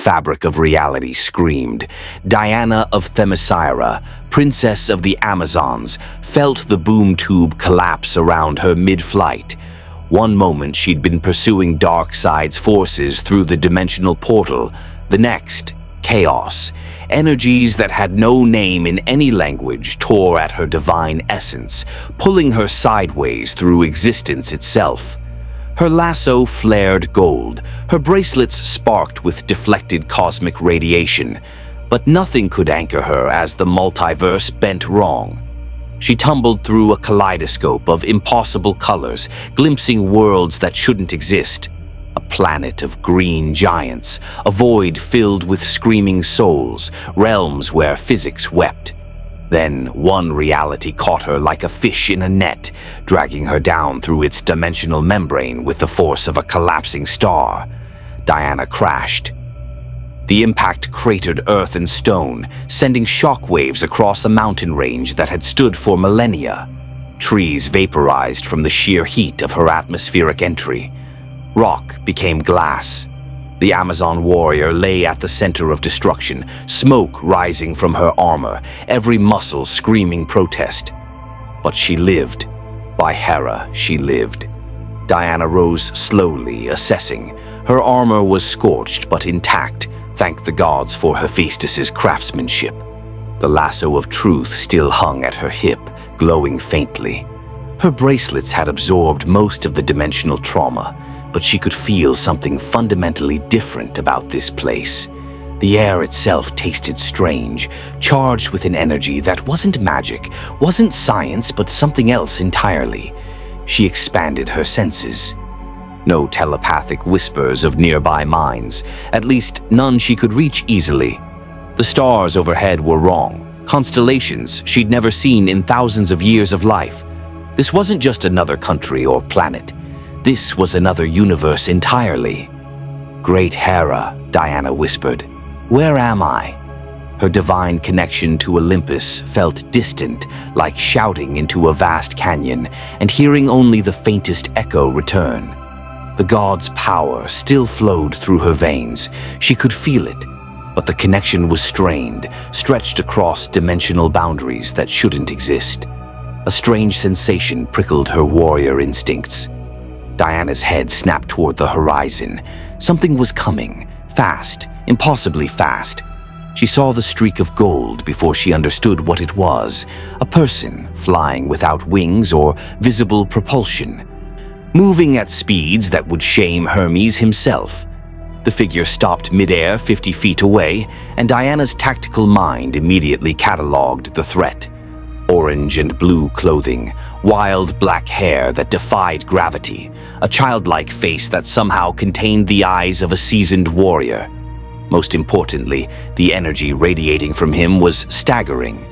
fabric of reality screamed. Diana of Themyscira, princess of the Amazons, felt the boom tube collapse around her mid-flight. One moment she'd been pursuing Darkseid's forces through the dimensional portal, the next, chaos. Energies that had no name in any language tore at her divine essence, pulling her sideways through existence itself. Her lasso flared gold, her bracelets sparked with deflected cosmic radiation, but nothing could anchor her as the multiverse bent wrong. She tumbled through a kaleidoscope of impossible colors, glimpsing worlds that shouldn't exist. A planet of green giants, a void filled with screaming souls, realms where physics wept. Then one reality caught her like a fish in a net, dragging her down through its dimensional membrane with the force of a collapsing star. Diana crashed. The impact cratered earth and stone, sending shockwaves across a mountain range that had stood for millennia. Trees vaporized from the sheer heat of her atmospheric entry. Rock became glass. The Amazon warrior lay at the center of destruction, smoke rising from her armor, every muscle screaming protest. But she lived. By Hera, she lived. Diana rose slowly, assessing. Her armor was scorched but intact, thank the gods for Hephaestus's craftsmanship. The lasso of truth still hung at her hip, glowing faintly. Her bracelets had absorbed most of the dimensional trauma, but she could feel something fundamentally different about this place. The air itself tasted strange, charged with an energy that wasn't magic, wasn't science, but something else entirely. She expanded her senses. No telepathic whispers of nearby minds, at least none she could reach easily. The stars overhead were wrong, constellations she'd never seen in thousands of years of life. This wasn't just another country or planet. This was another universe entirely. Great Hera, Diana whispered, where am I? Her divine connection to Olympus felt distant, like shouting into a vast canyon, and hearing only the faintest echo return. The god's power still flowed through her veins. She could feel it, but the connection was strained, stretched across dimensional boundaries that shouldn't exist. A strange sensation prickled her warrior instincts. Diana's head snapped toward the horizon. Something was coming, fast, impossibly fast. She saw the streak of gold before she understood what it was, a person flying without wings or visible propulsion, moving at speeds that would shame Hermes himself. The figure stopped midair 50 feet away, and Diana's tactical mind immediately cataloged the threat. Orange and blue clothing, wild black hair that defied gravity, a childlike face that somehow contained the eyes of a seasoned warrior. Most importantly, the energy radiating from him was staggering.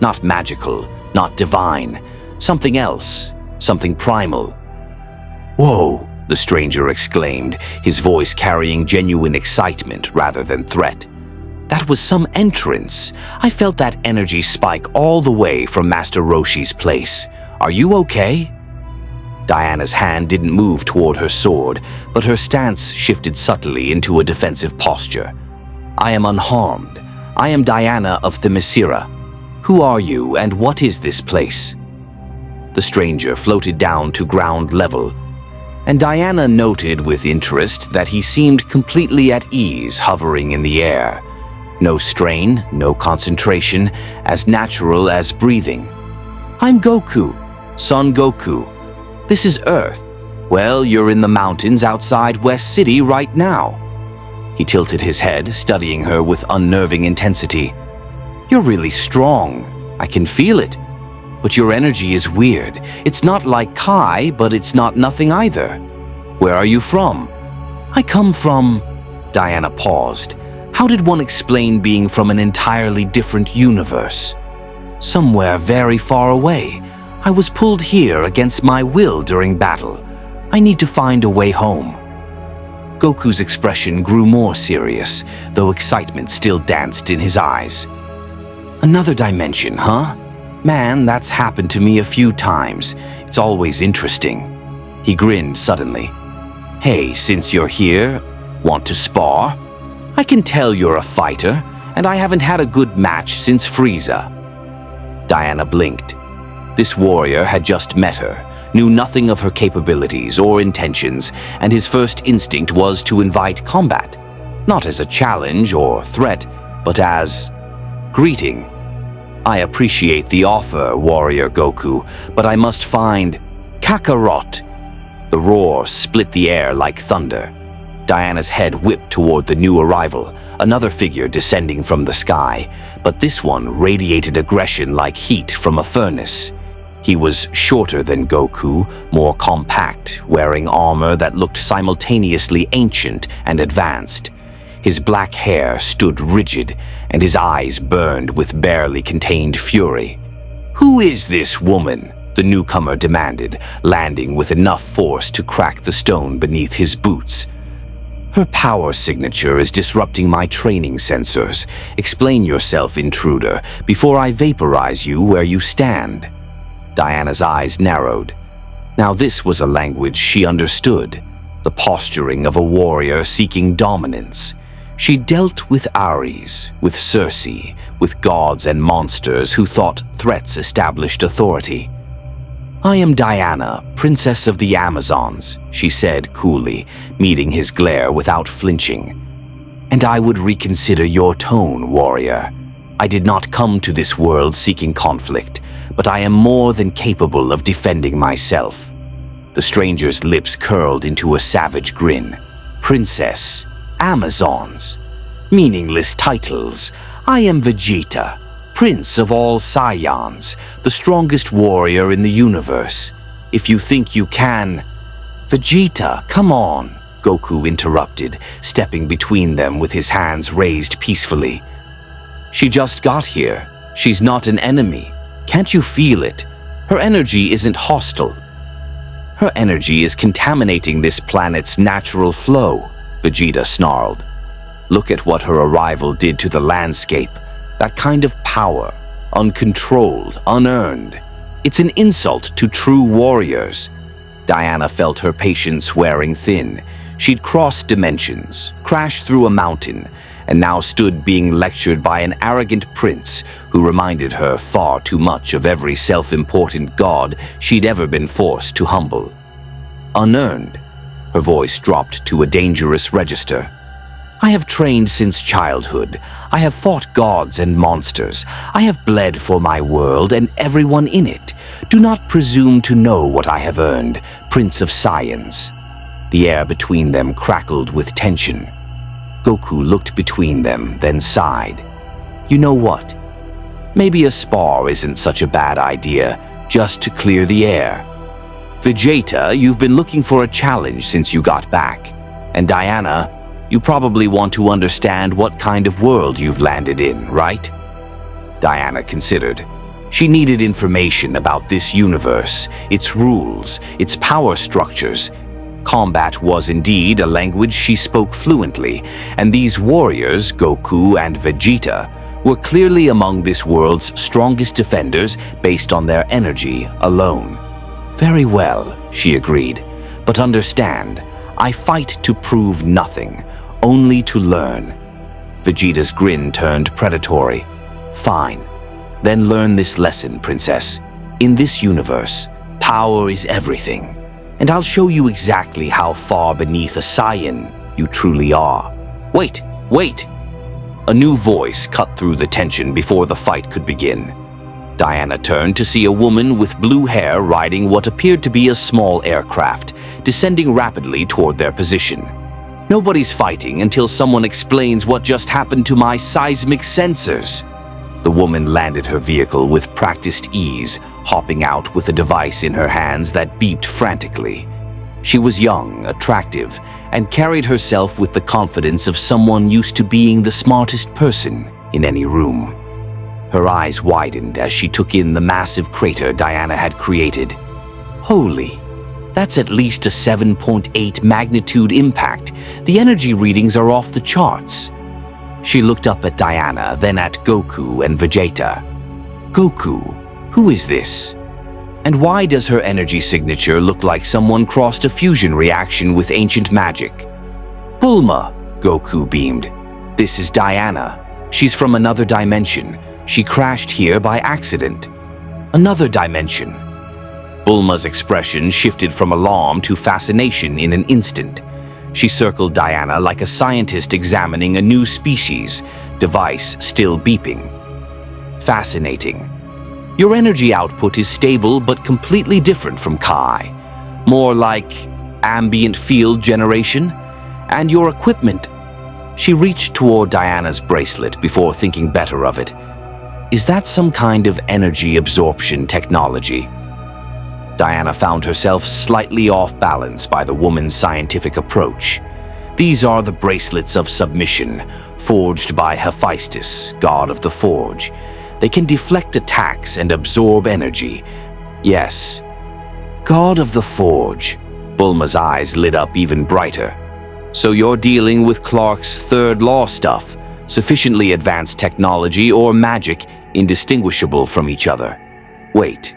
Not magical, not divine, something else, something primal. "Whoa!" the stranger exclaimed, his voice carrying genuine excitement rather than threat. That was some entrance. I felt that energy spike all the way from Master Roshi's place. Are you okay? Diana's hand didn't move toward her sword, but her stance shifted subtly into a defensive posture. I am unharmed. I am Diana of Themyscira. Who are you and what is this place? The stranger floated down to ground level, and Diana noted with interest that he seemed completely at ease hovering in the air. No strain, no concentration, as natural as breathing. I'm Goku, Son Goku. This is Earth. Well, you're in the mountains outside West City right now. He tilted his head, studying her with unnerving intensity. You're really strong. I can feel it. But your energy is weird. It's not like Kai, but it's not nothing either. Where are you from? I come from... Diana paused. How did one explain being from an entirely different universe? Somewhere very far away. I was pulled here against my will during battle. I need to find a way home. Goku's expression grew more serious, though excitement still danced in his eyes. Another dimension, huh? Man, that's happened to me a few times. It's always interesting. He grinned suddenly. Hey, since you're here, want to spar? I can tell you're a fighter, and I haven't had a good match since Frieza. Diana blinked. This warrior had just met her, knew nothing of her capabilities or intentions, and his first instinct was to invite combat, not as a challenge or threat, but as greeting. I appreciate the offer, Warrior Goku, but I must find Kakarot. The roar split the air like thunder. Diana's head whipped toward the new arrival, another figure descending from the sky, but this one radiated aggression like heat from a furnace. He was shorter than Goku, more compact, wearing armor that looked simultaneously ancient and advanced. His black hair stood rigid, and his eyes burned with barely contained fury. "Who is this woman?" the newcomer demanded, landing with enough force to crack the stone beneath his boots. "Her power signature is disrupting my training sensors. Explain yourself, intruder, before I vaporize you where you stand." Diana's eyes narrowed. Now this was a language she understood, the posturing of a warrior seeking dominance. She dealt with Ares, with Circe, with gods and monsters who thought threats established authority. "I am Diana, Princess of the Amazons," she said coolly, meeting his glare without flinching. "And I would reconsider your tone, warrior. I did not come to this world seeking conflict, but I am more than capable of defending myself." The stranger's lips curled into a savage grin. "Princess, Amazons. Meaningless titles. I am Vegeta, Prince of all Saiyans, the strongest warrior in the universe. If you think you can—" "Vegeta, come on," Goku interrupted, stepping between them with his hands raised peacefully. "She just got here. She's not an enemy. Can't you feel it? Her energy isn't hostile." "Her energy is contaminating this planet's natural flow," Vegeta snarled. "Look at what her arrival did to the landscape. That kind of power, uncontrolled, unearned. It's an insult to true warriors." Diana felt her patience wearing thin. She'd crossed dimensions, crashed through a mountain, and now stood being lectured by an arrogant prince who reminded her far too much of every self-important god she'd ever been forced to humble. "Unearned." Her voice dropped to a dangerous register. "I have trained since childhood. I have fought gods and monsters. I have bled for my world and everyone in it. Do not presume to know what I have earned, Prince of Saiyans." The air between them crackled with tension. Goku looked between them, then sighed. "You know what? Maybe a spar isn't such a bad idea, just to clear the air. Vegeta, you've been looking for a challenge since you got back. And Diana, you probably want to understand what kind of world you've landed in, right?" Diana considered. She needed information about this universe, its rules, its power structures. Combat was indeed a language she spoke fluently, and these warriors, Goku and Vegeta, were clearly among this world's strongest defenders based on their energy alone. "Very well," she agreed, "but understand, I fight to prove nothing, only to learn." Vegeta's grin turned predatory. "Fine. Then learn this lesson, Princess. In this universe, power is everything. And I'll show you exactly how far beneath a Saiyan you truly are." "Wait, wait!" A new voice cut through the tension before the fight could begin. Diana turned to see a woman with blue hair riding what appeared to be a small aircraft, descending rapidly toward their position. "Nobody's fighting until someone explains what just happened to my seismic sensors." The woman landed her vehicle with practiced ease, hopping out with a device in her hands that beeped frantically. She was young, attractive, and carried herself with the confidence of someone used to being the smartest person in any room. Her eyes widened as she took in the massive crater Diana had created. Holy, that's at least a 7.8 magnitude impact. The energy readings are off the charts. She looked up at Diana, then at Goku and Vegeta. "Goku, who is this? And why does her energy signature look like someone crossed a fusion reaction with ancient magic?" "Bulma," Goku beamed. This is Diana. She's from another dimension. She crashed here by accident. Another dimension. Bulma's expression shifted from alarm to fascination in an instant. She circled Diana like a scientist examining a new species, device still beeping. Fascinating. Your energy output is stable but completely different from Kai. More like ambient field generation. And your equipment. She reached toward Diana's bracelet before thinking better of it. Is that some kind of energy absorption technology? Diana found herself slightly off balance by the woman's scientific approach. These are the bracelets of submission, forged by Hephaestus, god of the forge. They can deflect attacks and absorb energy. Yes. God of the forge. Bulma's eyes lit up even brighter. So you're dealing with Clark's third law stuff, sufficiently advanced technology or magic indistinguishable from each other. Wait,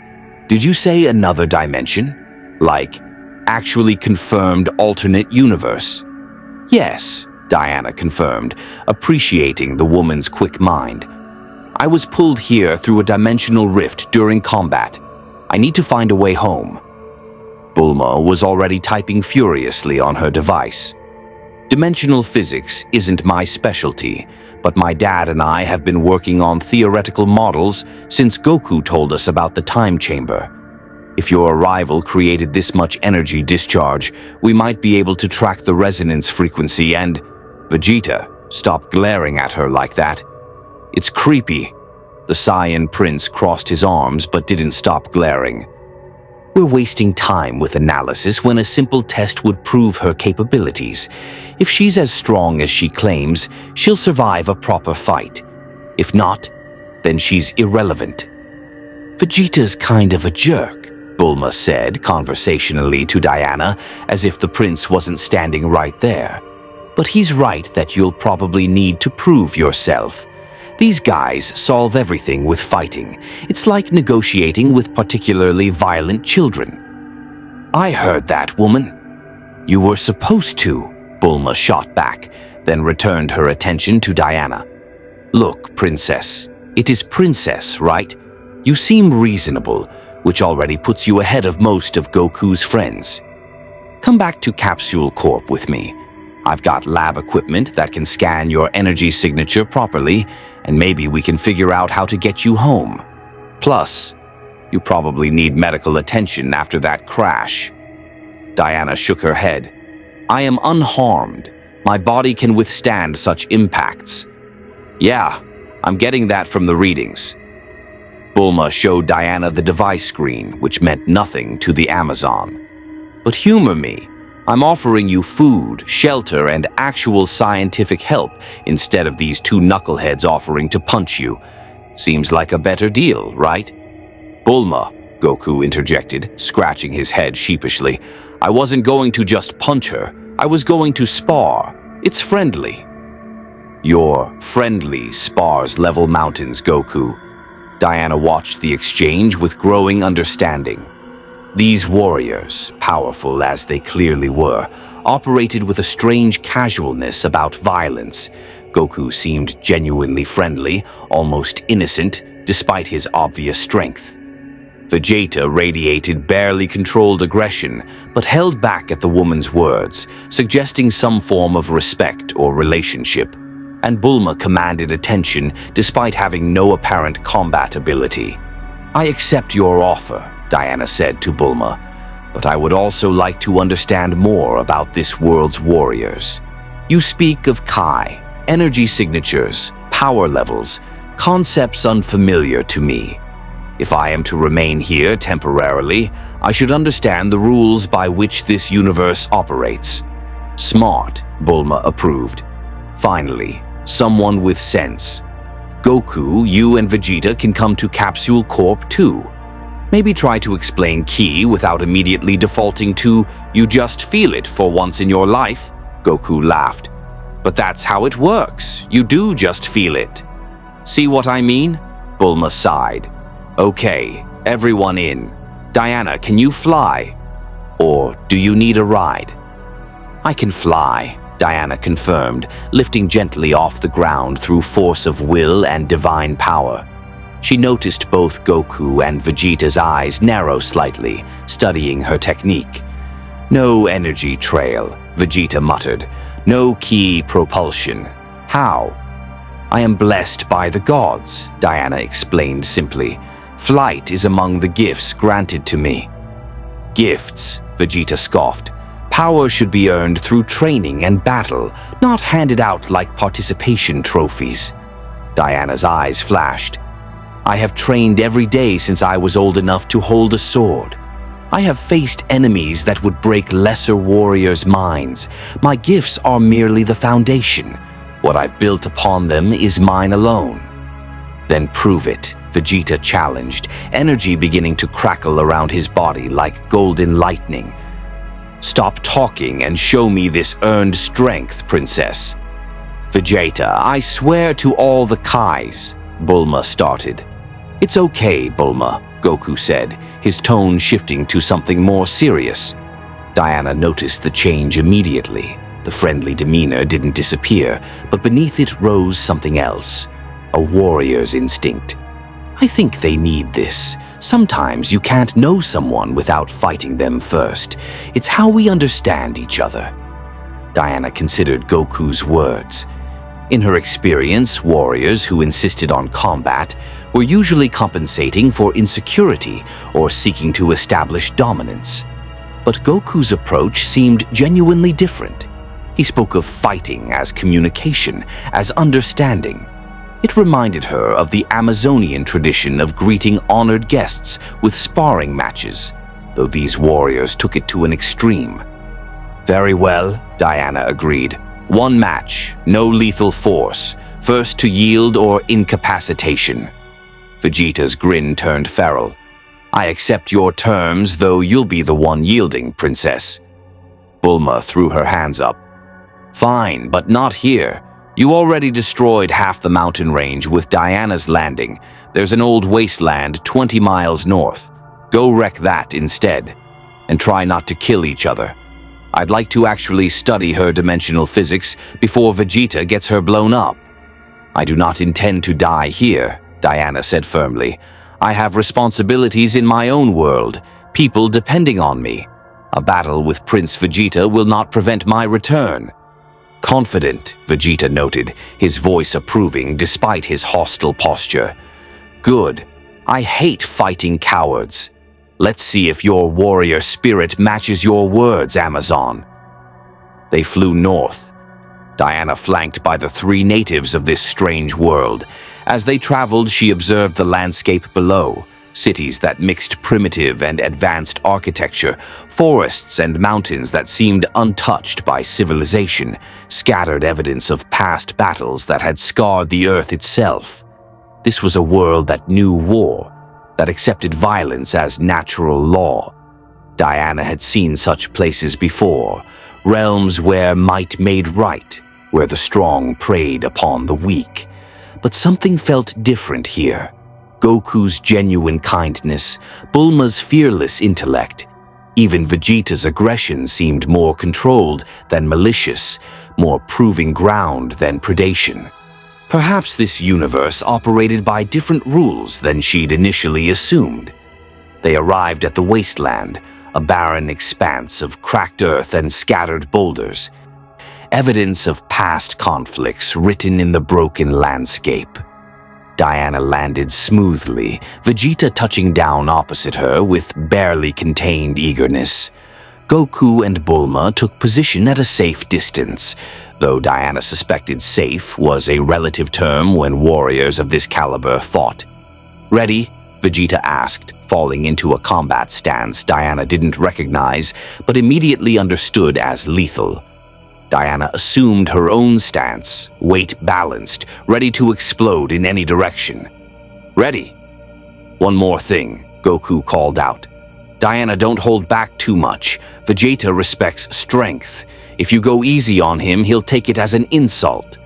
did you say another dimension? Like, actually confirmed alternate universe? Yes, Diana confirmed, appreciating the woman's quick mind. I was pulled here through a dimensional rift during combat. I need to find a way home. Bulma was already typing furiously on her device. Dimensional physics isn't my specialty, but my dad and I have been working on theoretical models since Goku told us about the time chamber. If your arrival created this much energy discharge, we might be able to track the resonance frequency and… Vegeta, stop glaring at her like that. It's creepy. The Saiyan prince crossed his arms but didn't stop glaring. We're wasting time with analysis when a simple test would prove her capabilities. If she's as strong as she claims, she'll survive a proper fight. If not, then she's irrelevant. Vegeta's kind of a jerk, Bulma said conversationally to Diana, as if the prince wasn't standing right there. But he's right that you'll probably need to prove yourself. These guys solve everything with fighting. It's like negotiating with particularly violent children. I heard that, woman. You were supposed to, Bulma shot back, then returned her attention to Diana. Look, princess. It is princess, right? You seem reasonable, which already puts you ahead of most of Goku's friends. Come back to Capsule Corp with me. I've got lab equipment that can scan your energy signature properly, and maybe we can figure out how to get you home. Plus, you probably need medical attention after that crash. Diana shook her head. I am unharmed. My body can withstand such impacts. Yeah, I'm getting that from the readings. Bulma showed Diana the device screen, which meant nothing to the Amazon. But humor me. I'm offering you food, shelter, and actual scientific help instead of these two knuckleheads offering to punch you. Seems like a better deal, right? Bulma, Goku interjected, scratching his head sheepishly. I wasn't going to just punch her. I was going to spar. It's friendly. Your friendly spars level mountains, Goku. Diana watched the exchange with growing understanding. These warriors, powerful as they clearly were, operated with a strange casualness about violence. Goku seemed genuinely friendly, almost innocent, despite his obvious strength. Vegeta radiated barely controlled aggression, but held back at the woman's words, suggesting some form of respect or relationship. And Bulma commanded attention despite having no apparent combat ability. I accept your offer, Diana said to Bulma, but I would also like to understand more about this world's warriors. You speak of Kai, energy signatures, power levels, concepts unfamiliar to me. If I am to remain here temporarily, I should understand the rules by which this universe operates. Smart, Bulma approved. Finally, someone with sense. Goku, you and Vegeta can come to Capsule Corp too. Maybe try to explain Ki without immediately defaulting to you just feel it for once in your life, Goku laughed. But that's how it works. You do just feel it. See what I mean? Bulma sighed. Okay, everyone in. Diana, can you fly? Or do you need a ride? I can fly, Diana confirmed, lifting gently off the ground through force of will and divine power. She noticed both Goku and Vegeta's eyes narrow slightly, studying her technique. "No energy trail," Vegeta muttered. "No key propulsion. How?" "I am blessed by the gods," Diana explained simply. "Flight is among the gifts granted to me." "Gifts," Vegeta scoffed. "Power should be earned through training and battle, not handed out like participation trophies." Diana's eyes flashed. "I have trained every day since I was old enough to hold a sword. I have faced enemies that would break lesser warriors' minds. My gifts are merely the foundation. What I've built upon them is mine alone." "Then prove it," Vegeta challenged, energy beginning to crackle around his body like golden lightning. "Stop talking and show me this earned strength, princess." "Vegeta, I swear to all the Kais," Bulma started. "It's okay, Bulma," Goku said, his tone shifting to something more serious. Diana noticed the change immediately. The friendly demeanor didn't disappear, but beneath it rose something else, a warrior's instinct. "I think they need this. Sometimes you can't know someone without fighting them first. It's how we understand each other." Diana considered Goku's words. In her experience, warriors who insisted on combat were usually compensating for insecurity or seeking to establish dominance. But Goku's approach seemed genuinely different. He spoke of fighting as communication, as understanding. It reminded her of the Amazonian tradition of greeting honored guests with sparring matches, though these warriors took it to an extreme. "Very well," Diana agreed. "One match, no lethal force, first to yield or incapacitation." Vegeta's grin turned feral. "I accept your terms, though you'll be the one yielding, princess." Bulma threw her hands up. "Fine, but not here. You already destroyed half the mountain range with Diana's landing. There's an old wasteland 20 miles north. Go wreck that instead. And try not to kill each other. I'd like to actually study her dimensional physics before Vegeta gets her blown up." "I do not intend to die here," Diana said firmly. "I have responsibilities in my own world, people depending on me. A battle with Prince Vegeta will not prevent my return." "Confident," Vegeta noted, his voice approving despite his hostile posture. "Good. I hate fighting cowards. Let's see if your warrior spirit matches your words, Amazon." They flew north. Diana flanked by the 3 natives of this strange world. As they traveled, she observed the landscape below. Cities that mixed primitive and advanced architecture, forests and mountains that seemed untouched by civilization, scattered evidence of past battles that had scarred the earth itself. This was a world that knew war, that accepted violence as natural law. Diana had seen such places before, realms where might made right, where the strong preyed upon the weak. But something felt different here. Goku's genuine kindness, Bulma's fearless intellect. Even Vegeta's aggression seemed more controlled than malicious, more proving ground than predation. Perhaps this universe operated by different rules than she'd initially assumed. They arrived at the wasteland, a barren expanse of cracked earth and scattered boulders. Evidence of past conflicts written in the broken landscape. Diana landed smoothly, Vegeta touching down opposite her with barely contained eagerness. Goku and Bulma took position at a safe distance, though Diana suspected safe was a relative term when warriors of this caliber fought. "Ready?" Vegeta asked, falling into a combat stance Diana didn't recognize but immediately understood as lethal. Diana assumed her own stance, weight balanced, ready to explode in any direction. "Ready." "One more thing," Goku called out. "Diana, don't hold back too much. Vegeta respects strength. If you go easy on him, he'll take it as an insult."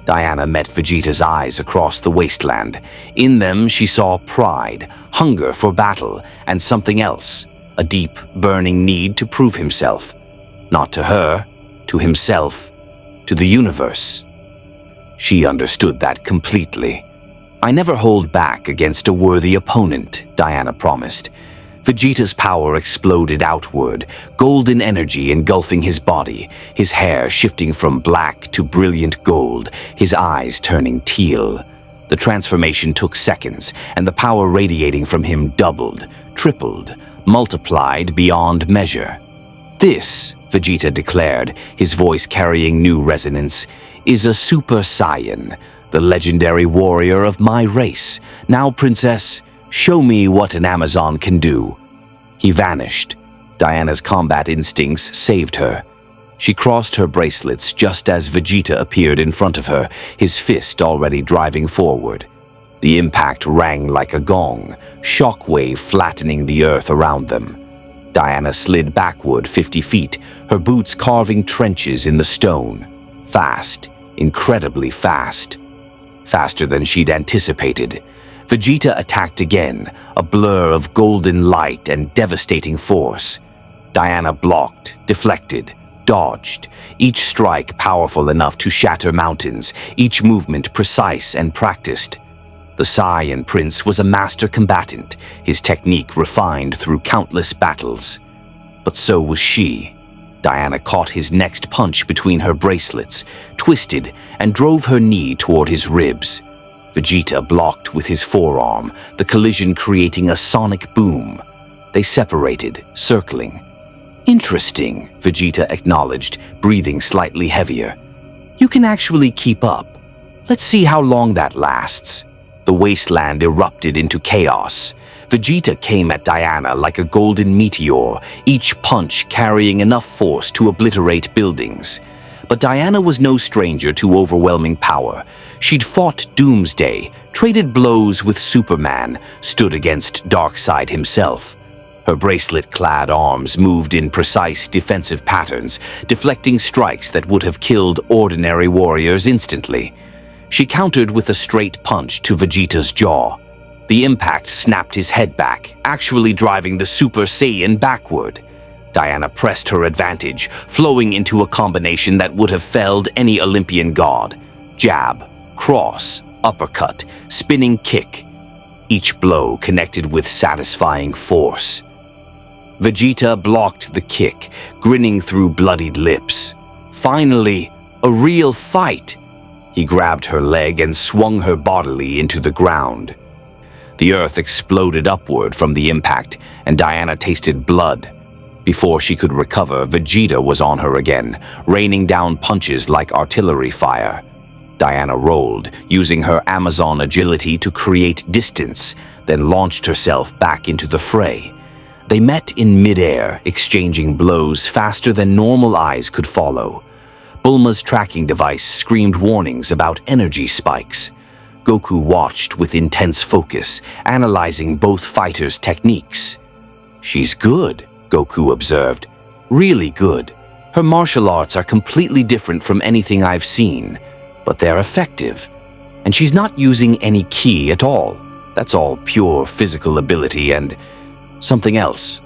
Diana met Vegeta's eyes across the wasteland. In them, she saw pride, hunger for battle, and something else, a deep, burning need to prove himself. Not to her, to himself, to the universe. She understood that completely. "I never hold back against a worthy opponent," Diana promised. Vegeta's power exploded outward, golden energy engulfing his body, his hair shifting from black to brilliant gold, his eyes turning teal. The transformation took seconds, and the power radiating from him doubled, tripled, multiplied beyond measure. "This," Vegeta declared, his voice carrying new resonance, "is a Super Saiyan, the legendary warrior of my race. Now, Princess, show me what an Amazon can do." He vanished. Diana's combat instincts saved her. She crossed her bracelets just as Vegeta appeared in front of her, his fist already driving forward. The impact rang like a gong, shockwave flattening the earth around them. Diana slid backward 50 feet, her boots carving trenches in the stone. Fast, incredibly fast. Faster than she'd anticipated. Vegeta attacked again, a blur of golden light and devastating force. Diana blocked, deflected, dodged, each strike powerful enough to shatter mountains, each movement precise and practiced. The Saiyan Prince was a master combatant, his technique refined through countless battles. But so was she. Diana caught his next punch between her bracelets, twisted, and drove her knee toward his ribs. Vegeta blocked with his forearm, the collision creating a sonic boom. They separated, circling. "Interesting," Vegeta acknowledged, breathing slightly heavier. "You can actually keep up. Let's see how long that lasts." The wasteland erupted into chaos. Vegeta came at Diana like a golden meteor, each punch carrying enough force to obliterate buildings. But Diana was no stranger to overwhelming power. She'd fought Doomsday, traded blows with Superman, stood against Darkseid himself. Her bracelet-clad arms moved in precise defensive patterns, deflecting strikes that would have killed ordinary warriors instantly. She countered with a straight punch to Vegeta's jaw. The impact snapped his head back, actually driving the Super Saiyan backward. Diana pressed her advantage, flowing into a combination that would have felled any Olympian god. Jab, cross, uppercut, spinning kick. Each blow connected with satisfying force. Vegeta blocked the kick, grinning through bloodied lips. Finally, a real fight. He grabbed her leg and swung her bodily into the ground. The earth exploded upward from the impact, and Diana tasted blood. Before she could recover, Vegeta was on her again, raining down punches like artillery fire. Diana rolled, using her Amazon agility to create distance, then launched herself back into the fray. They met in midair, exchanging blows faster than normal eyes could follow. Bulma's tracking device screamed warnings about energy spikes. Goku watched with intense focus, analyzing both fighters' techniques. "She's good," Goku observed. "Really good. Her martial arts are completely different from anything I've seen, but they're effective. And she's not using any ki at all. That's all pure physical ability and something else."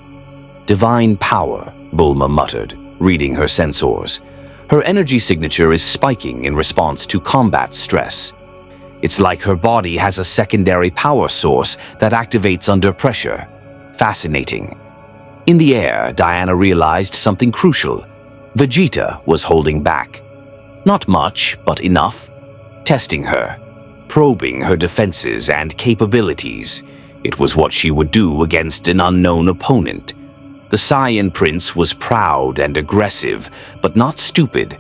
"Divine power," Bulma muttered, reading her sensors. "Her energy signature is spiking in response to combat stress. It's like her body has a secondary power source that activates under pressure. Fascinating." In the air, Diana realized something crucial. Vegeta was holding back. Not much, but enough. Testing her, probing her defenses and capabilities. It was what she would do against an unknown opponent. The Saiyan Prince was proud and aggressive, but not stupid.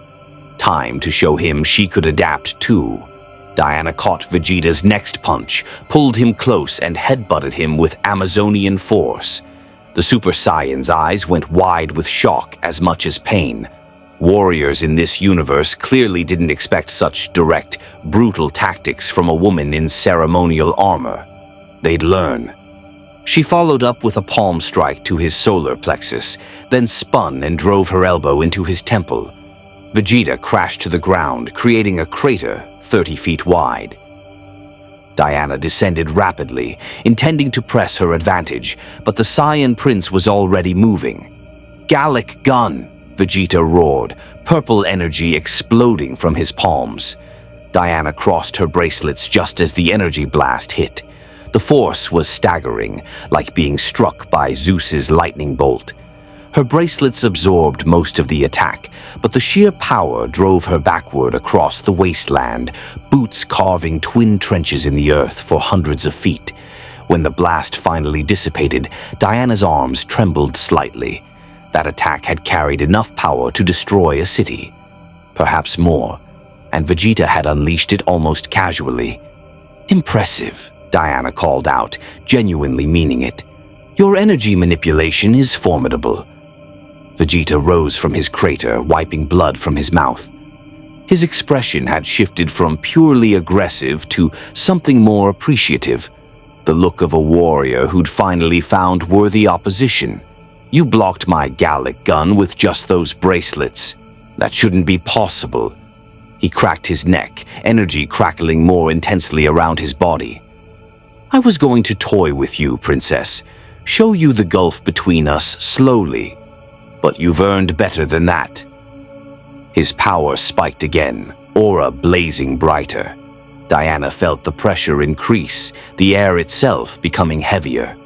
Time to show him she could adapt too. Diana caught Vegeta's next punch, pulled him close and headbutted him with Amazonian force. The Super Saiyan's eyes went wide with shock as much as pain. Warriors in this universe clearly didn't expect such direct, brutal tactics from a woman in ceremonial armor. They'd learn. She followed up with a palm strike to his solar plexus, then spun and drove her elbow into his temple. Vegeta crashed to the ground, creating a crater 30 feet wide. Diana descended rapidly, intending to press her advantage, but the Saiyan Prince was already moving. "Gallic gun!" Vegeta roared, purple energy exploding from his palms. Diana crossed her bracelets just as the energy blast hit. The force was staggering, like being struck by Zeus's lightning bolt. Her bracelets absorbed most of the attack, but the sheer power drove her backward across the wasteland, boots carving twin trenches in the earth for hundreds of feet. When the blast finally dissipated, Diana's arms trembled slightly. That attack had carried enough power to destroy a city. Perhaps more, and Vegeta had unleashed it almost casually. "Impressive," Diana called out, genuinely meaning it. "Your energy manipulation is formidable." Vegeta rose from his crater, wiping blood from his mouth. His expression had shifted from purely aggressive to something more appreciative, the look of a warrior who'd finally found worthy opposition. "You blocked my Gallic gun with just those bracelets. That shouldn't be possible." He cracked his neck, energy crackling more intensely around his body. "I was going to toy with you, Princess. Show you the gulf between us slowly. But you've earned better than that." His power spiked again, aura blazing brighter. Diana felt the pressure increase, the air itself becoming heavier.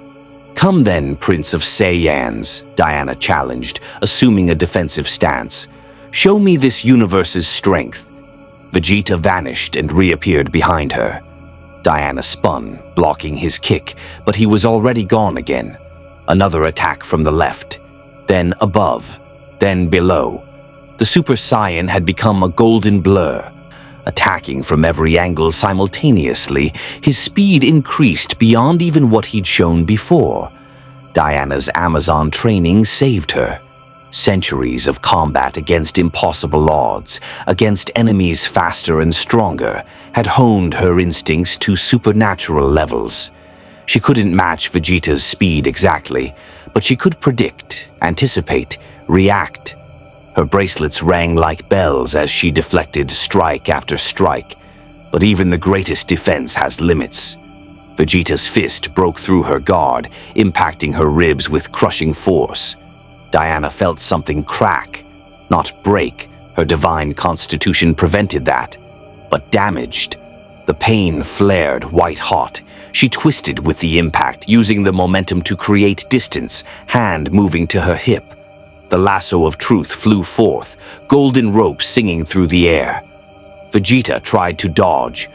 "Come then, Prince of Saiyans," Diana challenged, assuming a defensive stance. "Show me this universe's strength." Vegeta vanished and reappeared behind her. Diana spun, blocking his kick, but he was already gone again. Another attack from the left. Then above, then below. The Super Saiyan had become a golden blur. Attacking from every angle simultaneously, his speed increased beyond even what he'd shown before. Diana's Amazon training saved her. Centuries of combat against impossible odds, against enemies faster and stronger, had honed her instincts to supernatural levels. She couldn't match Vegeta's speed exactly, but she could predict, anticipate, react. Her bracelets rang like bells as she deflected strike after strike, but even the greatest defense has limits. Vegeta's fist broke through her guard, impacting her ribs with crushing force. Diana felt something crack, not break. Her divine constitution prevented that, but damaged. The pain flared white-hot. She twisted with the impact, using the momentum to create distance, hand moving to her hip. The lasso of truth flew forth, golden rope singing through the air. Vegeta tried to dodge,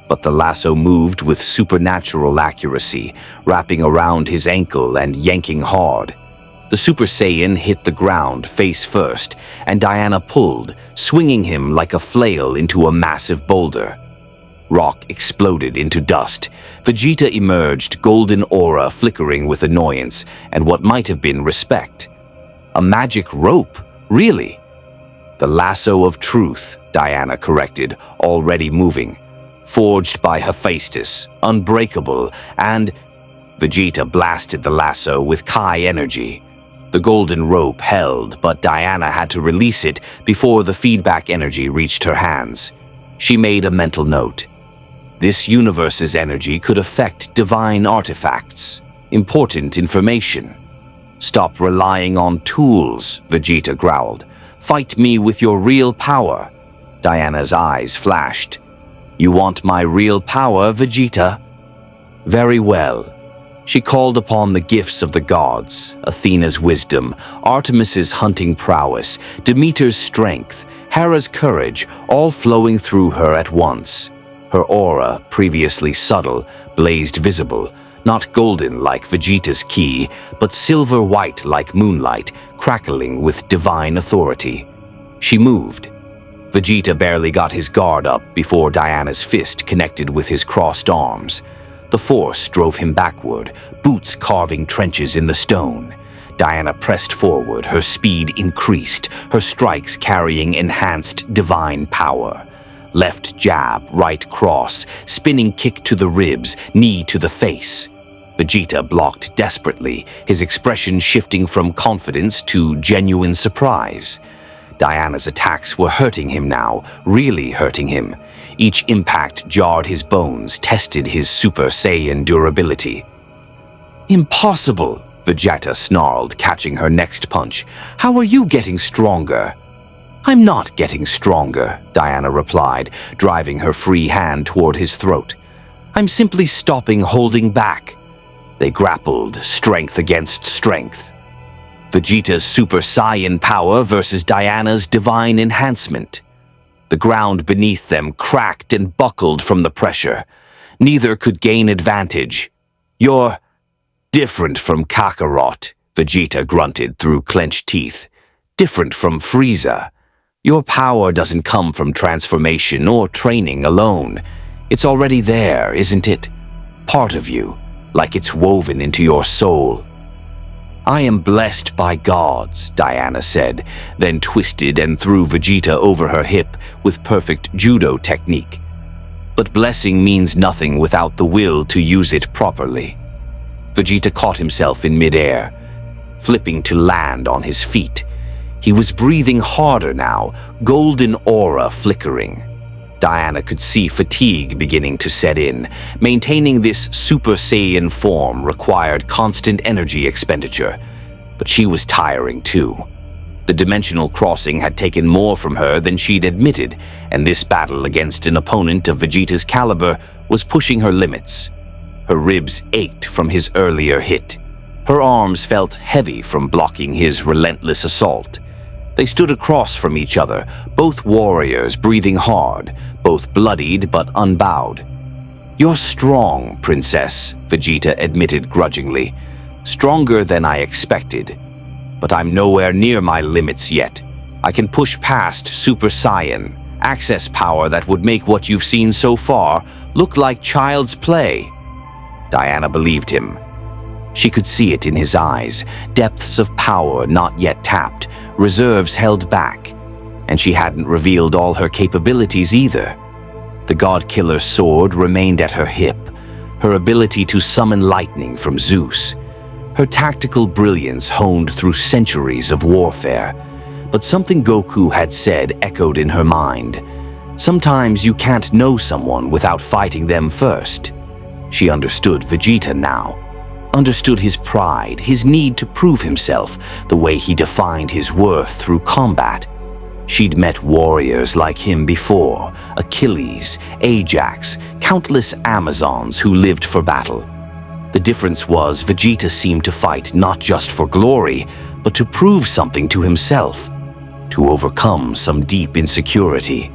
but the lasso moved with supernatural accuracy, wrapping around his ankle and yanking hard. The Super Saiyan hit the ground face first, and Diana pulled, swinging him like a flail into a massive boulder. Rock exploded into dust. Vegeta emerged, golden aura flickering with annoyance and what might have been respect. A magic rope, really? The lasso of truth, Diana corrected, already moving. Forged by Hephaestus, unbreakable, and Vegeta blasted the lasso with Kai energy. The golden rope held, but Diana had to release it before the feedback energy reached her hands. She made a mental note. This universe's energy could affect divine artifacts, important information. "Stop relying on tools," Vegeta growled. "Fight me with your real power." Diana's eyes flashed. "You want my real power, Vegeta?" "Very well." She called upon the gifts of the gods, Athena's wisdom, Artemis's hunting prowess, Demeter's strength, Hera's courage, all flowing through her at once. Her aura, previously subtle, blazed visible, not golden like Vegeta's ki, but silver-white like moonlight, crackling with divine authority. She moved. Vegeta barely got his guard up before Diana's fist connected with his crossed arms. The force drove him backward, boots carving trenches in the stone. Diana pressed forward, her speed increased, her strikes carrying enhanced divine power. Left jab, right cross, spinning kick to the ribs, knee to the face. Vegeta blocked desperately, his expression shifting from confidence to genuine surprise. Diana's attacks were hurting him now, really hurting him. Each impact jarred his bones, tested his Super Saiyan durability. "Impossible!" Vegeta snarled, catching her next punch. "How are you getting stronger?" "I'm not getting stronger," Diana replied, driving her free hand toward his throat. "I'm simply stopping holding back." They grappled, strength against strength. Vegeta's Super Saiyan power versus Diana's divine enhancement. The ground beneath them cracked and buckled from the pressure. Neither could gain advantage. "You're different from Kakarot," Vegeta grunted through clenched teeth. "Different from Frieza. Your power doesn't come from transformation or training alone. It's already there, isn't it? Part of you, like it's woven into your soul." "I am blessed by gods," Diana said, then twisted and threw Vegeta over her hip with perfect judo technique. But blessing means nothing without the will to use it properly. Vegeta caught himself in midair, flipping to land on his feet. He was breathing harder now, golden aura flickering. Diana could see fatigue beginning to set in. Maintaining this Super Saiyan form required constant energy expenditure, but she was tiring too. The dimensional crossing had taken more from her than she'd admitted, and this battle against an opponent of Vegeta's caliber was pushing her limits. Her ribs ached from his earlier hit. Her arms felt heavy from blocking his relentless assault. They stood across from each other, both warriors breathing hard, both bloodied but unbowed. "You're strong, Princess," Vegeta admitted grudgingly. "Stronger than I expected. But I'm nowhere near my limits yet. I can push past Super Saiyan, access power that would make what you've seen so far look like child's play." Diana believed him. She could see it in his eyes, depths of power not yet tapped, reserves held back, and she hadn't revealed all her capabilities either. The God-Killer sword remained at her hip, her ability to summon lightning from Zeus, her tactical brilliance honed through centuries of warfare. But something Goku had said echoed in her mind. Sometimes you can't know someone without fighting them first. She understood Vegeta now. Understood his pride, his need to prove himself, the way he defined his worth through combat. She'd met warriors like him before, Achilles, Ajax, countless Amazons who lived for battle. The difference was Vegeta seemed to fight not just for glory, but to prove something to himself, to overcome some deep insecurity.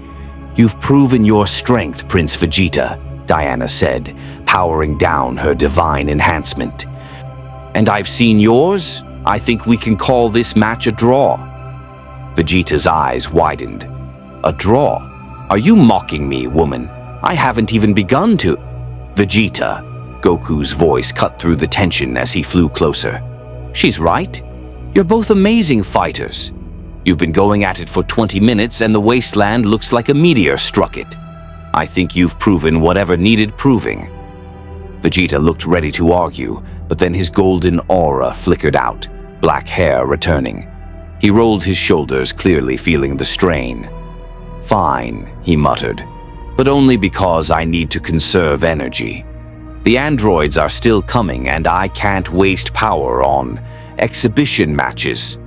"You've proven your strength, Prince Vegeta," Diana said, powering down her divine enhancement. "And I've seen yours. I think we can call this match a draw." Vegeta's eyes widened. "A draw? Are you mocking me, woman? I haven't even begun to—" "Vegeta," Goku's voice cut through the tension as he flew closer. "She's right. You're both amazing fighters. You've been going at it for 20 minutes and the wasteland looks like a meteor struck it. I think you've proven whatever needed proving." Vegeta looked ready to argue, but then his golden aura flickered out, black hair returning. He rolled his shoulders, clearly feeling the strain. "Fine," he muttered, "but only because I need to conserve energy. The androids are still coming and I can't waste power on exhibition matches."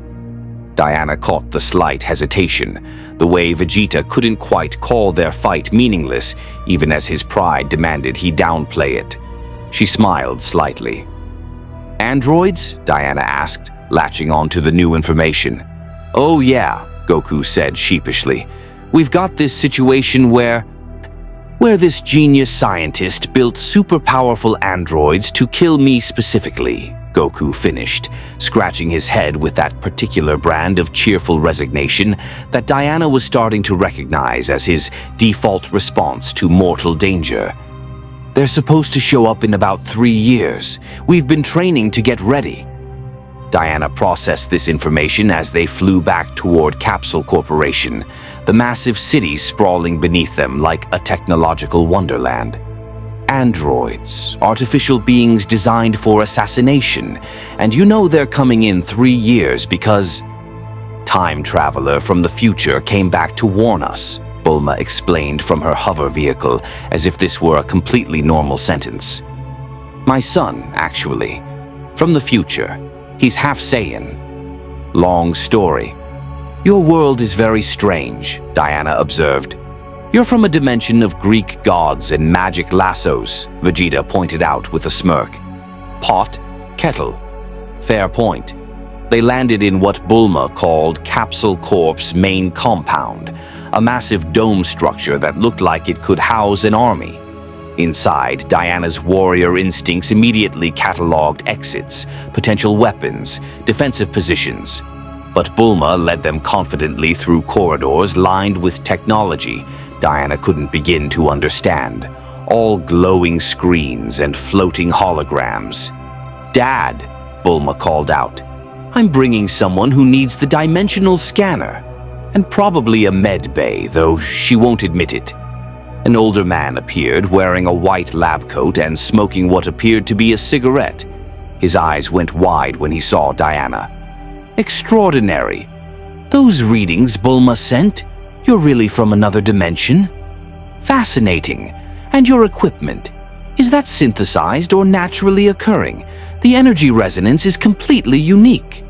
Diana caught the slight hesitation, the way Vegeta couldn't quite call their fight meaningless, even as his pride demanded he downplay it. She smiled slightly. "Androids?" Diana asked, latching on to the new information. "Oh yeah," Goku said sheepishly. "We've got this situation where this genius scientist built super powerful androids to kill me specifically," Goku finished, scratching his head with that particular brand of cheerful resignation that Diana was starting to recognize as his default response to mortal danger. "They're supposed to show up in about 3 years. We've been training to get ready." Diana processed this information as they flew back toward Capsule Corporation, the massive city sprawling beneath them like a technological wonderland. Androids, artificial beings designed for assassination, and you know they're coming in 3 years because Time Traveler from the future came back to warn us, Bulma explained from her hover vehicle as if this were a completely normal sentence. "My son, actually. From the future. He's half Saiyan. Long story. Your world is very strange, Diana observed. You're from a dimension of Greek gods and magic lassos, Vegeta pointed out with a smirk. Pot, kettle. Fair point. They landed in what Bulma called Capsule Corp's main compound, a massive dome structure that looked like it could house an army. Inside, Diana's warrior instincts immediately cataloged exits, potential weapons, defensive positions. But Bulma led them confidently through corridors lined with technology Diana couldn't begin to understand, all glowing screens and floating holograms. "Dad," Bulma called out, "I'm bringing someone who needs the dimensional scanner, and probably a med bay, though she won't admit it." An older man appeared wearing a white lab coat and smoking what appeared to be a cigarette. His eyes went wide when he saw Diana. "Extraordinary. Those readings Bulma sent? You're really from another dimension? Fascinating. And your equipment? Is that synthesized or naturally occurring? The energy resonance is completely unique."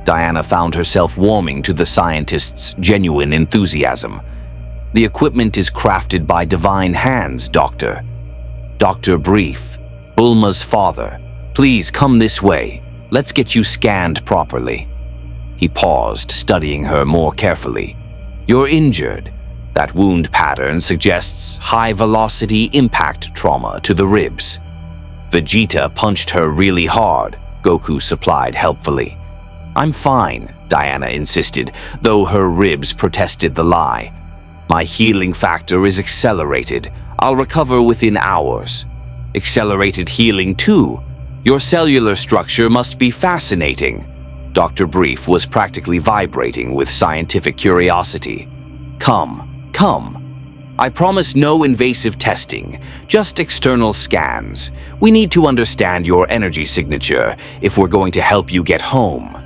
Diana found herself warming to the scientist's genuine enthusiasm. "The equipment is crafted by divine hands, Doctor. Dr. Brief, Bulma's father. Please come this way. Let's get you scanned properly." He paused, studying her more carefully. "You're injured. That wound pattern suggests high-velocity impact trauma to the ribs." "Vegeta punched her really hard," Goku supplied helpfully. "I'm fine," Diana insisted, though her ribs protested the lie. "My healing factor is accelerated. I'll recover within hours." "Accelerated healing too? Your cellular structure must be fascinating." Dr. Brief was practically vibrating with scientific curiosity. Come. I promise no invasive testing, just external scans. We need to understand your energy signature if we're going to help you get home."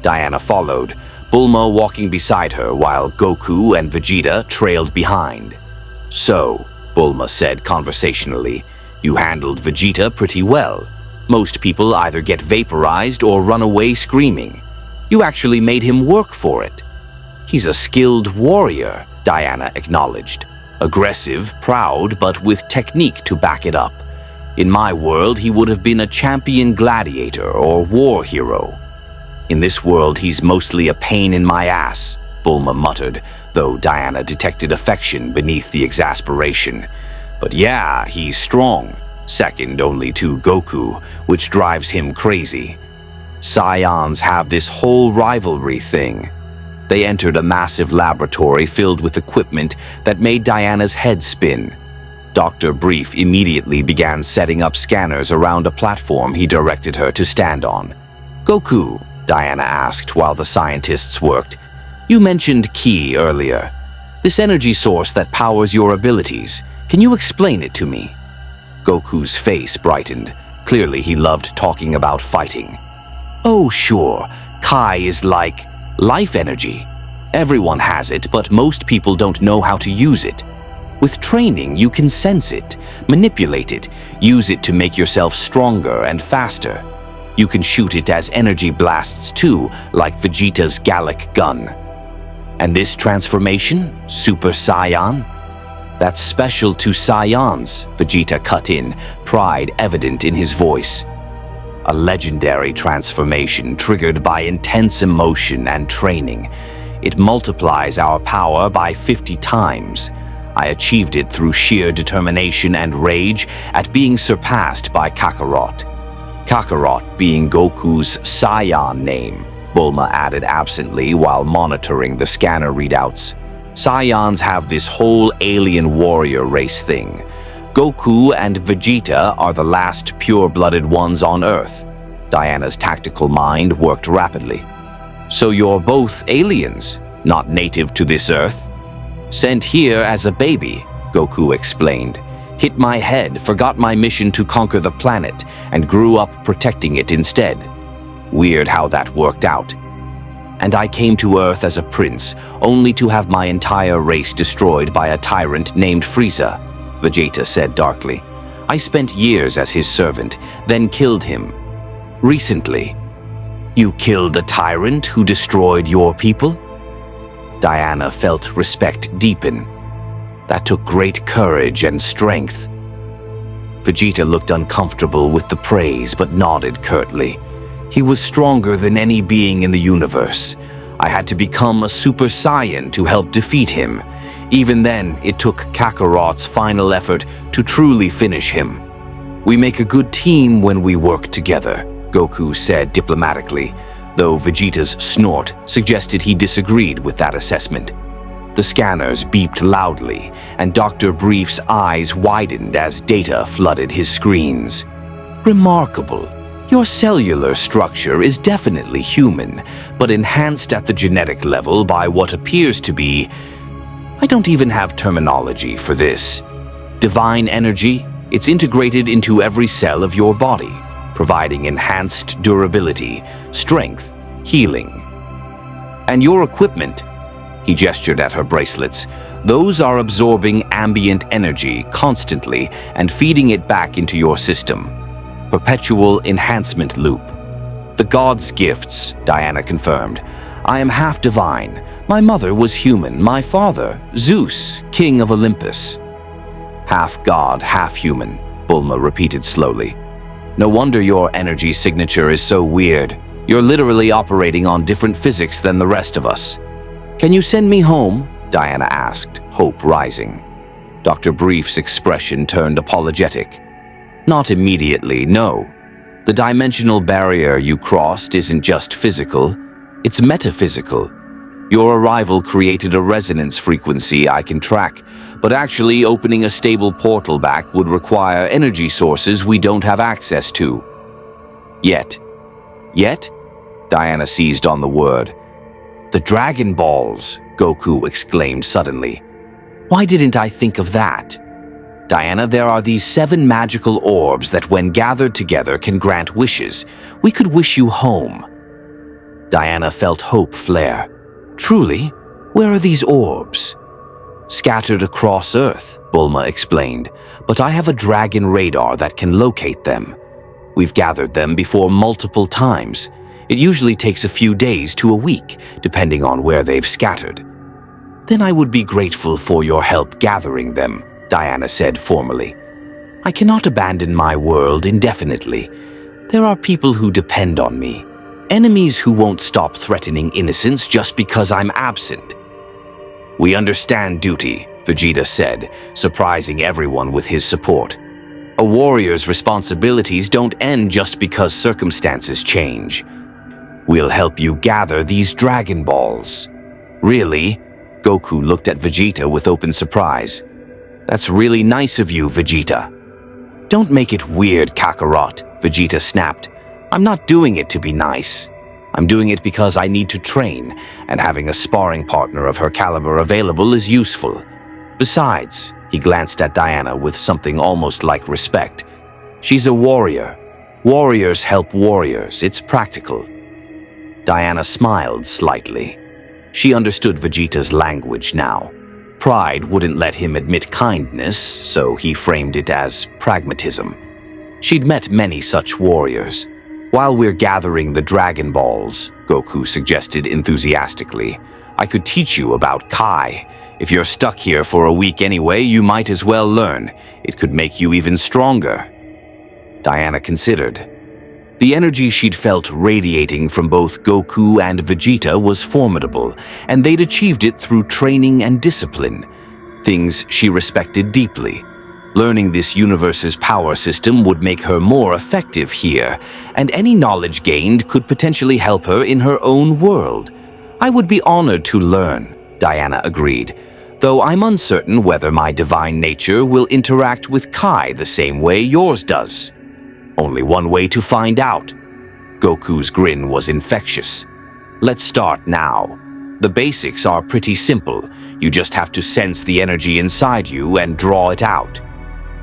Diana followed, Bulma walking beside her while Goku and Vegeta trailed behind. "So," Bulma said conversationally, "you handled Vegeta pretty well. Most people either get vaporized or run away screaming. You actually made him work for it." "He's a skilled warrior," Diana acknowledged. "Aggressive, proud, but with technique to back it up. In my world, he would have been a champion gladiator or war hero. In this world, he's mostly a pain in my ass," Bulma muttered, though Diana detected affection beneath the exasperation. "But yeah, he's strong. Second only to Goku, which drives him crazy. Saiyans have this whole rivalry thing." They entered a massive laboratory filled with equipment that made Diana's head spin. Dr. Brief immediately began setting up scanners around a platform he directed her to stand on. "Goku," Diana asked while the scientists worked, "you mentioned Ki earlier. This energy source that powers your abilities, can you explain it to me?" Goku's face brightened. Clearly he loved talking about fighting. "Oh, sure. Kai is like life energy. Everyone has it, but most people don't know how to use it. With training, you can sense it, manipulate it, use it to make yourself stronger and faster. You can shoot it as energy blasts too, like Vegeta's Gallic gun. And this transformation, Super Saiyan? That's special to Saiyans," Vegeta cut in, pride evident in his voice. "A legendary transformation triggered by intense emotion and training. It multiplies our power by 50 times. I achieved it through sheer determination and rage at being surpassed by Kakarot." Kakarot being Goku's Saiyan name, Bulma added absently while monitoring the scanner readouts. Saiyans have this whole alien warrior race thing. Goku and Vegeta are the last pure-blooded ones on Earth. Diana's tactical mind worked rapidly. "So you're both aliens, not native to this Earth?" "Sent here as a baby," Goku explained. "Hit my head, forgot my mission to conquer the planet, and grew up protecting it instead. Weird how that worked out. And I came to Earth as a prince, only to have my entire race destroyed by a tyrant named Frieza," Vegeta said darkly. "I spent years as his servant, then killed him. Recently, You killed a tyrant who destroyed your people? Diana felt respect deepen. That took great courage and strength. Vegeta looked uncomfortable with the praise but nodded curtly. He was stronger than any being in the universe. I had to become a Super Saiyan to help defeat him. Even then, it took Kakarot's final effort to truly finish him. We make a good team when we work together, Goku said diplomatically, though Vegeta's snort suggested he disagreed with that assessment. The scanners beeped loudly, and Dr. Brief's eyes widened as data flooded his screens. Remarkable. Your cellular structure is definitely human, but enhanced at the genetic level by what appears to be... I don't even have terminology for this. Divine energy, it's integrated into every cell of your body, providing enhanced durability, strength, healing. And your equipment, he gestured at her bracelets, those are absorbing ambient energy constantly and feeding it back into your system. Perpetual enhancement loop. The gods' gifts, Diana confirmed. I am half divine. My mother was human. My father, Zeus, king of Olympus. Half god, half human, Bulma repeated slowly. No wonder your energy signature is so weird. You're literally operating on different physics than the rest of us. Can you send me home? Diana asked, hope rising. Dr. Brief's expression turned apologetic. Not immediately, no. The dimensional barrier you crossed isn't just physical, it's metaphysical. Your arrival created a resonance frequency I can track, but actually opening a stable portal back would require energy sources we don't have access to. Yet? Diana seized on the word. The Dragon Balls, Goku exclaimed suddenly. Why didn't I think of that? Diana, there are these 7 magical orbs that when gathered together can grant wishes. We could wish you home. Diana felt hope flare. Truly? Where are these orbs? Scattered across Earth, Bulma explained, but I have a dragon radar that can locate them. We've gathered them before multiple times. It usually takes a few days to a week, depending on where they've scattered. Then I would be grateful for your help gathering them, Diana said formally. I cannot abandon my world indefinitely. There are people who depend on me. Enemies who won't stop threatening innocents just because I'm absent. We understand duty, Vegeta said, surprising everyone with his support. A warrior's responsibilities don't end just because circumstances change. We'll help you gather these Dragon Balls. Really? Goku looked at Vegeta with open surprise. That's really nice of you, Vegeta. Don't make it weird, Kakarot, Vegeta snapped. I'm not doing it to be nice. I'm doing it because I need to train, and having a sparring partner of her caliber available is useful. Besides, he glanced at Diana with something almost like respect. She's a warrior. Warriors help warriors. It's practical. Diana smiled slightly. She understood Vegeta's language now. Pride wouldn't let him admit kindness, so he framed it as pragmatism. She'd met many such warriors. While we're gathering the Dragon Balls, Goku suggested enthusiastically, I could teach you about Kai. If you're stuck here for a week anyway, you might as well learn. It could make you even stronger. Diana considered. The energy she'd felt radiating from both Goku and Vegeta was formidable, and they'd achieved it through training and discipline, things she respected deeply. Learning this universe's power system would make her more effective here, and any knowledge gained could potentially help her in her own world. I would be honored to learn, Diana agreed, though I'm uncertain whether my divine nature will interact with Kai the same way yours does. Only one way to find out. Goku's grin was infectious. Let's start now. The basics are pretty simple. You just have to sense the energy inside you and draw it out.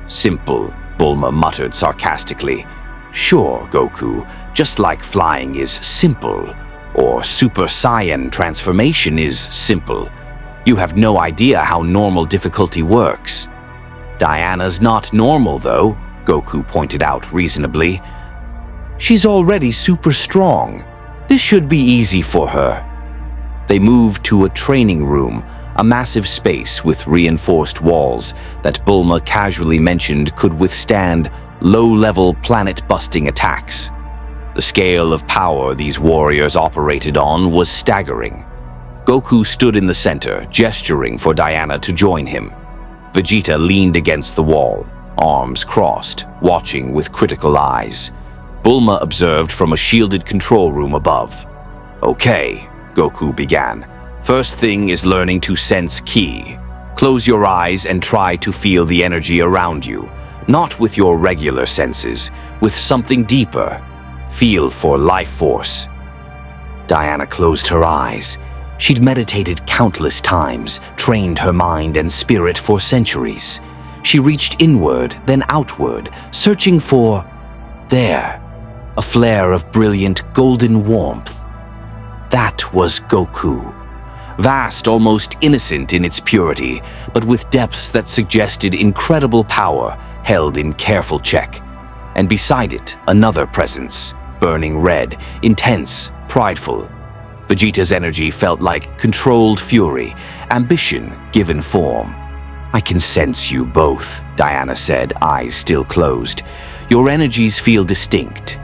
Simple, Bulma muttered sarcastically. Sure, Goku, just like flying is simple, or Super Saiyan transformation is simple. You have no idea how normal difficulty works. Diana's not normal, though, Goku pointed out reasonably. She's already super strong. This should be easy for her. They moved to a training room, a massive space with reinforced walls that Bulma casually mentioned could withstand low-level planet-busting attacks. The scale of power these warriors operated on was staggering. Goku stood in the center, gesturing for Diana to join him. Vegeta leaned against the wall, arms crossed, watching with critical eyes. Bulma observed from a shielded control room above. "Okay," Goku began. "First thing is learning to sense ki. Close your eyes and try to feel the energy around you, not with your regular senses, with something deeper. Feel for life force." Diana closed her eyes. She'd meditated countless times, trained her mind and spirit for centuries. She reached inward, then outward, searching for... there, a flare of brilliant golden warmth. That was Goku. Vast, almost innocent in its purity, but with depths that suggested incredible power held in careful check. And beside it, another presence, burning red, intense, prideful. Vegeta's energy felt like controlled fury, ambition given form. "I can sense you both," Diana said, eyes still closed. "Your energies feel distinct.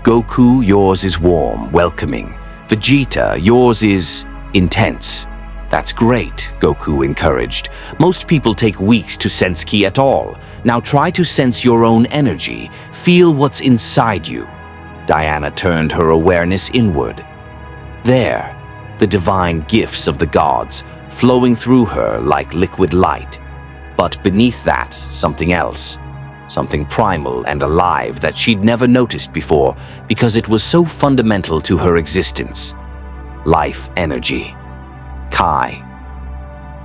Goku, yours is warm, welcoming. Vegeta, yours is intense." "That's great," Goku encouraged. "Most people take weeks to sense ki at all. Now try to sense your own energy. Feel what's inside you." Diana turned her awareness inward. There, the divine gifts of the gods, flowing through her like liquid light. But beneath that, something else. Something primal and alive that she'd never noticed before because it was so fundamental to her existence. Life energy. Kai.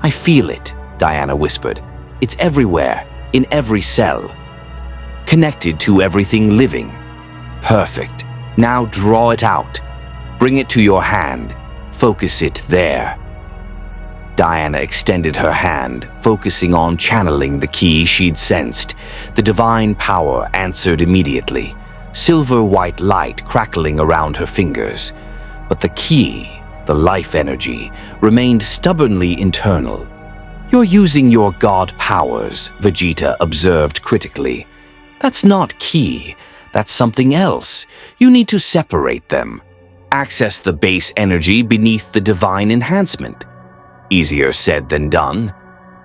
"I feel it," Diana whispered. "It's everywhere, in every cell. Connected to everything living. Perfect. Now draw it out. Bring it to your hand. Focus it there." Diana extended her hand, focusing on channeling the ki she'd sensed. The divine power answered immediately, silver-white light crackling around her fingers. But the ki, the life energy, remained stubbornly internal. "You're using your god powers," Vegeta observed critically. "That's not ki. That's something else. You need to separate them. Access the base energy beneath the divine enhancement." Easier said than done.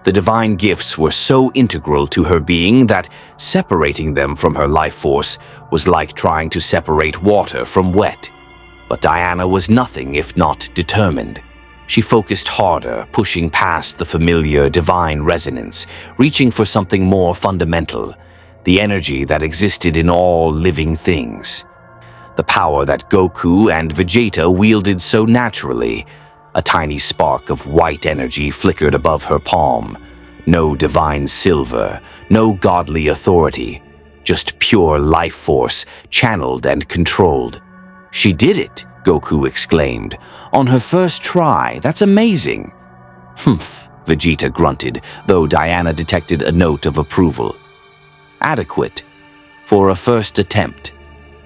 The divine gifts were so integral to her being that separating them from her life force was like trying to separate water from wet. But Diana was nothing if not determined. She focused harder, pushing past the familiar divine resonance, reaching for something more fundamental, the energy that existed in all living things. The power that Goku and Vegeta wielded so naturally. A tiny spark of white energy flickered above her palm. No divine silver, no godly authority, just pure life force, channeled and controlled. "She did it," Goku exclaimed. "On her first try, that's amazing." "Humph," Vegeta grunted, though Diana detected a note of approval. "Adequate. For a first attempt."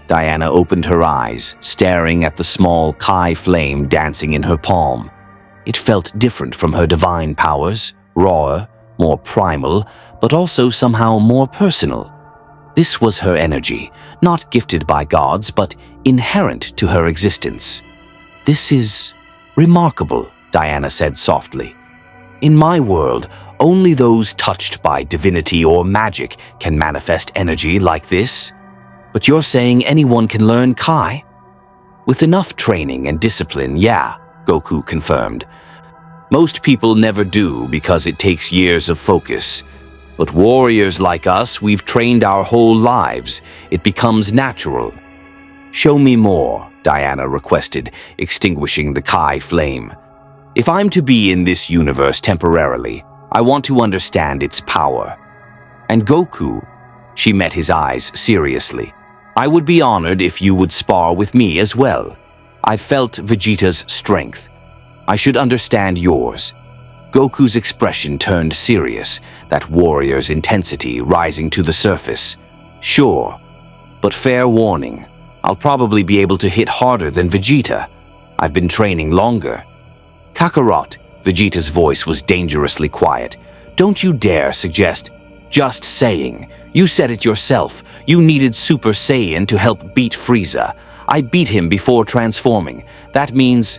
Diana opened her eyes, staring at the small Kai flame dancing in her palm. It felt different from her divine powers, rawer, more primal, but also somehow more personal. This was her energy, not gifted by gods, but inherent to her existence. "This is remarkable," Diana said softly. "In my world, only those touched by divinity or magic can manifest energy like this. But you're saying anyone can learn Kai?" "With enough training and discipline, yeah," Goku confirmed. "Most people never do because it takes years of focus. But warriors like us, we've trained our whole lives. It becomes natural." "Show me more," Diana requested, extinguishing the Kai flame. "If I'm to be in this universe temporarily, I want to understand its power." "And Goku," she met his eyes seriously, "I would be honored if you would spar with me as well. I've felt Vegeta's strength. I should understand yours." Goku's expression turned serious, that warrior's intensity rising to the surface. "Sure, but fair warning, I'll probably be able to hit harder than Vegeta. I've been training longer." "Kakarot," Vegeta's voice was dangerously quiet. "Don't you dare suggest—" "Just saying. You said it yourself. You needed Super Saiyan to help beat Frieza. I beat him before transforming. That means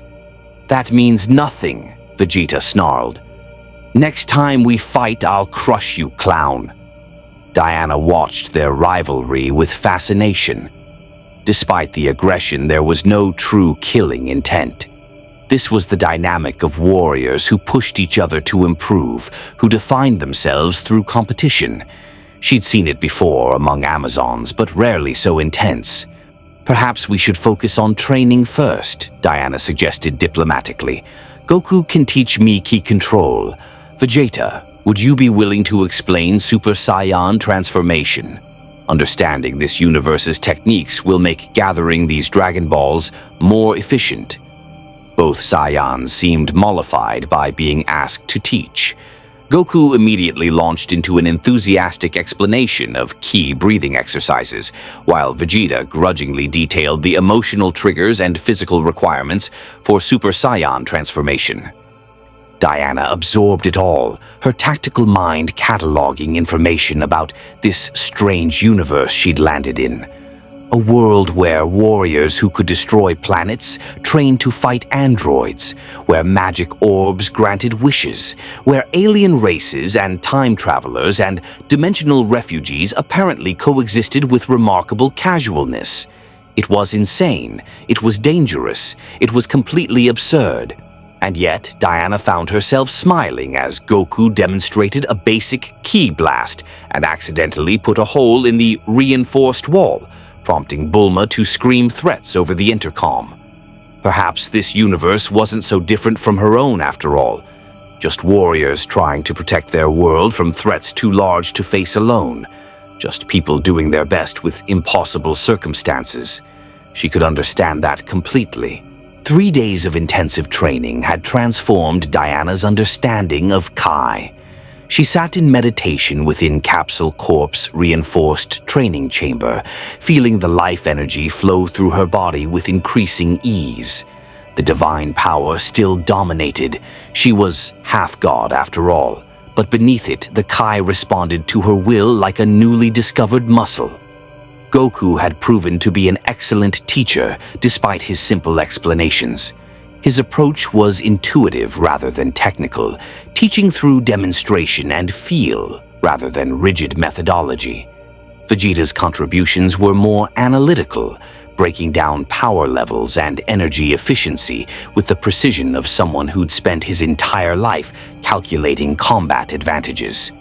nothing," Vegeta snarled. "Next time we fight, I'll crush you, clown." Diana watched their rivalry with fascination. Despite the aggression, there was no true killing intent. This was the dynamic of warriors who pushed each other to improve, who defined themselves through competition. She'd seen it before among Amazons, but rarely so intense. "Perhaps we should focus on training first," Diana suggested diplomatically. "Goku can teach me ki control. Vegeta, would you be willing to explain Super Saiyan transformation? Understanding this universe's techniques will make gathering these Dragon Balls more efficient." Both Saiyans seemed mollified by being asked to teach. Goku immediately launched into an enthusiastic explanation of key breathing exercises, while Vegeta grudgingly detailed the emotional triggers and physical requirements for Super Saiyan transformation. Diana absorbed it all, her tactical mind cataloging information about this strange universe she'd landed in. A world where warriors who could destroy planets trained to fight androids, where magic orbs granted wishes, where alien races and time travelers and dimensional refugees apparently coexisted with remarkable casualness. It was insane, it was dangerous, it was completely absurd. And yet, Diana found herself smiling as Goku demonstrated a basic ki blast and accidentally put a hole in the reinforced wall, prompting Bulma to scream threats over the intercom. Perhaps this universe wasn't so different from her own after all, just warriors trying to protect their world from threats too large to face alone, just people doing their best with impossible circumstances. She could understand that completely. 3 days of intensive training had transformed Diana's understanding of Kai. She sat in meditation within Capsule Corp's reinforced training chamber, feeling the life energy flow through her body with increasing ease. The divine power still dominated. She was half-god after all, but beneath it, the Kai responded to her will like a newly discovered muscle. Goku had proven to be an excellent teacher despite his simple explanations. His approach was intuitive rather than technical, teaching through demonstration and feel rather than rigid methodology. Vegeta's contributions were more analytical, breaking down power levels and energy efficiency with the precision of someone who'd spent his entire life calculating combat advantages.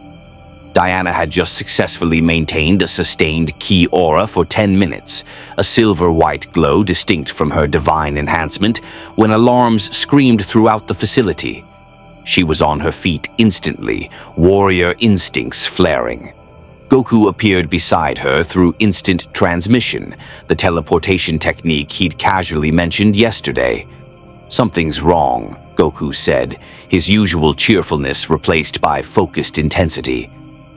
Diana had just successfully maintained a sustained ki aura for 10 minutes, a silver-white glow distinct from her divine enhancement, when alarms screamed throughout the facility. She was on her feet instantly, warrior instincts flaring. Goku appeared beside her through instant transmission, the teleportation technique he'd casually mentioned yesterday. "Something's wrong," Goku said, his usual cheerfulness replaced by focused intensity.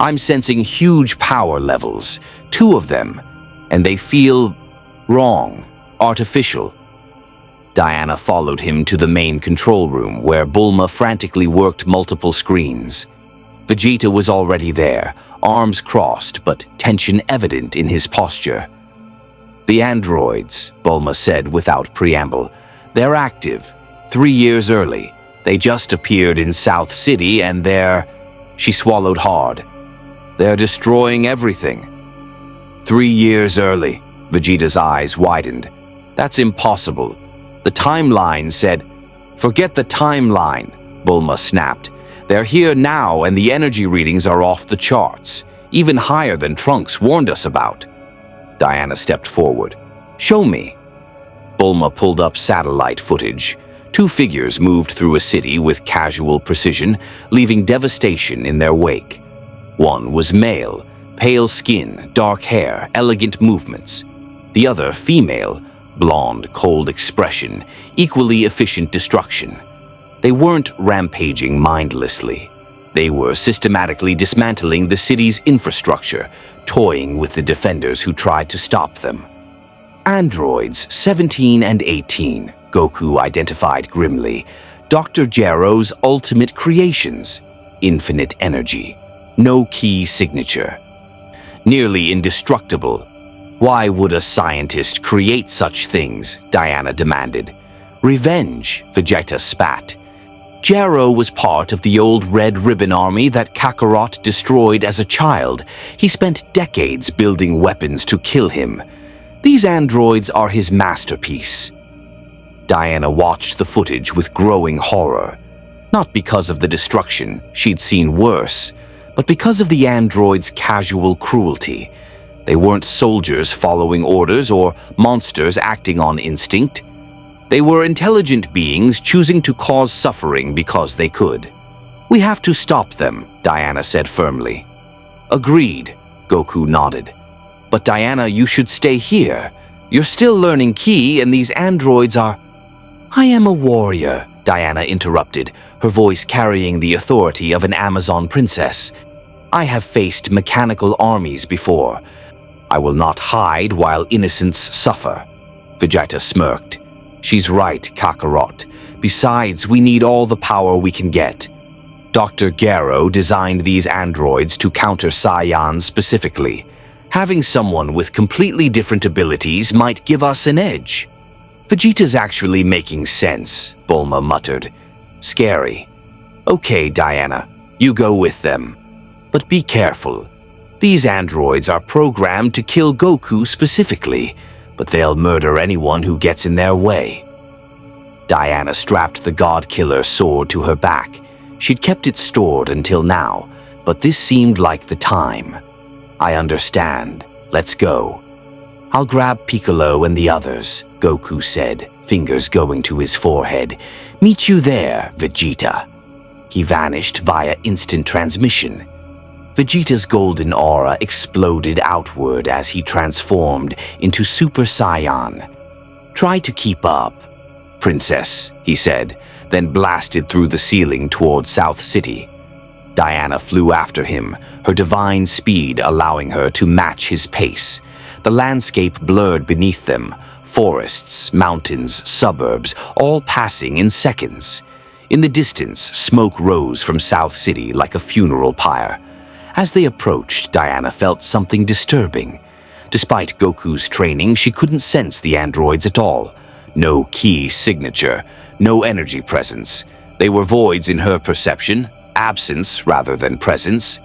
"I'm sensing huge power levels, 2 of them, and they feel wrong, artificial." Diana followed him to the main control room, where Bulma frantically worked multiple screens. Vegeta was already there, arms crossed but tension evident in his posture. "The androids," Bulma said without preamble. "They're active, 3 years early. They just appeared in South City and they're—" She swallowed hard. "They're destroying everything." 3 years early, Vegeta's eyes widened. "That's impossible. The timeline said—" "Forget the timeline," Bulma snapped. "They're here now and the energy readings are off the charts, even higher than Trunks warned us about." Diana stepped forward. "Show me." Bulma pulled up satellite footage. 2 figures moved through a city with casual precision, leaving devastation in their wake. One was male, pale skin, dark hair, elegant movements. The other female, blonde, cold expression, equally efficient destruction. They weren't rampaging mindlessly. They were systematically dismantling the city's infrastructure, toying with the defenders who tried to stop them. Androids 17 and 18, Goku identified grimly. Dr. Gero's ultimate creations. Infinite energy. No key signature. Nearly indestructible. Why would a scientist create such things? Diana demanded. Revenge, Vegeta spat. Gero was part of the old Red Ribbon Army that Kakarot destroyed as a child. He spent decades building weapons to kill him. These androids are his masterpiece. Diana watched the footage with growing horror. Not because of the destruction, she'd seen worse, but because of the androids' casual cruelty. They weren't soldiers following orders or monsters acting on instinct. They were intelligent beings choosing to cause suffering because they could. We have to stop them, Diana said firmly. Agreed, Goku nodded. But Diana, you should stay here. You're still learning Ki, and these androids are... I am a warrior, Diana interrupted, her voice carrying the authority of an Amazon princess. I have faced mechanical armies before. I will not hide while innocents suffer. Vegeta smirked. She's right, Kakarot. Besides, we need all the power we can get. Dr. Gero designed these androids to counter Saiyans specifically. Having someone with completely different abilities might give us an edge. Vegeta's actually making sense, Bulma muttered. Scary. Okay, Diana, you go with them. But be careful. These androids are programmed to kill Goku specifically, but they'll murder anyone who gets in their way. Diana strapped the God-Killer sword to her back. She'd kept it stored until now, but this seemed like the time. I understand. Let's go. I'll grab Piccolo and the others, Goku said, fingers going to his forehead. Meet you there, Vegeta. He vanished via instant transmission. Vegeta's golden aura exploded outward as he transformed into Super Saiyan. Try to keep up, Princess, he said, then blasted through the ceiling toward South City. Diana flew after him, her divine speed allowing her to match his pace. The landscape blurred beneath them, forests, mountains, suburbs, all passing in seconds. In the distance, smoke rose from South City like a funeral pyre. As they approached, Diana felt something disturbing. Despite Goku's training, she couldn't sense the androids at all. No key signature, no energy presence. They were voids in her perception, absence rather than presence.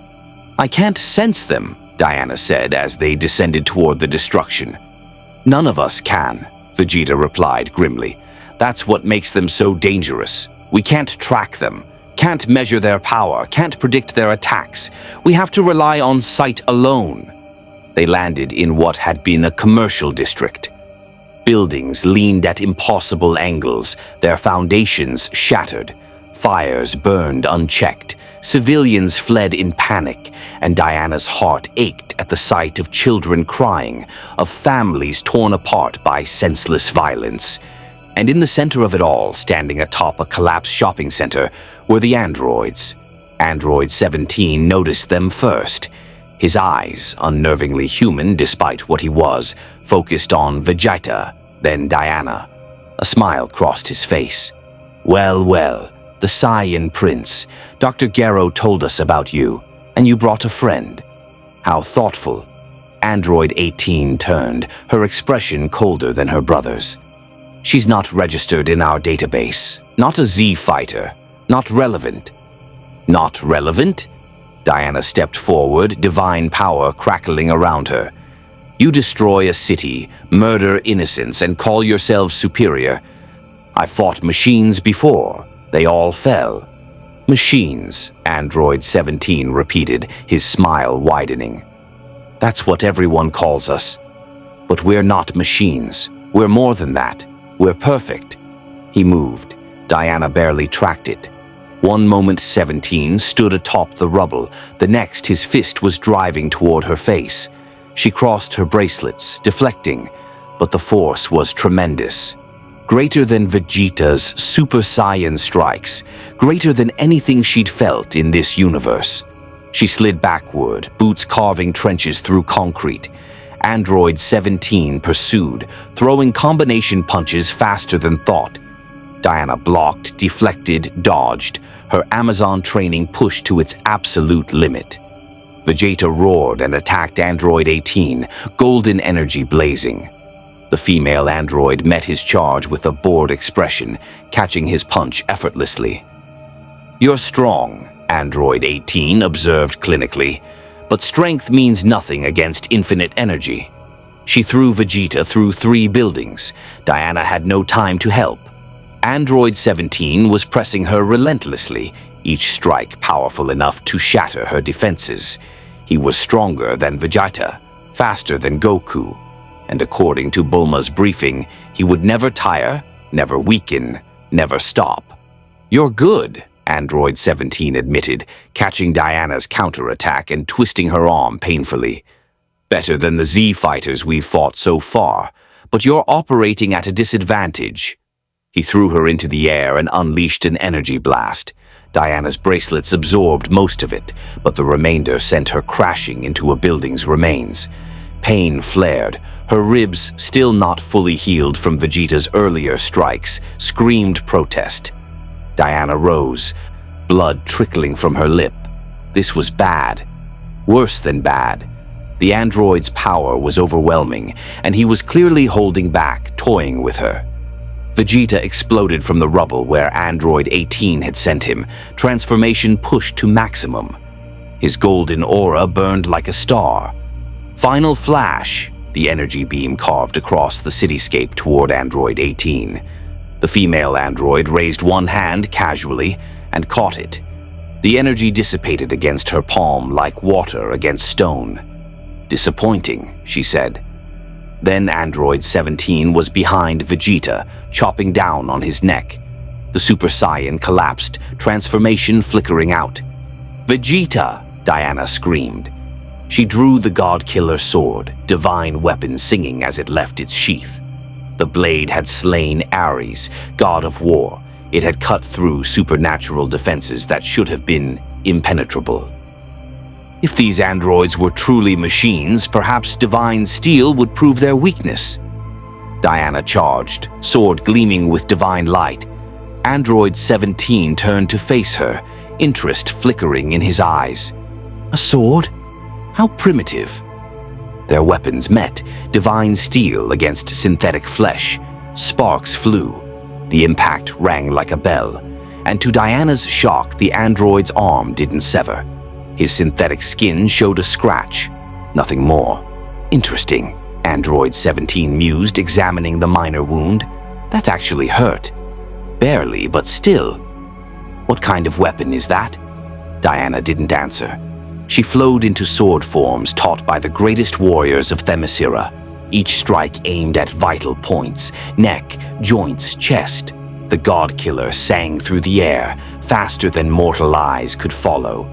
I can't sense them, Diana said as they descended toward the destruction. None of us can, Vegeta replied grimly. That's what makes them so dangerous. We can't track them. Can't measure their power, can't predict their attacks. We have to rely on sight alone. They landed in what had been a commercial district. Buildings leaned at impossible angles, their foundations shattered. Fires burned unchecked. Civilians fled in panic, and Diana's heart ached at the sight of children crying, of families torn apart by senseless violence. And in the center of it all, standing atop a collapsed shopping center, were the androids. Android 17 noticed them first. His eyes, unnervingly human despite what he was, focused on Vegeta, then Diana. A smile crossed his face. Well, well, the Saiyan Prince. Dr. Gero told us about you, and you brought a friend. How thoughtful. Android 18 turned, her expression colder than her brother's. She's not registered in our database. Not a Z fighter. Not relevant. Not relevant? Diana stepped forward, divine power crackling around her. You destroy a city, murder innocents, and call yourselves superior. I fought machines before. They all fell. Machines, Android 17 repeated, his smile widening. That's what everyone calls us. But we're not machines. We're more than that. We're perfect. He moved. Diana barely tracked it. One moment 17 stood atop the rubble. The next his fist was driving toward her face. She crossed her bracelets, deflecting, but the force was tremendous. Greater than Vegeta's Super Saiyan strikes, greater than anything she'd felt in this universe. She slid backward, boots carving trenches through concrete. Android 17 pursued, throwing combination punches faster than thought. Diana blocked, deflected, dodged, her Amazon training pushed to its absolute limit. Vegeta roared and attacked Android 18, golden energy blazing. The female android met his charge with a bored expression, catching his punch effortlessly. "You're strong," Android 18 observed clinically, "but strength means nothing against infinite energy." She threw Vegeta through 3 buildings. Diana had no time to help. Android 17 was pressing her relentlessly, each strike powerful enough to shatter her defenses. He was stronger than Vegeta, faster than Goku, and according to Bulma's briefing, he would never tire, never weaken, never stop. "You're good," Android 17 admitted, catching Diana's counterattack and twisting her arm painfully. "Better than the Z fighters we've fought so far, but you're operating at a disadvantage." He threw her into the air and unleashed an energy blast. Diana's bracelets absorbed most of it, but the remainder sent her crashing into a building's remains. Pain flared. Her ribs, still not fully healed from Vegeta's earlier strikes, screamed protest. Diana rose, blood trickling from her lip. This was bad. Worse than bad. The android's power was overwhelming, and he was clearly holding back, toying with her. Vegeta exploded from the rubble where Android 18 had sent him, transformation pushed to maximum. His golden aura burned like a star. Final flash, the energy beam carved across the cityscape toward Android 18. The female android raised one hand casually and caught it. The energy dissipated against her palm like water against stone. "Disappointing," she said. Then Android 17 was behind Vegeta, chopping down on his neck. The Super Saiyan collapsed, transformation flickering out. "Vegeta!" Diana screamed. She drew the God-Killer sword, divine weapon singing as it left its sheath. The blade had slain Ares, god of war. It had cut through supernatural defenses that should have been impenetrable. If these androids were truly machines, perhaps divine steel would prove their weakness. Diana charged, sword gleaming with divine light. Android 17 turned to face her, interest flickering in his eyes. A sword? How primitive. Their weapons met, divine steel against synthetic flesh. Sparks flew. The impact rang like a bell, and to Diana's shock, the android's arm didn't sever. His synthetic skin showed a scratch, nothing more. Interesting, Android 17 mused, examining the minor wound. That actually hurt. Barely, but still. What kind of weapon is that? Diana didn't answer. She flowed into sword forms taught by the greatest warriors of Themyscira, each strike aimed at vital points, neck, joints, chest. The God-Killer sang through the air, faster than mortal eyes could follow.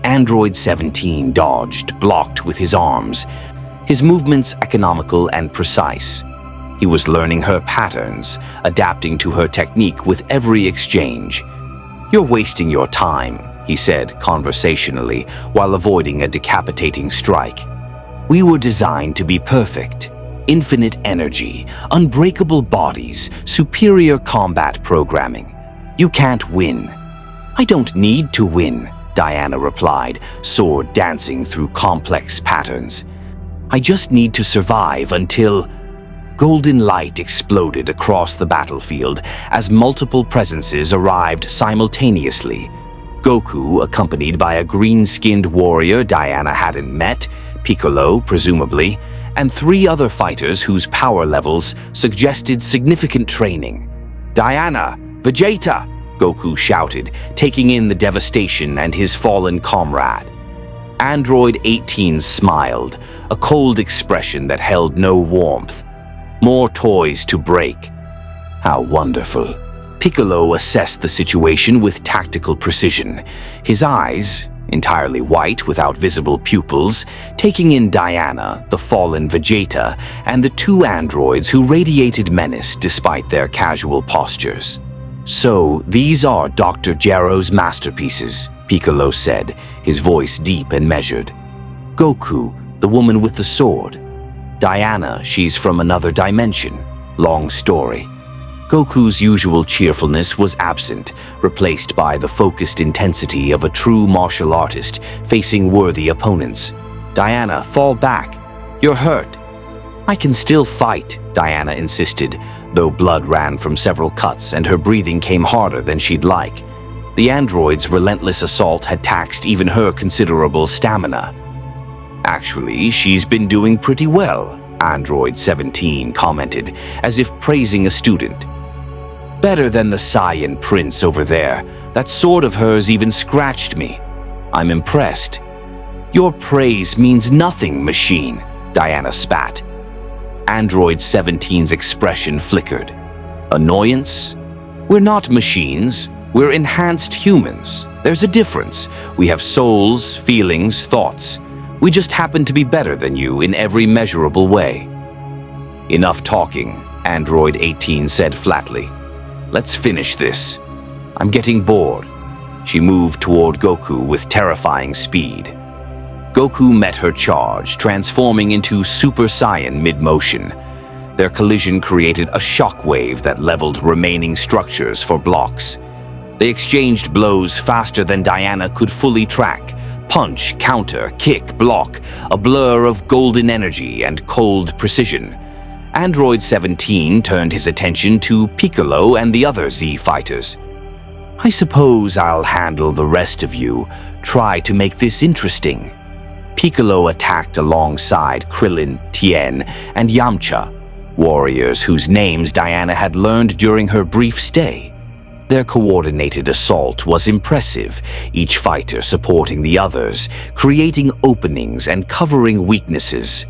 Android 17 dodged, blocked with his arms, his movements economical and precise. He was learning her patterns, adapting to her technique with every exchange. "You're wasting your time," he said conversationally while avoiding a decapitating strike. "We were designed to be perfect. Infinite energy, unbreakable bodies, superior combat programming. You can't win." "I don't need to win," Diana replied, sword dancing through complex patterns. "I just need to survive until—" Golden light exploded across the battlefield as multiple presences arrived simultaneously. Goku, accompanied by a green-skinned warrior Diana hadn't met, Piccolo, presumably, and 3 other fighters whose power levels suggested significant training. "Diana! Vegeta!" Goku shouted, taking in the devastation and his fallen comrade. Android 18 smiled, a cold expression that held no warmth. More toys to break. How wonderful. Piccolo assessed the situation with tactical precision, his eyes, entirely white without visible pupils, taking in Diana, the fallen Vegeta, and the 2 androids who radiated menace despite their casual postures. "So, these are Dr. Gero's masterpieces," Piccolo said, his voice deep and measured. "Goku, the woman with the sword." Diana, she's from another dimension. Long story. Goku's usual cheerfulness was absent, replaced by the focused intensity of a true martial artist facing worthy opponents. Diana, fall back. You're hurt. I can still fight, Diana insisted, though blood ran from several cuts and her breathing came harder than she'd like. The android's relentless assault had taxed even her considerable stamina. Actually, she's been doing pretty well, Android 17 commented, as if praising a student. Better than the Saiyan prince over there. That sword of hers even scratched me. I'm impressed. Your praise means nothing, machine, Diana spat. Android 17's expression flickered. Annoyance? We're not machines. We're enhanced humans. There's a difference. We have souls, feelings, thoughts. We just happen to be better than you in every measurable way. Enough talking, Android 18 said flatly. Let's finish this. I'm getting bored. She moved toward Goku with terrifying speed. Goku met her charge, transforming into Super Saiyan mid-motion. Their collision created a shockwave that leveled remaining structures for blocks. They exchanged blows faster than Diana could fully track. Punch, counter, kick, block, a blur of golden energy and cold precision. Android 17 turned his attention to Piccolo and the other Z fighters. I suppose I'll handle the rest of you. Try to make this interesting. Piccolo attacked alongside Krillin, Tien, and Yamcha, warriors whose names Diana had learned during her brief stay. Their coordinated assault was impressive, each fighter supporting the others, creating openings and covering weaknesses.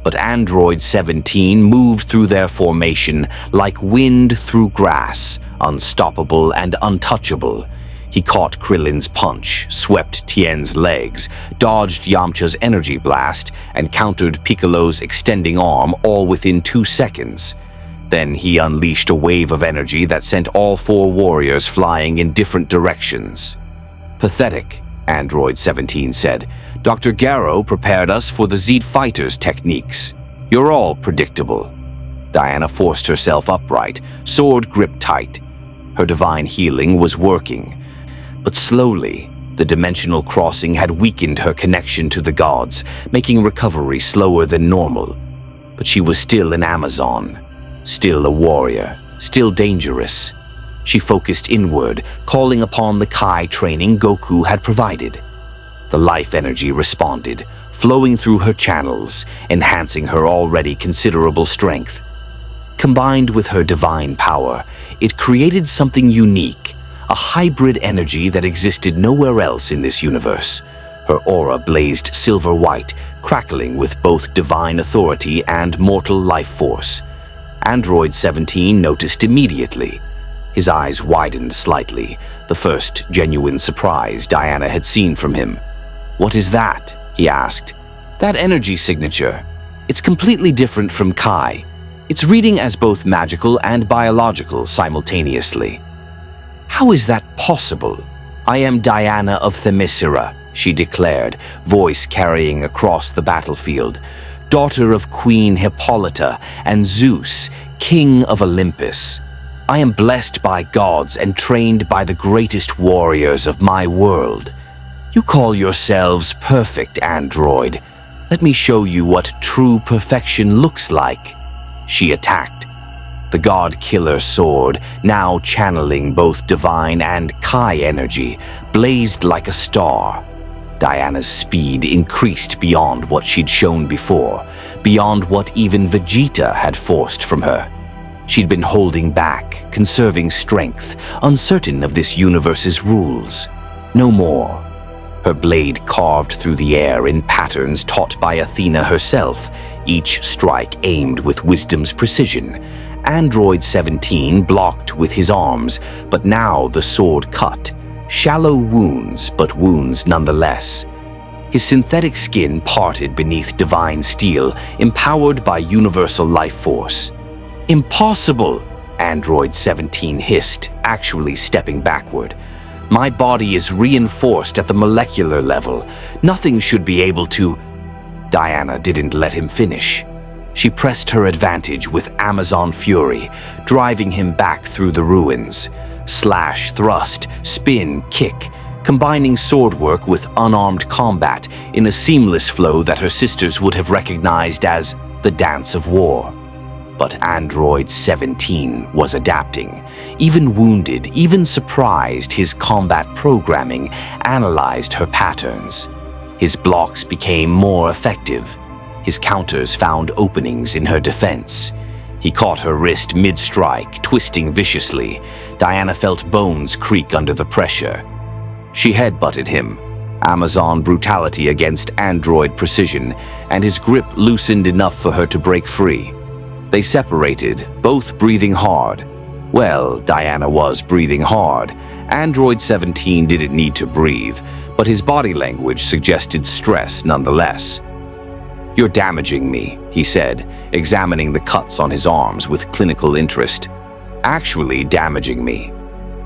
But Android 17 moved through their formation like wind through grass, unstoppable and untouchable. He caught Krillin's punch, swept Tien's legs, dodged Yamcha's energy blast, and countered Piccolo's extending arm all within 2 seconds. Then he unleashed a wave of energy that sent all 4 warriors flying in different directions. Pathetic, Android 17 said. Dr. Garrow prepared us for the Z fighters' techniques. You're all predictable. Diana forced herself upright, sword gripped tight. Her divine healing was working. But slowly, the dimensional crossing had weakened her connection to the gods, making recovery slower than normal. But she was still an Amazon. Still a warrior, still dangerous. She focused inward, calling upon the Kai training Goku had provided. The life energy responded, flowing through her channels, enhancing her already considerable strength. Combined with her divine power, it created something unique, a hybrid energy that existed nowhere else in this universe. Her aura blazed silver white, crackling with both divine authority and mortal life force. Android 17 noticed immediately. His eyes widened slightly, the first genuine surprise Diana had seen from him. What is that? He asked. That energy signature. It's completely different from Kai. It's reading as both magical and biological simultaneously. How is that possible? I am Diana of Themyscira, she declared, voice carrying across the battlefield. Daughter of Queen Hippolyta and Zeus, King of Olympus. I am blessed by gods and trained by the greatest warriors of my world. You call yourselves perfect, android. Let me show you what true perfection looks like. She attacked. The God Killer sword, now channeling both divine and Kai energy, blazed like a star. Diana's speed increased beyond what she'd shown before, beyond what even Vegeta had forced from her. She'd been holding back, conserving strength, uncertain of this universe's rules. No more. Her blade carved through the air in patterns taught by Athena herself, each strike aimed with wisdom's precision. Android 17 blocked with his arms, but now the sword cut. Shallow wounds, but wounds nonetheless. His synthetic skin parted beneath divine steel, empowered by universal life force. Impossible, Android 17 hissed, actually stepping backward. My body is reinforced at the molecular level. Nothing should be able to... Diana didn't let him finish. She pressed her advantage with Amazon fury, driving him back through the ruins. Slash, thrust, spin, kick, combining sword work with unarmed combat in a seamless flow that her sisters would have recognized as the dance of war. But Android 17 was adapting. Even wounded, even surprised, his combat programming analyzed her patterns. His blocks became more effective. His counters found openings in her defense. He caught her wrist mid-strike, twisting viciously. Diana felt bones creak under the pressure. She headbutted him. Amazon brutality against android precision, and his grip loosened enough for her to break free. They separated, both breathing hard. Well, Diana was breathing hard. Android 17 didn't need to breathe, but his body language suggested stress nonetheless. "You're damaging me," he said, examining the cuts on his arms with clinical interest. "Actually damaging me.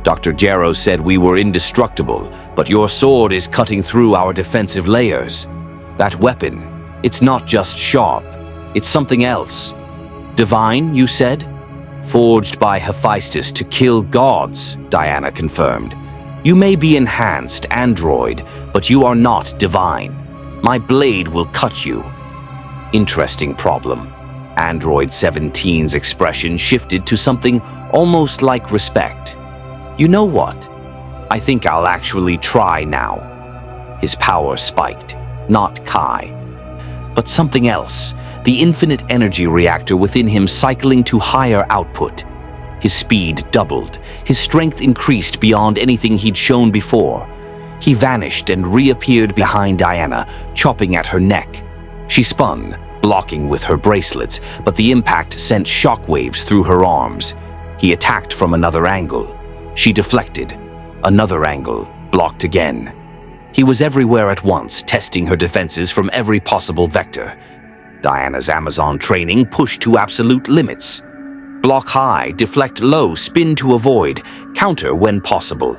Dr. Jarrow said we were indestructible, but your sword is cutting through our defensive layers. That weapon, it's not just sharp, it's something else. Divine, you said? Forged by Hephaestus to kill gods," Diana confirmed. "You may be enhanced, android, but you are not divine. My blade will cut you." Interesting problem. Android 17's expression shifted to something almost like respect. "You know what? I think I'll actually try now." His power spiked, not Kai, but something else. The infinite energy reactor within him cycling to higher output. His speed doubled. His strength increased beyond anything he'd shown before. He vanished and reappeared behind Diana, chopping at her neck. She spun, blocking with her bracelets, but the impact sent shockwaves through her arms. He attacked from another angle. She deflected. Another angle, blocked again. He was everywhere at once, testing her defenses from every possible vector. Diana's Amazon training pushed to absolute limits. Block high, deflect low, spin to avoid, counter when possible.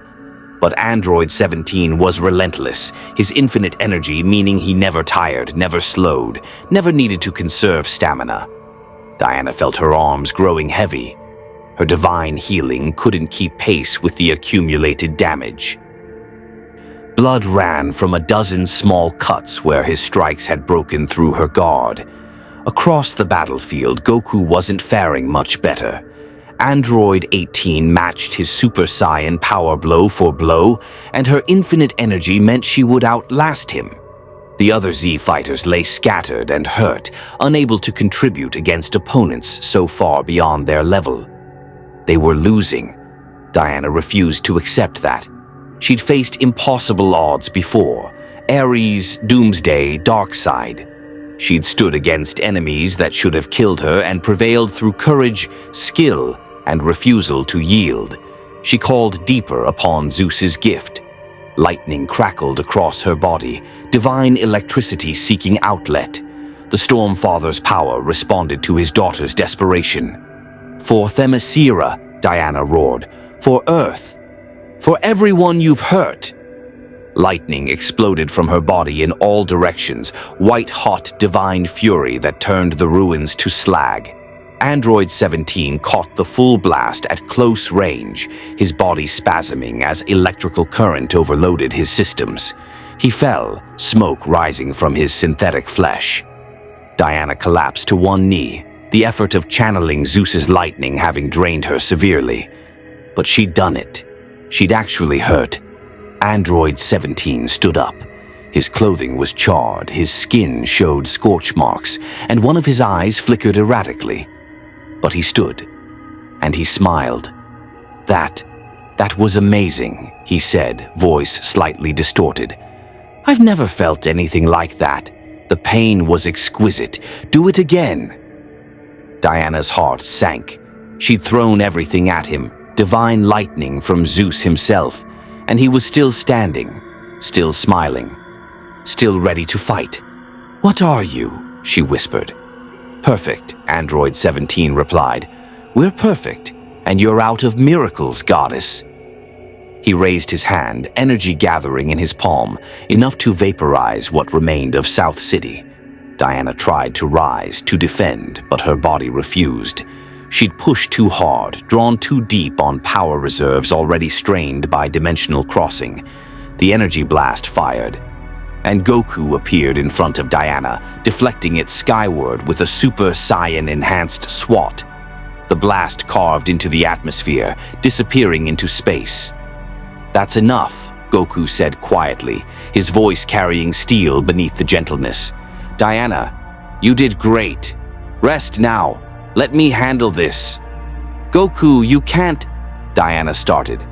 But Android 17 was relentless, his infinite energy meaning he never tired, never slowed, never needed to conserve stamina. Diana felt her arms growing heavy. Her divine healing couldn't keep pace with the accumulated damage. Blood ran from a dozen small cuts where his strikes had broken through her guard. Across the battlefield, Goku wasn't faring much better. Android 18 matched his Super Saiyan power blow for blow, and her infinite energy meant she would outlast him. The other Z fighters lay scattered and hurt, unable to contribute against opponents so far beyond their level. They were losing. Diana refused to accept that. She'd faced impossible odds before: Ares, Doomsday, Darkseid. She'd stood against enemies that should have killed her and prevailed through courage, skill, and refusal to yield. She called deeper upon Zeus's gift. Lightning crackled across her body, divine electricity seeking outlet. The Stormfather's power responded to his daughter's desperation. "For Themyscira," Diana roared. "For Earth. For everyone you've hurt." Lightning exploded from her body in all directions, white-hot divine fury that turned the ruins to slag. Android 17 caught the full blast at close range, his body spasming as electrical current overloaded his systems. He fell, smoke rising from his synthetic flesh. Diana collapsed to one knee, the effort of channeling Zeus's lightning having drained her severely. But she'd done it. She'd actually hurt. Android 17 stood up. His clothing was charred, his skin showed scorch marks, and one of his eyes flickered erratically. But he stood, and he smiled. That was amazing," he said, voice slightly distorted. "I've never felt anything like that. The pain was exquisite. Do it again." Diana's heart sank. She'd thrown everything at him, divine lightning from Zeus himself, and he was still standing, still smiling, still ready to fight. "What are you?" she whispered. "Perfect," Android 17 replied. "We're perfect, and you're out of miracles, goddess." He raised his hand, energy gathering in his palm, enough to vaporize what remained of South City. Diana tried to rise, to defend, but her body refused. She'd pushed too hard, drawn too deep on power reserves already strained by dimensional crossing. The energy blast fired, and Goku appeared in front of Diana, deflecting it skyward with a Super Saiyan-enhanced swat. The blast carved into the atmosphere, disappearing into space. "That's enough," Goku said quietly, his voice carrying steel beneath the gentleness. "Diana, you did great. Rest now. Let me handle this." "Goku, you can't," Diana started.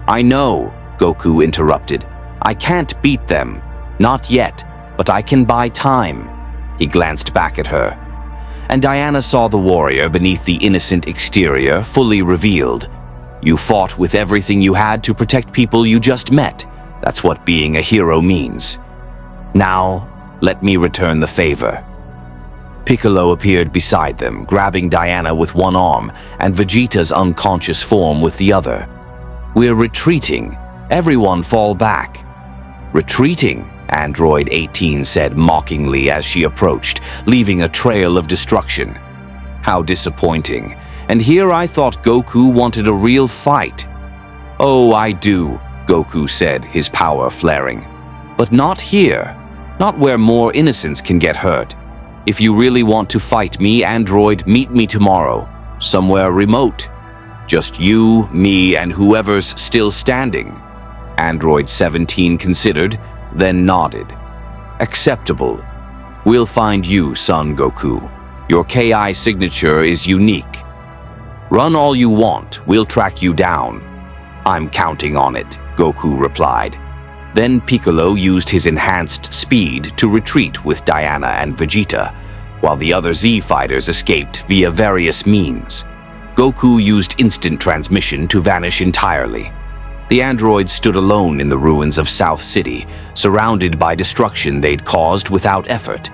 "I know," Goku interrupted. "I can't beat them. Not yet, but I can buy time." He glanced back at her, and Diana saw the warrior beneath the innocent exterior fully revealed. "You fought with everything you had to protect people you just met. That's what being a hero means. Now, let me return the favor." Piccolo appeared beside them, grabbing Diana with one arm and Vegeta's unconscious form with the other. "We're retreating. Everyone fall back." "Retreating?" Android 18 said mockingly as she approached, leaving a trail of destruction. "How disappointing. And here I thought Goku wanted a real fight." "Oh, I do," Goku said, his power flaring. "But not here. Not where more innocents can get hurt. If you really want to fight me, Android, meet me tomorrow, somewhere remote. Just you, me, and whoever's still standing." Android 17 considered, then nodded. "Acceptable. We'll find you, Son Goku. Your KI signature is unique. Run all you want, we'll track you down." "I'm counting on it," Goku replied. Then Piccolo used his enhanced speed to retreat with Diana and Vegeta, while the other Z fighters escaped via various means. Goku used instant transmission to vanish entirely. The androids stood alone in the ruins of South City, surrounded by destruction they'd caused without effort.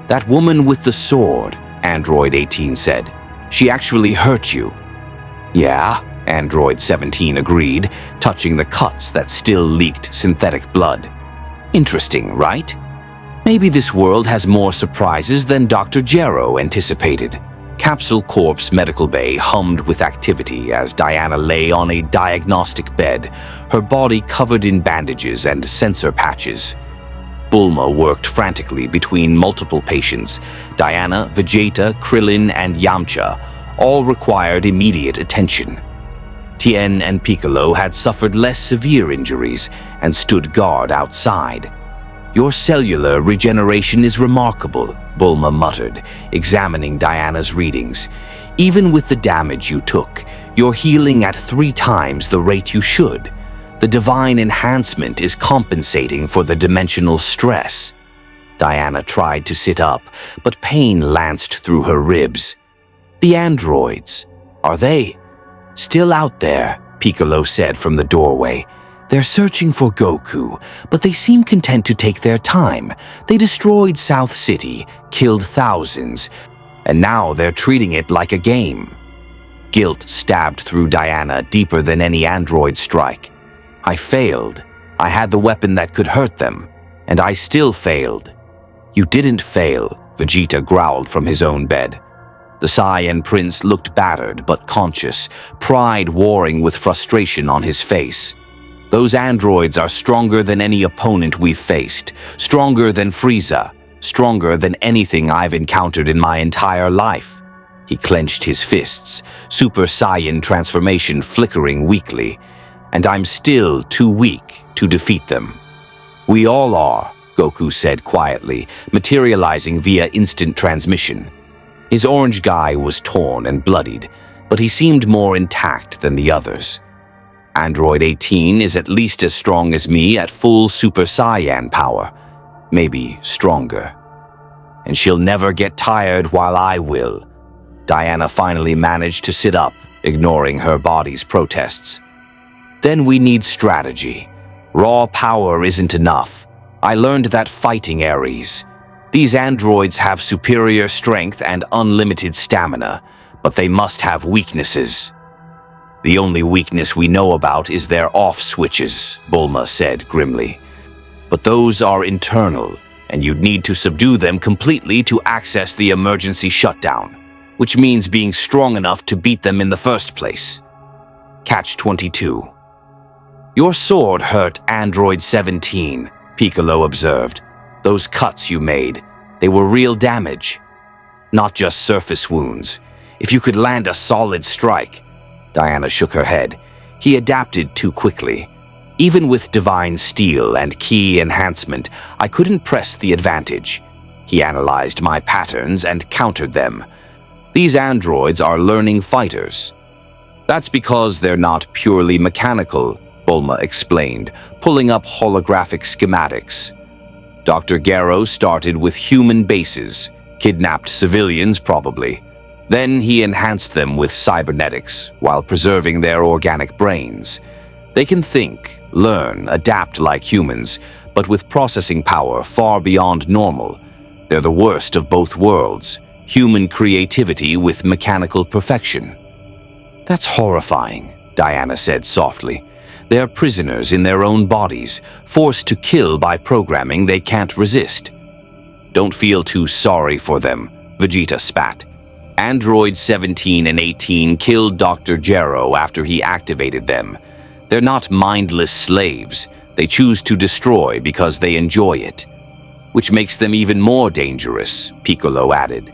"That woman with the sword," Android 18 said. "She actually hurt you." "Yeah," Android 17 agreed, touching the cuts that still leaked synthetic blood. "Interesting, right? Maybe this world has more surprises than Dr. Gero anticipated." Capsule Corp's medical bay hummed with activity as Diana lay on a diagnostic bed, her body covered in bandages and sensor patches. Bulma worked frantically between multiple patients. Diana, Vegeta, Krillin, and Yamcha all required immediate attention. Tien and Piccolo had suffered less severe injuries and stood guard outside. "Your cellular regeneration is remarkable," Bulma muttered, examining Diana's readings. "Even with the damage you took, you're healing at 3 times the rate you should. The divine enhancement is compensating for the dimensional stress." Diana tried to sit up, but pain lanced through her ribs. "The androids, are they still out there?" Piccolo said from the doorway. "They're searching for Goku, but they seem content to take their time. They destroyed South City, killed thousands, and now they're treating it like a game." Guilt stabbed through Diana deeper than any android strike. "I failed. I had the weapon that could hurt them, and I still failed." "You didn't fail," Vegeta growled from his own bed. The Saiyan prince looked battered but conscious, pride warring with frustration on his face. "Those androids are stronger than any opponent we've faced, stronger than Frieza, stronger than anything I've encountered in my entire life." He clenched his fists, Super Saiyan transformation flickering weakly. "And I'm still too weak to defeat them." "We all are," Goku said quietly, materializing via instant transmission. His orange guy was torn and bloodied, but he seemed more intact than the others. "Android 18 is at least as strong as me at full Super Saiyan power, maybe stronger. And she'll never get tired while I will." Diana finally managed to sit up, ignoring her body's protests. "Then we need strategy. Raw power isn't enough. I learned that fighting Ares. These androids have superior strength and unlimited stamina, but they must have weaknesses." "The only weakness we know about is their off switches," Bulma said grimly. "But those are internal. and you'd need to subdue them completely to access the emergency shutdown, which means being strong enough to beat them in the first place. Catch-22. Your sword hurt Android 17, Piccolo observed. Those cuts you made, they were real damage, not just surface wounds. If you could land a solid strike. Diana shook her head. He adapted too quickly. Even with divine steel and key enhancement, I couldn't press the advantage. He analyzed my patterns and countered them. These androids are learning fighters. That's because they're not purely mechanical, Bulma explained, pulling up holographic schematics. Dr. Garo started with human bases, kidnapped civilians probably. Then he enhanced them with cybernetics while preserving their organic brains. They can think, learn, adapt like humans, but with processing power far beyond normal. They're the worst of both worlds, human creativity with mechanical perfection. That's horrifying, Diana said softly. They're prisoners in their own bodies, forced to kill by programming they can't resist. Don't feel too sorry for them, Vegeta spat. Android 17 and 18 killed Dr. Gero after he activated them. They're not mindless slaves. They choose to destroy because they enjoy it. Which makes them even more dangerous, Piccolo added.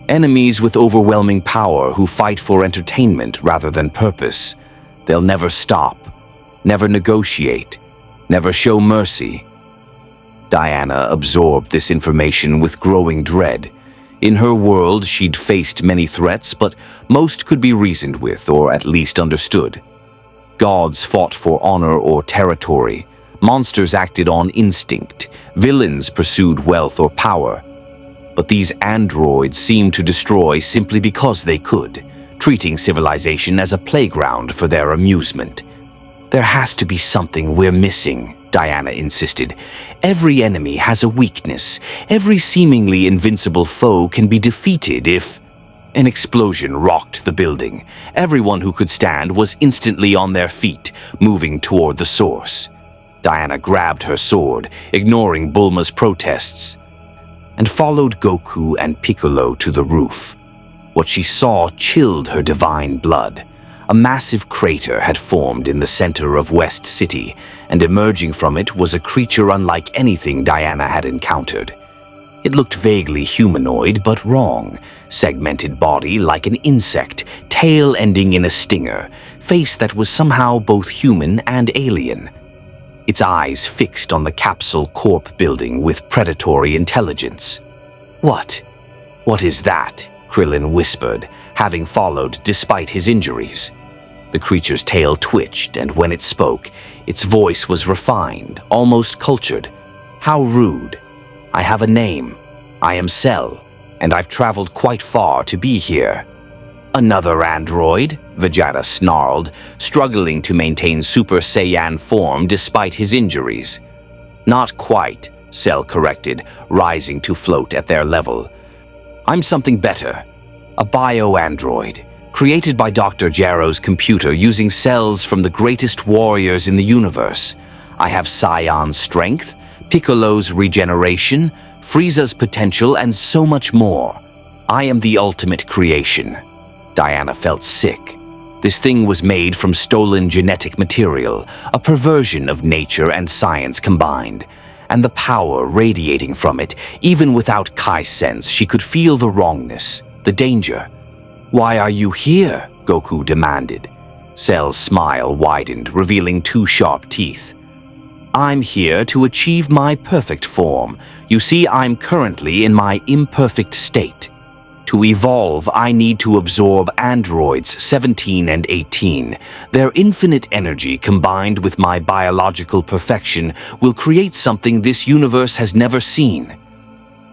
Enemies with overwhelming power who fight for entertainment rather than purpose. They'll never stop, never negotiate, never show mercy. Diana absorbed this information with growing dread. In her world, she'd faced many threats, but most could be reasoned with or at least understood. Gods fought for honor or territory. Monsters acted on instinct. Villains pursued wealth or power. But these androids seemed to destroy simply because they could, treating civilization as a playground for their amusement. There has to be something we're missing, Diana insisted. Every enemy has a weakness. Every seemingly invincible foe can be defeated if... An explosion rocked the building. Everyone who could stand was instantly on their feet, moving toward the source. Diana grabbed her sword, ignoring Bulma's protests, and followed Goku and Piccolo to the roof. What she saw chilled her divine blood. A massive crater had formed in the center of West City, and emerging from it was a creature unlike anything Diana had encountered. It looked vaguely humanoid, but wrong. Segmented body like an insect, tail ending in a stinger, face that was somehow both human and alien. Its eyes fixed on the Capsule Corp building with predatory intelligence. What? What is that? Krillin whispered, having followed despite his injuries. The creature's tail twitched, and when it spoke, its voice was refined, almost cultured. How rude. I have a name. I am Cell, and I've traveled quite far to be here. Another android? Vegeta snarled, struggling to maintain Super Saiyan form despite his injuries. Not quite, Cell corrected, rising to float at their level. I'm something better. A bio-android, created by Dr. Gero's computer using cells from the greatest warriors in the universe. I have Saiyon's strength, Piccolo's regeneration, Frieza's potential, and so much more. I am the ultimate creation. Diana felt sick. This thing was made from stolen genetic material, a perversion of nature and science combined. And the power radiating from it, even without Kai's sense, she could feel the wrongness, the danger. Why are you here? Goku demanded. Cell's smile widened, revealing two sharp teeth. I'm here to achieve my perfect form. You see, I'm currently in my imperfect state. To evolve, I need to absorb androids 17 and 18. Their infinite energy combined with my biological perfection will create something this universe has never seen.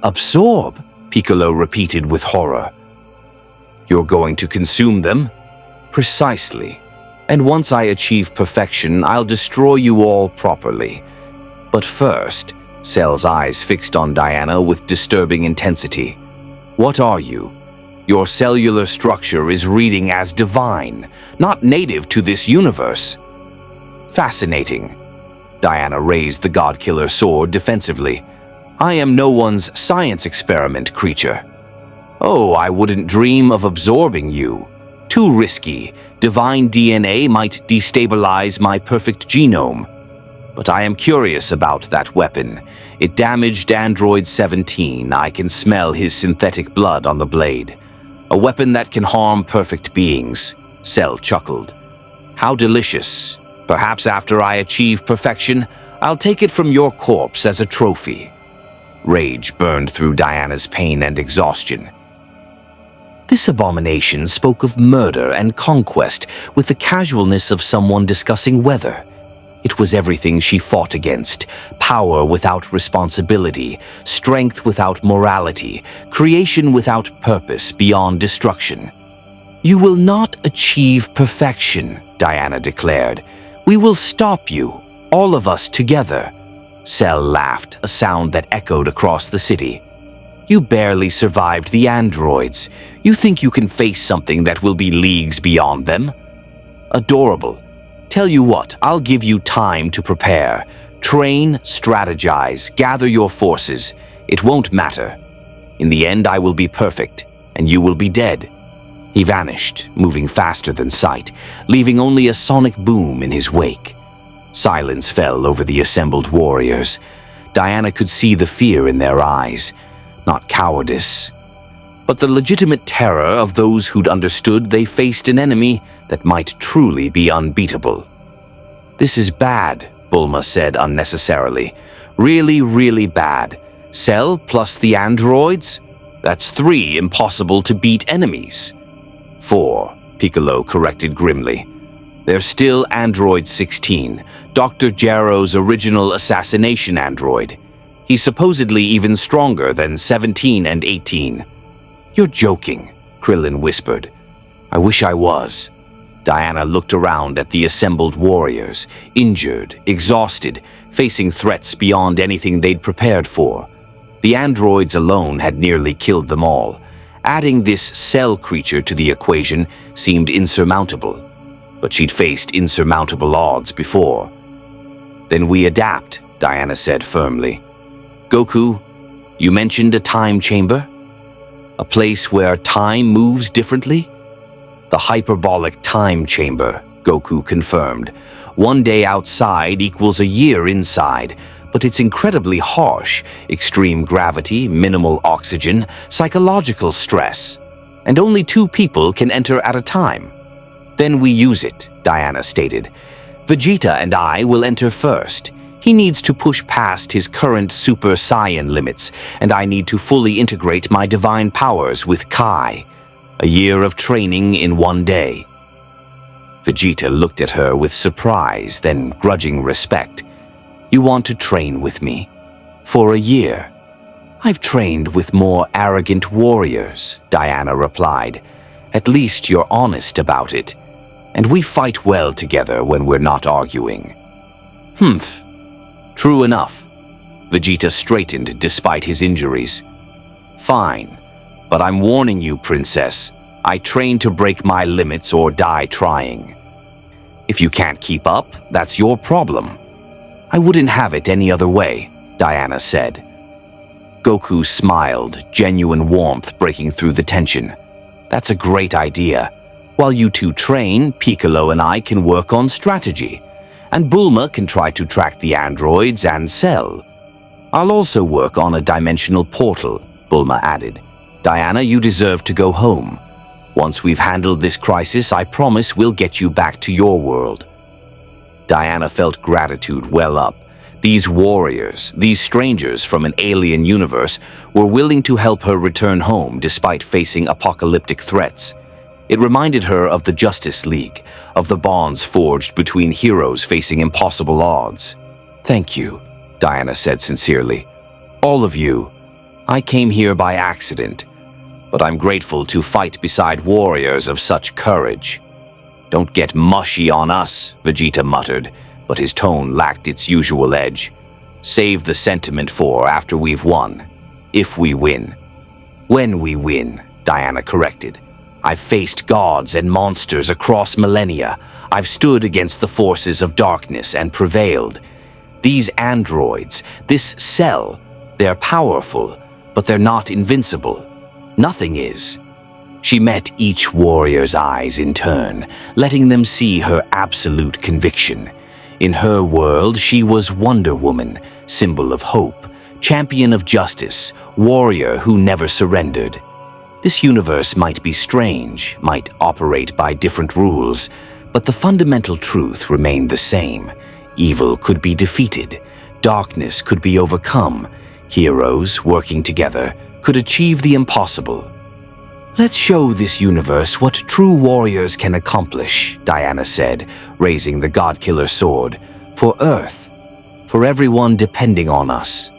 Absorb? Piccolo repeated with horror. You're going to consume them? Precisely. And once I achieve perfection, I'll destroy you all properly. But first, Cell's eyes fixed on Diana with disturbing intensity. What are you? Your cellular structure is reading as divine, not native to this universe. Fascinating. Diana raised the Godkiller sword defensively. I am no one's science experiment, creature. Oh, I wouldn't dream of absorbing you. Too risky. Divine DNA might destabilize my perfect genome. But I am curious about that weapon. It damaged Android 17. I can smell his synthetic blood on the blade. A weapon that can harm perfect beings. Cell chuckled. How delicious. Perhaps after I achieve perfection, I'll take it from your corpse as a trophy. Rage burned through Diana's pain and exhaustion. This abomination spoke of murder and conquest with the casualness of someone discussing weather. It was everything she fought against: power without responsibility, strength without morality, creation without purpose beyond destruction. You will not achieve perfection, Diana declared. We will stop you, all of us together. Cell laughed, a sound that echoed across the city. You barely survived the androids. You think you can face something that will be leagues beyond them? Adorable. Tell you what, I'll give you time to prepare. Train, strategize, gather your forces. It won't matter. In the end, I will be perfect, and you will be dead. He vanished, moving faster than sight, leaving only a sonic boom in his wake. Silence fell over the assembled warriors. Diana could see the fear in their eyes. Not cowardice, but the legitimate terror of those who'd understood they faced an enemy that might truly be unbeatable. This is bad, Bulma said unnecessarily. Really, really bad. Cell plus the androids? That's 3 impossible to beat enemies. 4, Piccolo corrected grimly. They're still Android 16, Dr. Jarrow's original assassination android. He's supposedly even stronger than 17 and 18. You're joking, Krillin whispered. I wish I was. Diana looked around at the assembled warriors, injured, exhausted, facing threats beyond anything they'd prepared for. The androids alone had nearly killed them all. Adding this Cell creature to the equation seemed insurmountable. But she'd faced insurmountable odds before. Then we adapt, Diana said firmly. Goku, you mentioned a time chamber? A place where time moves differently? The hyperbolic time chamber, Goku confirmed. 1 day outside equals a year inside, but it's incredibly harsh. Extreme gravity, minimal oxygen, psychological stress. And only 2 people can enter at a time. Then we use it, Diana stated. Vegeta and I will enter first. He needs to push past his current Super Saiyan limits, and I need to fully integrate my divine powers with Kai. A year of training in 1 day. Vegeta looked at her with surprise, then grudging respect. You want to train with me? For a year? I've trained with more arrogant warriors, Diana replied. At least you're honest about it. And we fight well together when we're not arguing. Humph. True enough. Vegeta straightened despite his injuries. Fine, but I'm warning you, Princess. I train to break my limits or die trying. If you can't keep up, that's your problem. I wouldn't have it any other way, Diana said. Goku smiled, genuine warmth breaking through the tension. That's a great idea. While you two train, Piccolo and I can work on strategy. And Bulma can try to track the androids and Cell. I'll also work on a dimensional portal, Bulma added. Diana, you deserve to go home. Once we've handled this crisis, I promise we'll get you back to your world. Diana felt gratitude well up. These warriors, these strangers from an alien universe, were willing to help her return home despite facing apocalyptic threats. It reminded her of the Justice League, of the bonds forged between heroes facing impossible odds. Thank you, Diana said sincerely. All of you. I came here by accident, but I'm grateful to fight beside warriors of such courage. Don't get mushy on us, Vegeta muttered, but his tone lacked its usual edge. Save the sentiment for after we've won. If we win. When we win, Diana corrected. I've faced gods and monsters across millennia. I've stood against the forces of darkness and prevailed. These androids, this Cell, They're powerful, but they're not invincible. Nothing is. She met each warrior's eyes in turn, letting them see her absolute conviction. In her world, she was Wonder Woman, symbol of hope, champion of justice, warrior who never surrendered. This universe might be strange, might operate by different rules, but the fundamental truth remained the same. Evil could be defeated, darkness could be overcome, heroes working together could achieve the impossible. "Let's show this universe what true warriors can accomplish," Diana said, raising the Godkiller sword. "For Earth, for everyone depending on us,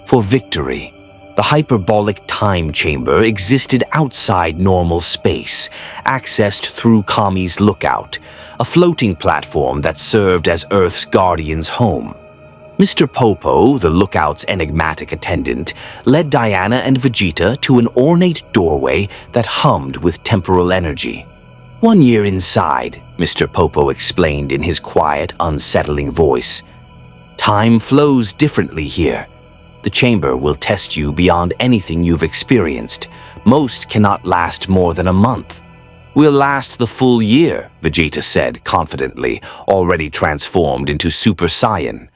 for victory." The hyperbolic time chamber existed outside normal space, accessed through Kami's lookout, a floating platform that served as Earth's guardian's home. Mr. Popo, the lookout's enigmatic attendant, led Diana and Vegeta to an ornate doorway that hummed with temporal energy. "1 year inside," Mr. Popo explained in his quiet, unsettling voice. "Time flows differently here. The chamber will test you beyond anything you've experienced. Most cannot last more than a month." "We'll last the full year," Vegeta said confidently, already transformed into Super Saiyan.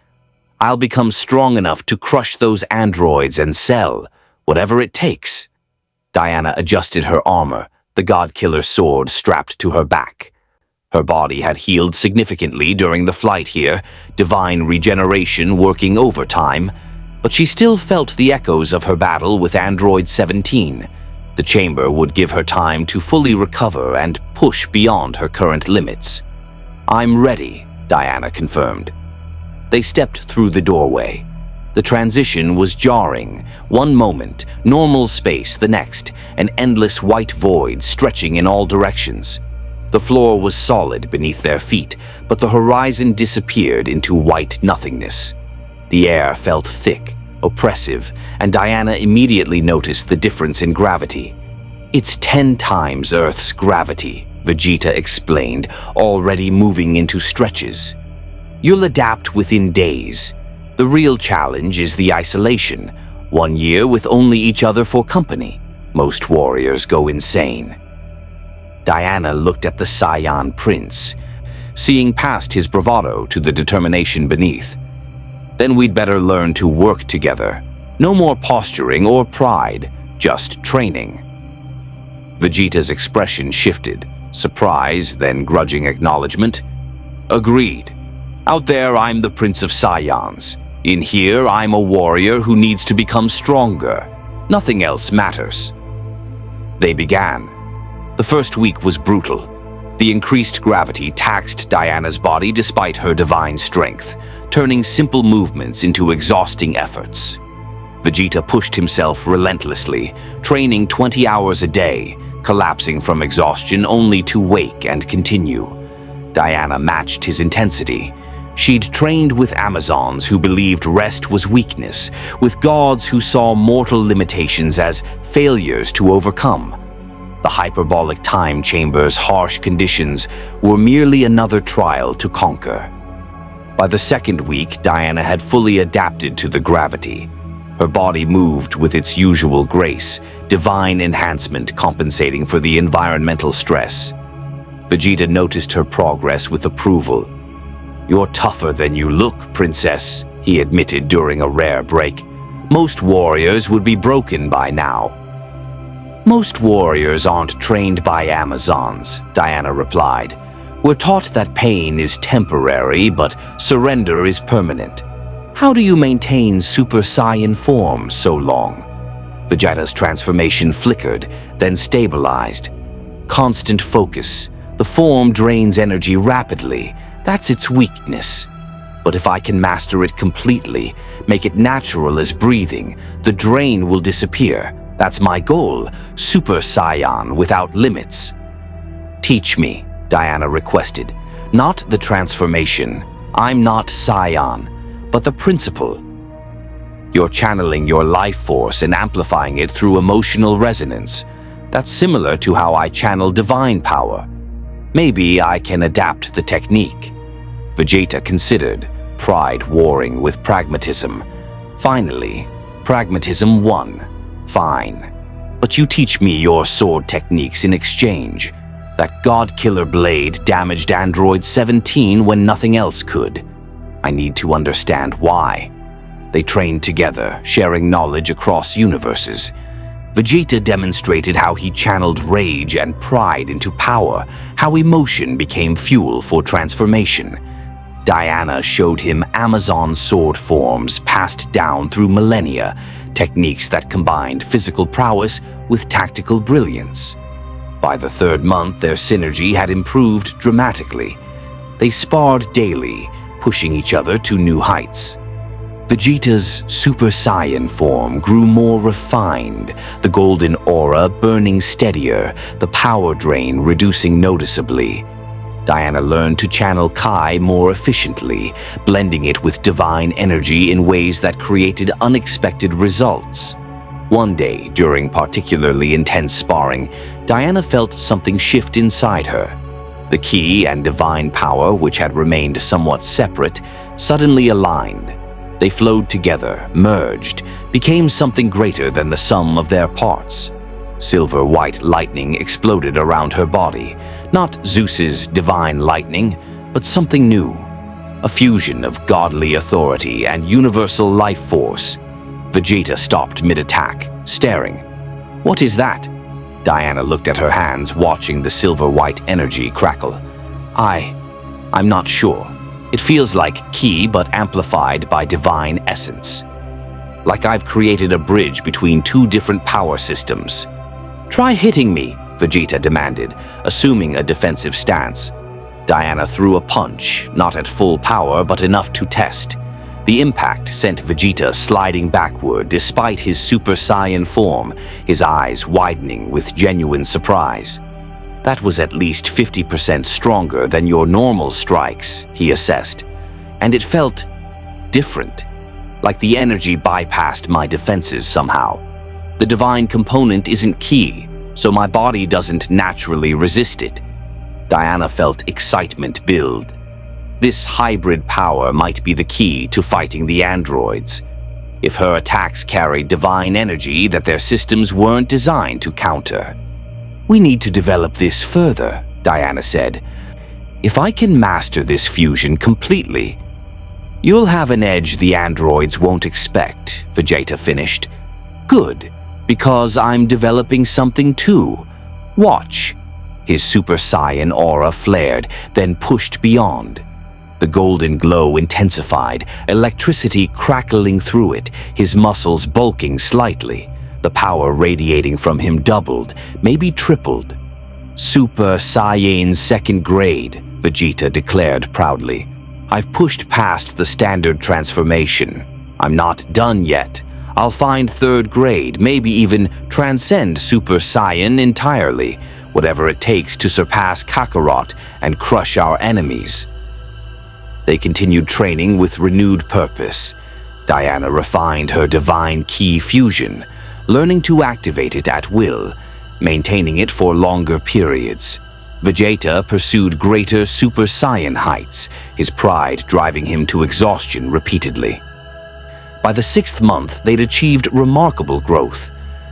"I'll become strong enough to crush those androids and Cell, whatever it takes." Diana adjusted her armor, the Godkiller sword strapped to her back. Her body had healed significantly during the flight here, divine regeneration working overtime, but she still felt the echoes of her battle with Android 17. The chamber would give her time to fully recover and push beyond her current limits. "I'm ready," Diana confirmed. They stepped through the doorway. The transition was jarring. One moment, normal space; the next, an endless white void stretching in all directions. The floor was solid beneath their feet, but the horizon disappeared into white nothingness. The air felt thick, oppressive, and Diana immediately noticed the difference in gravity. "It's 10 times Earth's gravity," Vegeta explained, already moving into stretches. "You'll adapt within days. The real challenge is the isolation. 1 year with only each other for company. Most warriors go insane." Diana looked at the Saiyan Prince, seeing past his bravado to the determination beneath. "Then we'd better learn to work together. No more posturing or pride, just training." Vegeta's expression shifted, surprise, then grudging acknowledgement. "Agreed. Out there, I'm the Prince of Saiyans. In here, I'm a warrior who needs to become stronger. Nothing else matters." They began. The first week was brutal. The increased gravity taxed Diana's body despite her divine strength, turning simple movements into exhausting efforts. Vegeta pushed himself relentlessly, training 20 hours a day, collapsing from exhaustion only to wake and continue. Diana matched his intensity. She'd trained with Amazons who believed rest was weakness, with gods who saw mortal limitations as failures to overcome. The hyperbolic time chamber's harsh conditions were merely another trial to conquer. By the second week, Diana had fully adapted to the gravity. Her body moved with its usual grace, divine enhancement compensating for the environmental stress. Vegeta noticed her progress with approval. "You're tougher than you look, Princess," he admitted during a rare break. "Most warriors would be broken by now." "Most warriors aren't trained by Amazons," Diana replied. "We're taught that pain is temporary, but surrender is permanent. How do you maintain Super Saiyan form so long?" Vegeta's transformation flickered, then stabilized. "Constant focus. The form drains energy rapidly. That's its weakness. But if I can master it completely, make it natural as breathing, the drain will disappear. That's my goal, Super Saiyan without limits." "Teach me," Diana requested. "Not the transformation. I'm not Saiyan, but the principle. You're channeling your life force and amplifying it through emotional resonance. That's similar to how I channel divine power. Maybe I can adapt the technique." Vegeta considered, pride warring with pragmatism. Finally, Pragmatism won. Fine. But you teach me your sword techniques in exchange. That God-killer blade damaged Android 17 when nothing else could. I need to understand why. They trained together, sharing knowledge across universes. Vegeta demonstrated how he channeled rage and pride into power, how emotion became fuel for transformation. Diana showed him Amazon sword forms passed down through millennia, techniques that combined physical prowess with tactical brilliance. By the third month, their synergy had improved dramatically. They sparred daily, pushing each other to new heights. Vegeta's Super Saiyan form grew more refined, the golden aura burning steadier, the power drain reducing noticeably. Diana learned to channel Kai more efficiently, blending it with divine energy in ways that created unexpected results. One day, during particularly intense sparring, Diana felt something shift inside her. The ki and divine power, which had remained somewhat separate, suddenly aligned. They flowed together, merged, became something greater than the sum of their parts. Silver-white lightning exploded around her body, not Zeus's divine lightning, but something new. A fusion of godly authority and universal life force. Vegeta stopped mid-attack, staring. "What is that?" Diana looked at her hands, watching the silver-white energy crackle. I'm not sure. It feels like ki, but amplified by divine essence. Like I've created a bridge between two different power systems. "Try hitting me," Vegeta demanded, assuming a defensive stance. Diana threw a punch, not at full power, but enough to test. The impact sent Vegeta sliding backward despite his Super Saiyan form, his eyes widening with genuine surprise. "That was at least 50% stronger than your normal strikes," he assessed. And it felt different, like the energy bypassed my defenses somehow. The divine component isn't ki, so my body doesn't naturally resist it. Diana felt excitement build. This hybrid power might be the key to fighting the androids. If her attacks carried divine energy that their systems weren't designed to counter. "We need to develop this further," Diana said. "If I can master this fusion completely, you'll have an edge the androids won't expect," Vegeta finished. "Good, because I'm developing something too. Watch." His Super Saiyan aura flared, then pushed beyond. The golden glow intensified, electricity crackling through it, his muscles bulking slightly. The power radiating from him doubled, maybe tripled. "Super Saiyan second grade," Vegeta declared proudly. "I've pushed past the standard transformation. I'm not done yet. I'll find third grade, maybe even transcend Super Saiyan entirely, whatever it takes to surpass Kakarot and crush our enemies." They continued training with renewed purpose. Diana refined her divine ki fusion, learning to activate it at will, maintaining it for longer periods. Vegeta pursued greater Super Saiyan heights, his pride driving him to exhaustion repeatedly. By the 6th month, they'd achieved remarkable growth.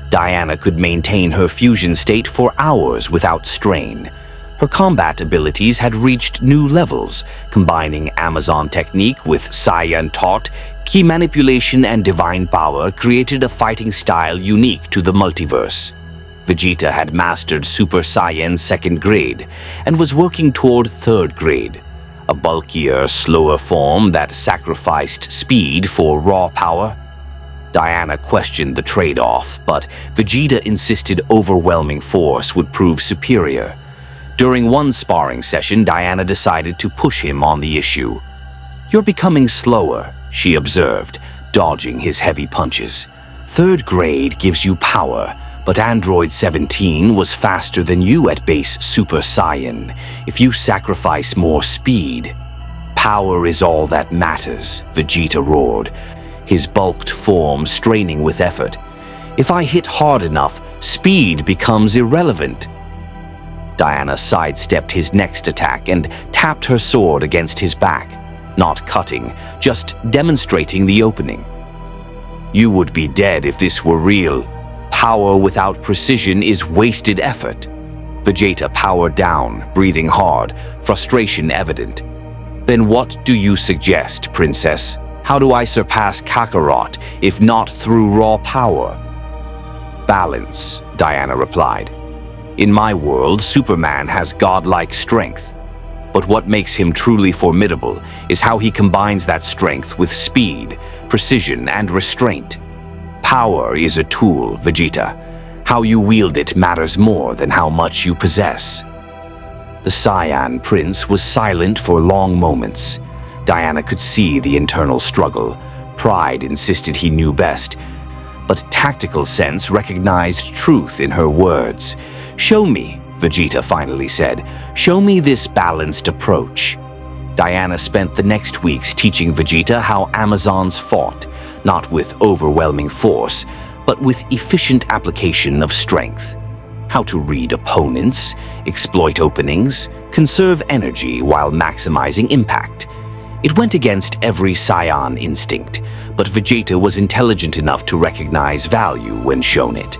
Diana could maintain her fusion state for hours without strain. Her combat abilities had reached new levels, combining Amazon technique with Saiyan taught, ki manipulation and divine power created a fighting style unique to the multiverse. Vegeta had mastered Super Saiyan second grade and was working toward third grade, a bulkier, slower form that sacrificed speed for raw power. Diana questioned the trade-off, but Vegeta insisted overwhelming force would prove superior. During one sparring session, Diana decided to push him on the issue. "You're becoming slower," she observed, dodging his heavy punches. "Third grade gives you power, but Android 17 was faster than you at base Super Saiyan. If you sacrifice more speed..." "Power is all that matters," Vegeta roared, his bulked form straining with effort. "If I hit hard enough, speed becomes irrelevant." Diana sidestepped his next attack and tapped her sword against his back, not cutting, just demonstrating the opening. You would be dead if this were real. Power without precision is wasted effort. Vegeta powered down, breathing hard, frustration evident. Then what do you suggest, Princess? How do I surpass Kakarot, if not through raw power? Balance, Diana replied. In my world, Superman has godlike strength. But what makes him truly formidable is how he combines that strength with speed, precision, and restraint. Power is a tool, Vegeta. How you wield it matters more than how much you possess. The Saiyan Prince was silent for long moments. Diana could see the internal struggle. Pride insisted he knew best, but tactical sense recognized truth in her words. "Show me," Vegeta finally said. "Show me this balanced approach." Diana spent the next weeks teaching Vegeta how Amazons fought, not with overwhelming force, but with efficient application of strength. How to read opponents, exploit openings, conserve energy while maximizing impact. It went against every Saiyan instinct, but Vegeta was intelligent enough to recognize value when shown it.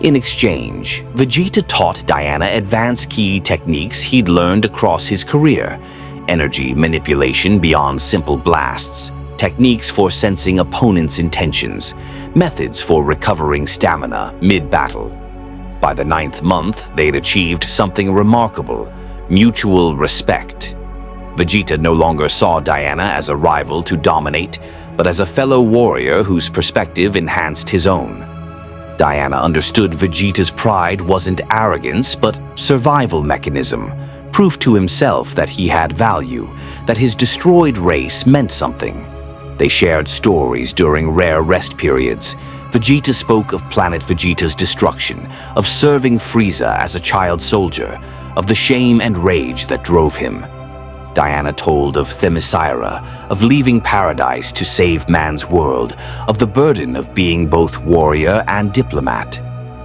In exchange, Vegeta taught Diana advanced key techniques he'd learned across his career: energy manipulation beyond simple blasts, techniques for sensing opponents' intentions, methods for recovering stamina mid-battle. By the 9th month, they'd achieved something remarkable: mutual respect. Vegeta no longer saw Diana as a rival to dominate, but as a fellow warrior whose perspective enhanced his own. Diana understood Vegeta's pride wasn't arrogance, but survival mechanism, proof to himself that he had value, that his destroyed race meant something. They shared stories during rare rest periods. Vegeta spoke of Planet Vegeta's destruction, of serving Frieza as a child soldier, of the shame and rage that drove him. Diana told of Themyscira, of leaving paradise to save man's world, of the burden of being both warrior and diplomat.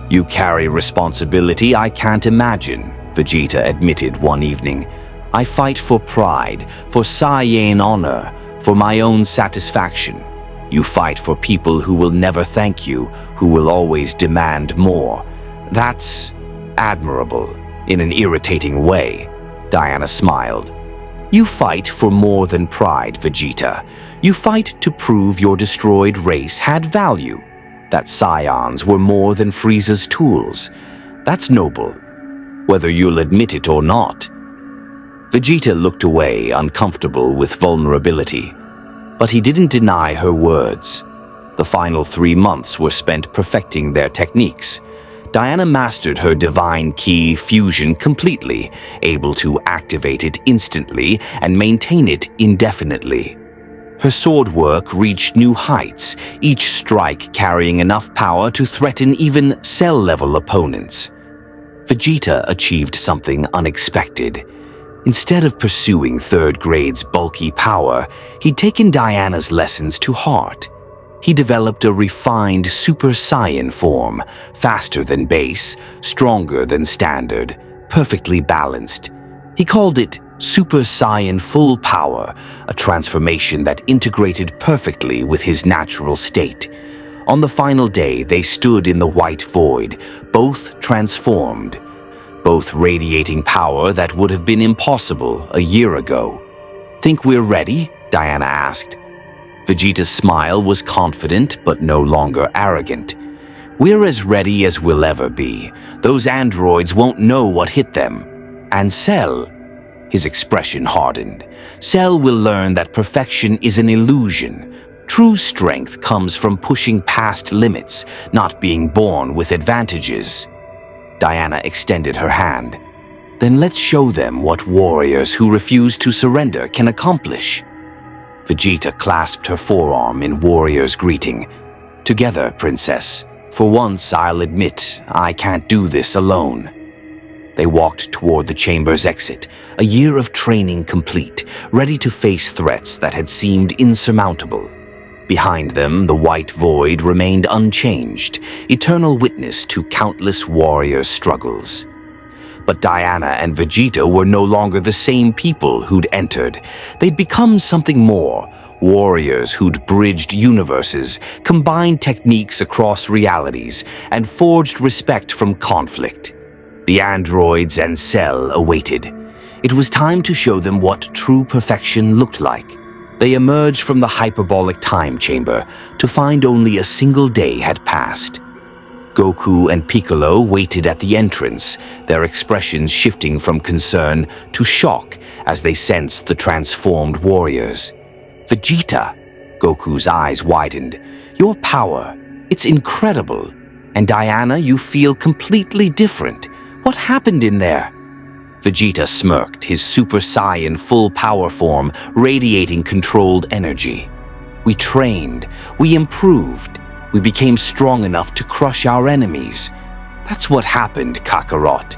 "You carry responsibility I can't imagine," Vegeta admitted one evening. "I fight for pride, for Saiyan honor, for my own satisfaction. You fight for people who will never thank you, who will always demand more. That's admirable, in an irritating way." Diana smiled. "You fight for more than pride, Vegeta. You fight to prove your destroyed race had value, that Saiyans were more than Frieza's tools. That's noble, whether you'll admit it or not." Vegeta looked away, uncomfortable with vulnerability. But he didn't deny her words. The final 3 months were spent perfecting their techniques. Diana mastered her divine ki fusion completely, able to activate it instantly and maintain it indefinitely. Her sword work reached new heights, each strike carrying enough power to threaten even cell-level opponents. Vegeta achieved something unexpected. Instead of pursuing third grade's bulky power, he'd taken Diana's lessons to heart. He developed a refined Super Saiyan form, faster than base, stronger than standard, perfectly balanced. He called it Super Saiyan Full Power, a transformation that integrated perfectly with his natural state. On the final day, they stood in the white void, both transformed, both radiating power that would have been impossible a year ago. "Think we're ready?" Diana asked. Vegeta's smile was confident but no longer arrogant. "We're as ready as we'll ever be. Those androids won't know what hit them. And Cell," his expression hardened, "Cell will learn that perfection is an illusion. True strength comes from pushing past limits, not being born with advantages." Diana extended her hand. "Then let's show them what warriors who refuse to surrender can accomplish." Vegeta clasped her forearm in warrior's greeting. "Together, Princess. For once, I'll admit I can't do this alone." They walked toward the chamber's exit, a year of training complete, ready to face threats that had seemed insurmountable. Behind them, the white void remained unchanged, eternal witness to countless warriors' struggles. But Diana and Vegeta were no longer the same people who'd entered. They'd become something more, warriors who'd bridged universes, combined techniques across realities, and forged respect from conflict. The androids and Cell awaited. It was time to show them what true perfection looked like. They emerged from the hyperbolic time chamber to find only a single day had passed. Goku and Piccolo waited at the entrance, their expressions shifting from concern to shock as they sensed the transformed warriors. "Vegeta," Goku's eyes widened. "Your power, it's incredible. And Diana, you feel completely different. What happened in there?" Vegeta smirked, his Super Saiyan full power form radiating controlled energy. "We trained, we improved. We became strong enough to crush our enemies. That's what happened, Kakarot."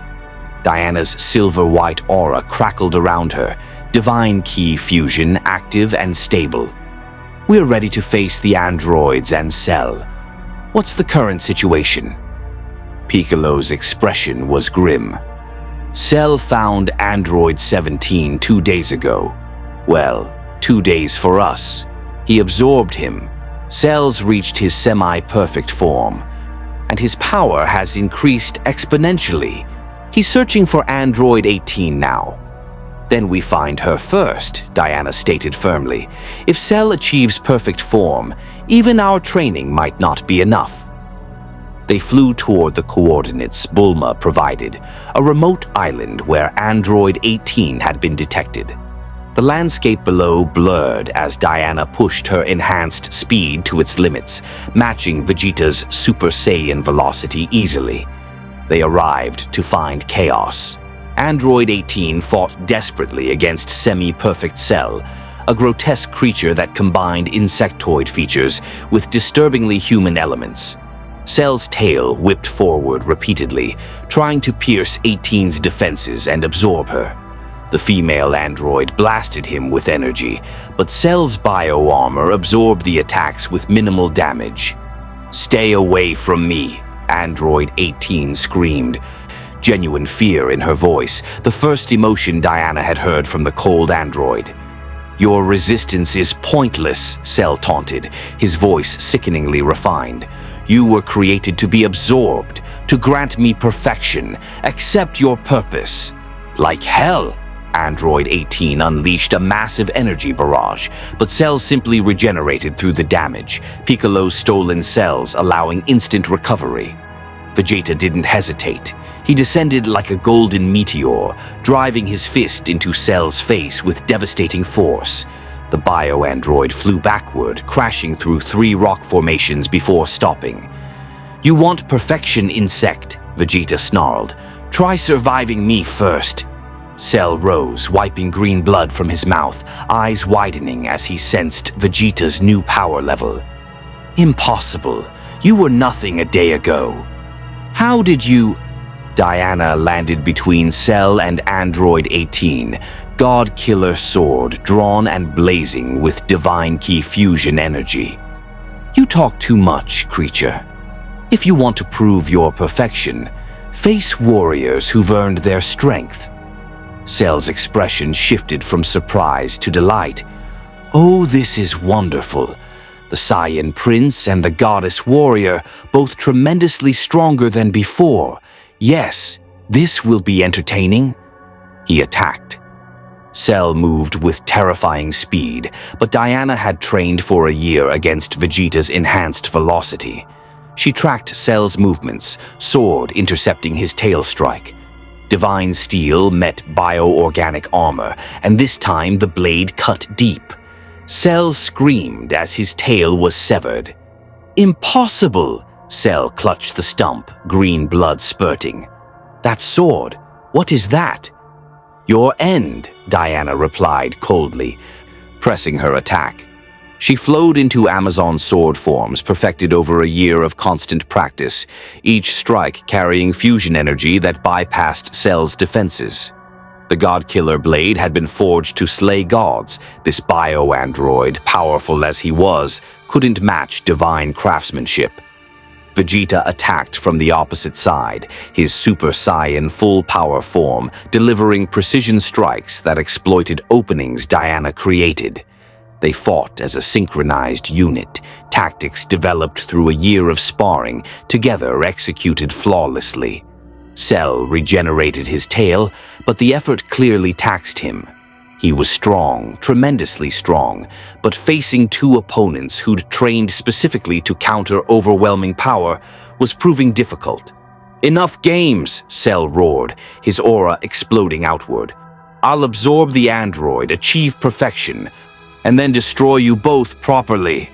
Diana's silver-white aura crackled around her, divine ki fusion active and stable. "We're ready to face the androids and Cell. What's the current situation?" Piccolo's expression was grim. "Cell found Android 17 2 days ago. Well, 2 days for us. He absorbed him. Cell's reached his semi-perfect form, and his power has increased exponentially. He's searching for Android 18 now." "Then we find her first," Diana stated firmly. "If Cell achieves perfect form, even our training might not be enough." They flew toward the coordinates Bulma provided, a remote island where Android 18 had been detected. The landscape below blurred as Diana pushed her enhanced speed to its limits, matching Vegeta's Super Saiyan velocity easily. They arrived to find chaos. Android 18 fought desperately against semi-perfect Cell, a grotesque creature that combined insectoid features with disturbingly human elements. Cell's tail whipped forward repeatedly, trying to pierce 18's defenses and absorb her. The female android blasted him with energy, but Cell's bio-armor absorbed the attacks with minimal damage. "Stay away from me," Android 18 screamed, genuine fear in her voice, the first emotion Diana had heard from the cold android. "Your resistance is pointless," Cell taunted, his voice sickeningly refined. "You were created to be absorbed, to grant me perfection. Accept your purpose." "Like hell!" Android 18 unleashed a massive energy barrage, but Cell simply regenerated through the damage, Piccolo's stolen cells allowing instant recovery. Vegeta didn't hesitate. He descended like a golden meteor, driving his fist into Cell's face with devastating force. The bio-android flew backward, crashing through 3 rock formations before stopping. "You want perfection, insect," Vegeta snarled. "Try surviving me first." Cell rose, wiping green blood from his mouth, eyes widening as he sensed Vegeta's new power level. "Impossible. You were nothing a day ago." "How did you—" Diana landed between Cell and Android 18, God Killer sword drawn and blazing with divine ki fusion energy. "You talk too much, creature. If you want to prove your perfection, face warriors who've earned their strength." Cell's expression shifted from surprise to delight. "Oh, this is wonderful. The Saiyan Prince and the Goddess Warrior, both tremendously stronger than before. Yes, this will be entertaining." He attacked. Cell moved with terrifying speed, but Diana had trained for a year against Vegeta's enhanced velocity. She tracked Cell's movements, sword intercepting his tail strike. Divine steel met bio-organic armor, and this time the blade cut deep. Cell screamed as his tail was severed. "Impossible!" Cell clutched the stump, green blood spurting. "That sword, what is that?" "Your end," Diana replied coldly, pressing her attack. She flowed into Amazon sword forms perfected over a year of constant practice, each strike carrying fusion energy that bypassed Cell's defenses. The God-Killer blade had been forged to slay gods. This bio-android, powerful as he was, couldn't match divine craftsmanship. Vegeta attacked from the opposite side, his Super Saiyan full-power form delivering precision strikes that exploited openings Diana created. They fought as a synchronized unit, tactics developed through a year of sparring, together executed flawlessly. Cell regenerated his tail, but the effort clearly taxed him. He was strong, tremendously strong, but facing two opponents who'd trained specifically to counter overwhelming power was proving difficult. "Enough games," Cell roared, his aura exploding outward. "I'll absorb the android, achieve perfection, and then destroy you both properly."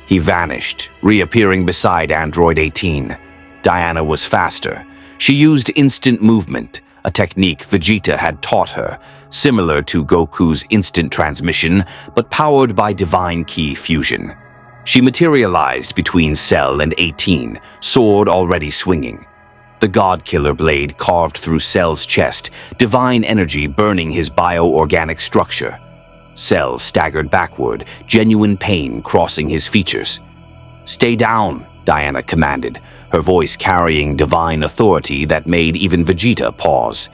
He vanished, reappearing beside Android 18. Diana was faster. She used instant movement, a technique Vegeta had taught her, similar to Goku's instant transmission, but powered by divine ki fusion. She materialized between Cell and 18, sword already swinging. The God-Killer blade carved through Cell's chest, divine energy burning his bio-organic structure. Cell staggered backward, genuine pain crossing his features. "Stay down," Diana commanded, her voice carrying divine authority that made even Vegeta pause.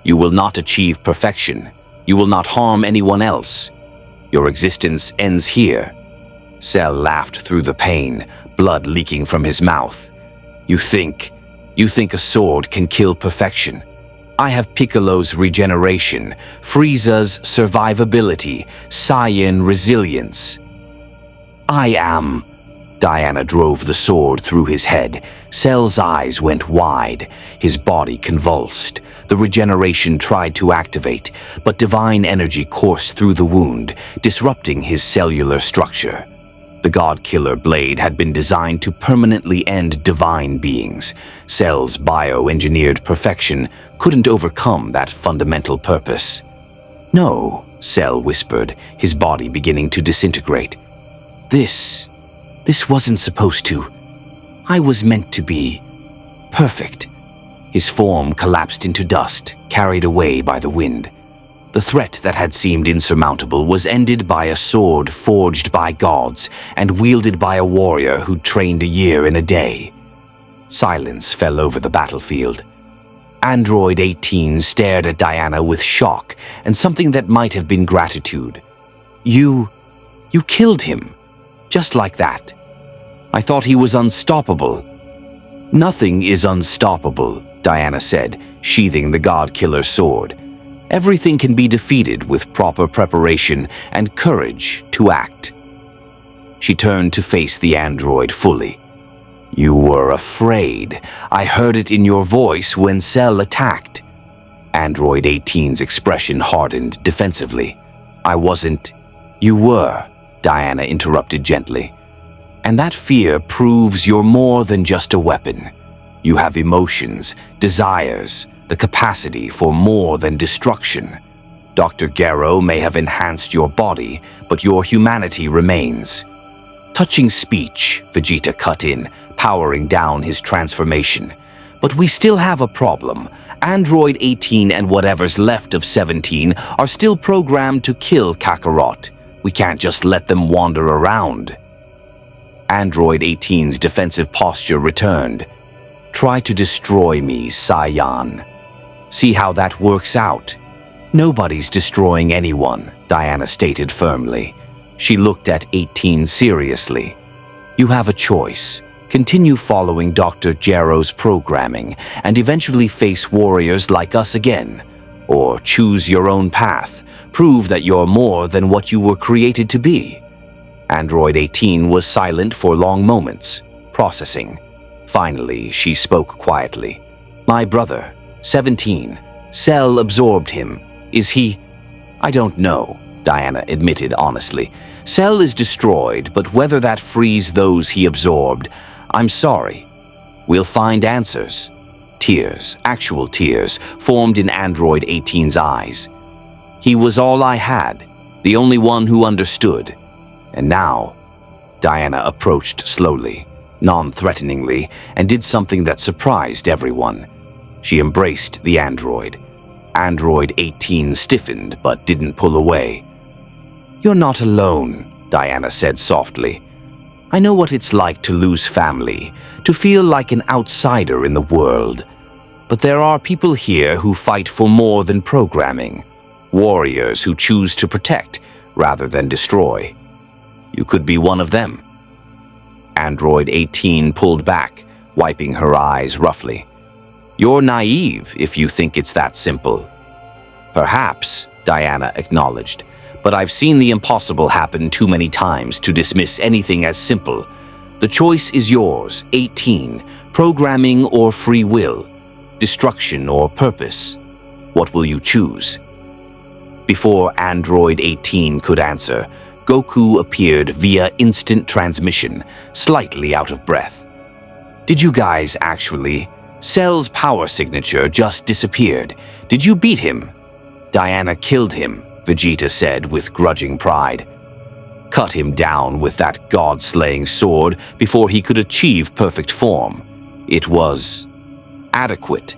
"You will not achieve perfection. You will not harm anyone else. Your existence ends here." Cell laughed through the pain, blood leaking from his mouth. You think a sword can kill perfection? I have Piccolo's regeneration, Frieza's survivability, Saiyan resilience. I am." Diana drove the sword through his head. Cell's eyes went wide, his body convulsed. The regeneration tried to activate, but divine energy coursed through the wound, disrupting his cellular structure. The God-Killer blade had been designed to permanently end divine beings. Cell's bio-engineered perfection couldn't overcome that fundamental purpose. "No," Cell whispered, his body beginning to disintegrate. This wasn't supposed to. I was meant to be perfect." His form collapsed into dust, carried away by the wind. The threat that had seemed insurmountable was ended by a sword forged by gods and wielded by a warrior who'd trained a year in a day. Silence fell over the battlefield. Android 18 stared at Diana with shock and something that might have been gratitude. You killed him. Just like that. I thought he was unstoppable." "Nothing is unstoppable," Diana said, sheathing the God-Killer sword. "Everything can be defeated with proper preparation and courage to act." She turned to face the android fully. "You were afraid. I heard it in your voice when Cell attacked." Android 18's expression hardened defensively. "I wasn't." "You were," Diana interrupted gently. "And that fear proves you're more than just a weapon. You have emotions, desires, the capacity for more than destruction. Dr. Gero may have enhanced your body, but your humanity remains." "Touching speech," Vegeta cut in, powering down his transformation. "But we still have a problem. Android 18 and whatever's left of 17 are still programmed to kill Kakarot. We can't just let them wander around." Android 18's defensive posture returned. "Try to destroy me, Saiyan. See how that works out." "Nobody's destroying anyone," Diana stated firmly. She looked at 18 seriously. "You have a choice. Continue following Dr. Gero's programming and eventually face warriors like us again. Or choose your own path. Prove that you're more than what you were created to be." Android 18 was silent for long moments, processing. Finally, she spoke quietly. "My brother, 17. Cell absorbed him. Is he?" "I don't know," Diana admitted honestly. "Cell is destroyed, but whether that frees those he absorbed, I'm sorry. We'll find answers." Tears, actual tears, formed in Android 18's eyes. "He was all I had, the only one who understood. And now," Diana approached slowly, non-threateningly, and did something that surprised everyone. She embraced the android. Android 18 stiffened but didn't pull away. "You're not alone," Diana said softly. "I know what it's like to lose family, to feel like an outsider in the world. But there are people here who fight for more than programming. Warriors who choose to protect rather than destroy. You could be one of them." Android 18 pulled back, wiping her eyes roughly. "You're naive if you think it's that simple." "Perhaps," Diana acknowledged, "but I've seen the impossible happen too many times to dismiss anything as simple. The choice is yours, 18, programming or free will, destruction or purpose. What will you choose?" Before Android 18 could answer, Goku appeared via instant transmission, slightly out of breath. "Did you guys actually? Cell's power signature just disappeared. Did you beat him?" "Diana killed him," Vegeta said with grudging pride. "Cut him down with that god-slaying sword before he could achieve perfect form. It was adequate."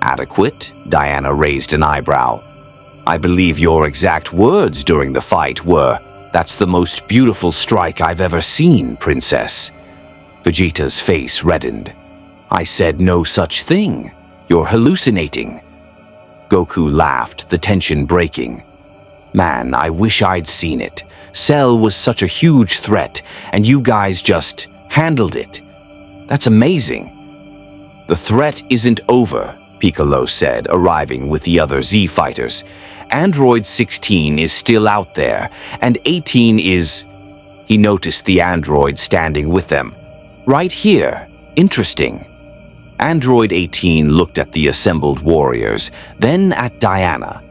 "Adequate?" Diana raised an eyebrow. "I believe your exact words during the fight were, 'That's the most beautiful strike I've ever seen, Princess.'" Vegeta's face reddened. "I said no such thing. You're hallucinating." Goku laughed, the tension breaking. "Man, I wish I'd seen it. Cell was such a huge threat, and you guys just handled it. That's amazing." "The threat isn't over," Piccolo said, arriving with the other Z fighters. "Android 16 is still out there, and 18 is..." He noticed the android standing with them. "Right here. Interesting." Android 18 looked at the assembled warriors, then at Diana.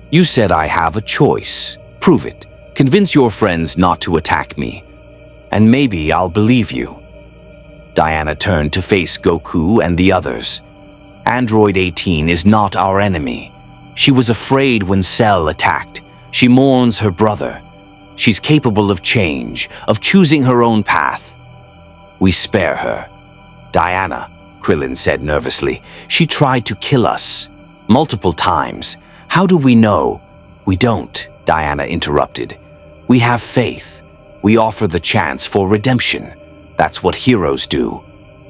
"You said I have a choice. Prove it. Convince your friends not to attack me. And maybe I'll believe you." Diana turned to face Goku and the others. "Android 18 is not our enemy. She was afraid when Cell attacked. She mourns her brother. She's capable of change, of choosing her own path. We spare her." "Diana," Krillin said nervously, "she tried to kill us. Multiple times. How do we know?" "We don't," Diana interrupted. "We have faith. We offer the chance for redemption. That's what heroes do.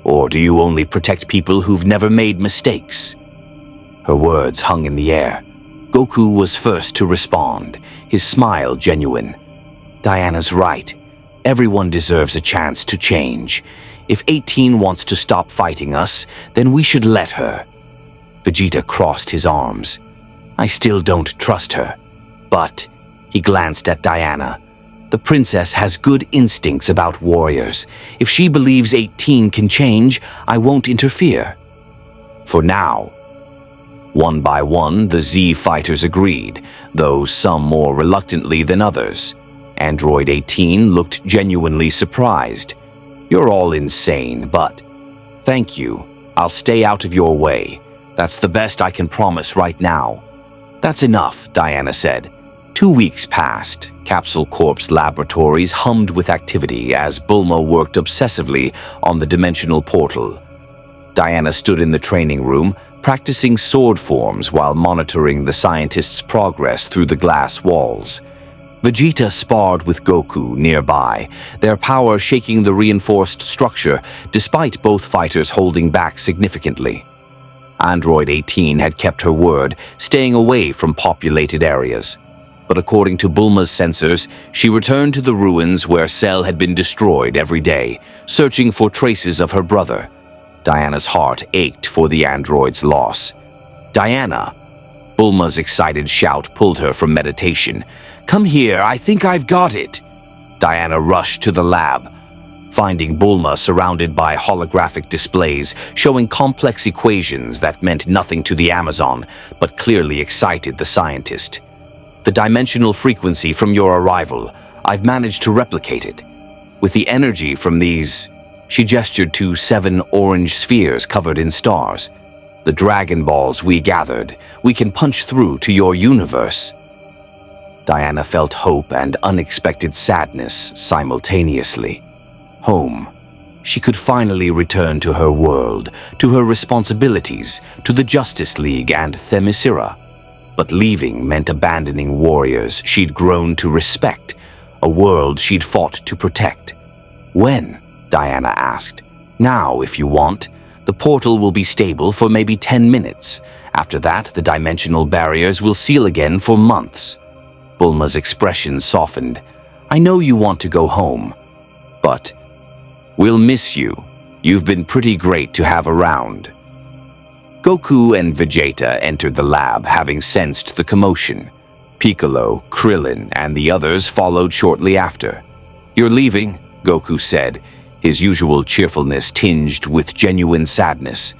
Or do you only protect people who've never made mistakes?" Her words hung in the air. Goku was first to respond, his smile genuine. "Diana's right. Everyone deserves a chance to change. If 18 wants to stop fighting us, then we should let her." Vegeta crossed his arms. "I still don't trust her. But," he glanced at Diana, "the princess has good instincts about warriors. If she believes 18 can change, I won't interfere." For now. One by one, the Z fighters agreed, though some more reluctantly than others. Android 18 looked genuinely surprised. "You're all insane, but..." "Thank you. I'll stay out of your way. That's the best I can promise right now." "That's enough," Diana said. 2 weeks passed. Capsule Corp's laboratories hummed with activity as Bulma worked obsessively on the dimensional portal. Diana stood in the training room, practicing sword forms while monitoring the scientists' progress through the glass walls. Vegeta sparred with Goku nearby, their power shaking the reinforced structure despite both fighters holding back significantly. Android 18 had kept her word, staying away from populated areas. But according to Bulma's sensors, she returned to the ruins where Cell had been destroyed every day, searching for traces of her brother. Diana's heart ached for the android's loss. "Diana!" Bulma's excited shout pulled her from meditation. "Come here, I think I've got it!" Diana rushed to the lab, finding Bulma surrounded by holographic displays showing complex equations that meant nothing to the Amazon, but clearly excited the scientist. "The dimensional frequency from your arrival, I've managed to replicate it. With the energy from these..." She gestured to 7 orange spheres covered in stars. "The Dragon Balls we gathered, we can punch through to your universe." Diana felt hope and unexpected sadness simultaneously. Home. She could finally return to her world, to her responsibilities, to the Justice League and Themyscira. But leaving meant abandoning warriors she'd grown to respect, a world she'd fought to protect. "When?" Diana asked. "Now, if you want. The portal will be stable for maybe 10 minutes. After that, the dimensional barriers will seal again for months." Bulma's expression softened. I know you want to go home, but we'll miss you. You've been pretty great to have around." Goku and Vegeta entered the lab, having sensed the commotion. Piccolo, Krillin, and the others followed shortly after. "You're leaving," Goku said, his usual cheerfulness tinged with genuine sadness.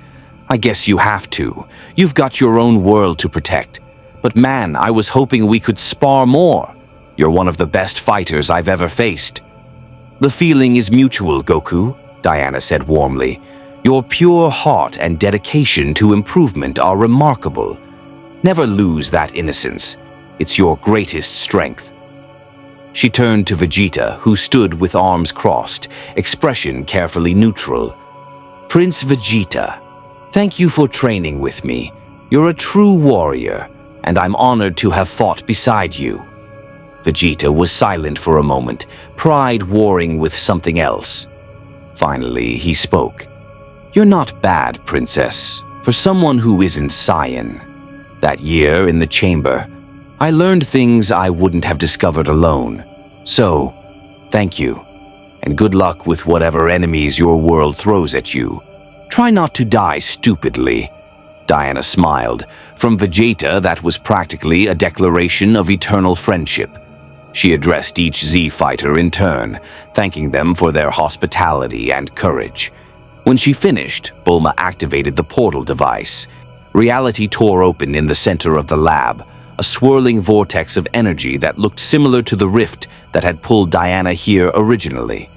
"I guess you have to. You've got your own world to protect. But man, I was hoping we could spar more. You're one of the best fighters I've ever faced." "The feeling is mutual, Goku," Diana said warmly. "Your pure heart and dedication to improvement are remarkable. Never lose that innocence. It's your greatest strength." She turned to Vegeta, who stood with arms crossed, expression carefully neutral. "Prince Vegeta, thank you for training with me. You're a true warrior, and I'm honored to have fought beside you." Vegeta was silent for a moment, pride warring with something else. Finally, he spoke. "You're not bad, Princess, for someone who isn't Saiyan. That year in the chamber, I learned things I wouldn't have discovered alone. So, thank you, and good luck with whatever enemies your world throws at you. Try not to die stupidly." Diana smiled. From Vegeta, that was practically a declaration of eternal friendship. She addressed each Z-fighter in turn, thanking them for their hospitality and courage. When she finished, Bulma activated the portal device. Reality tore open in the center of the lab, a swirling vortex of energy that looked similar to the rift that had pulled Diana here originally.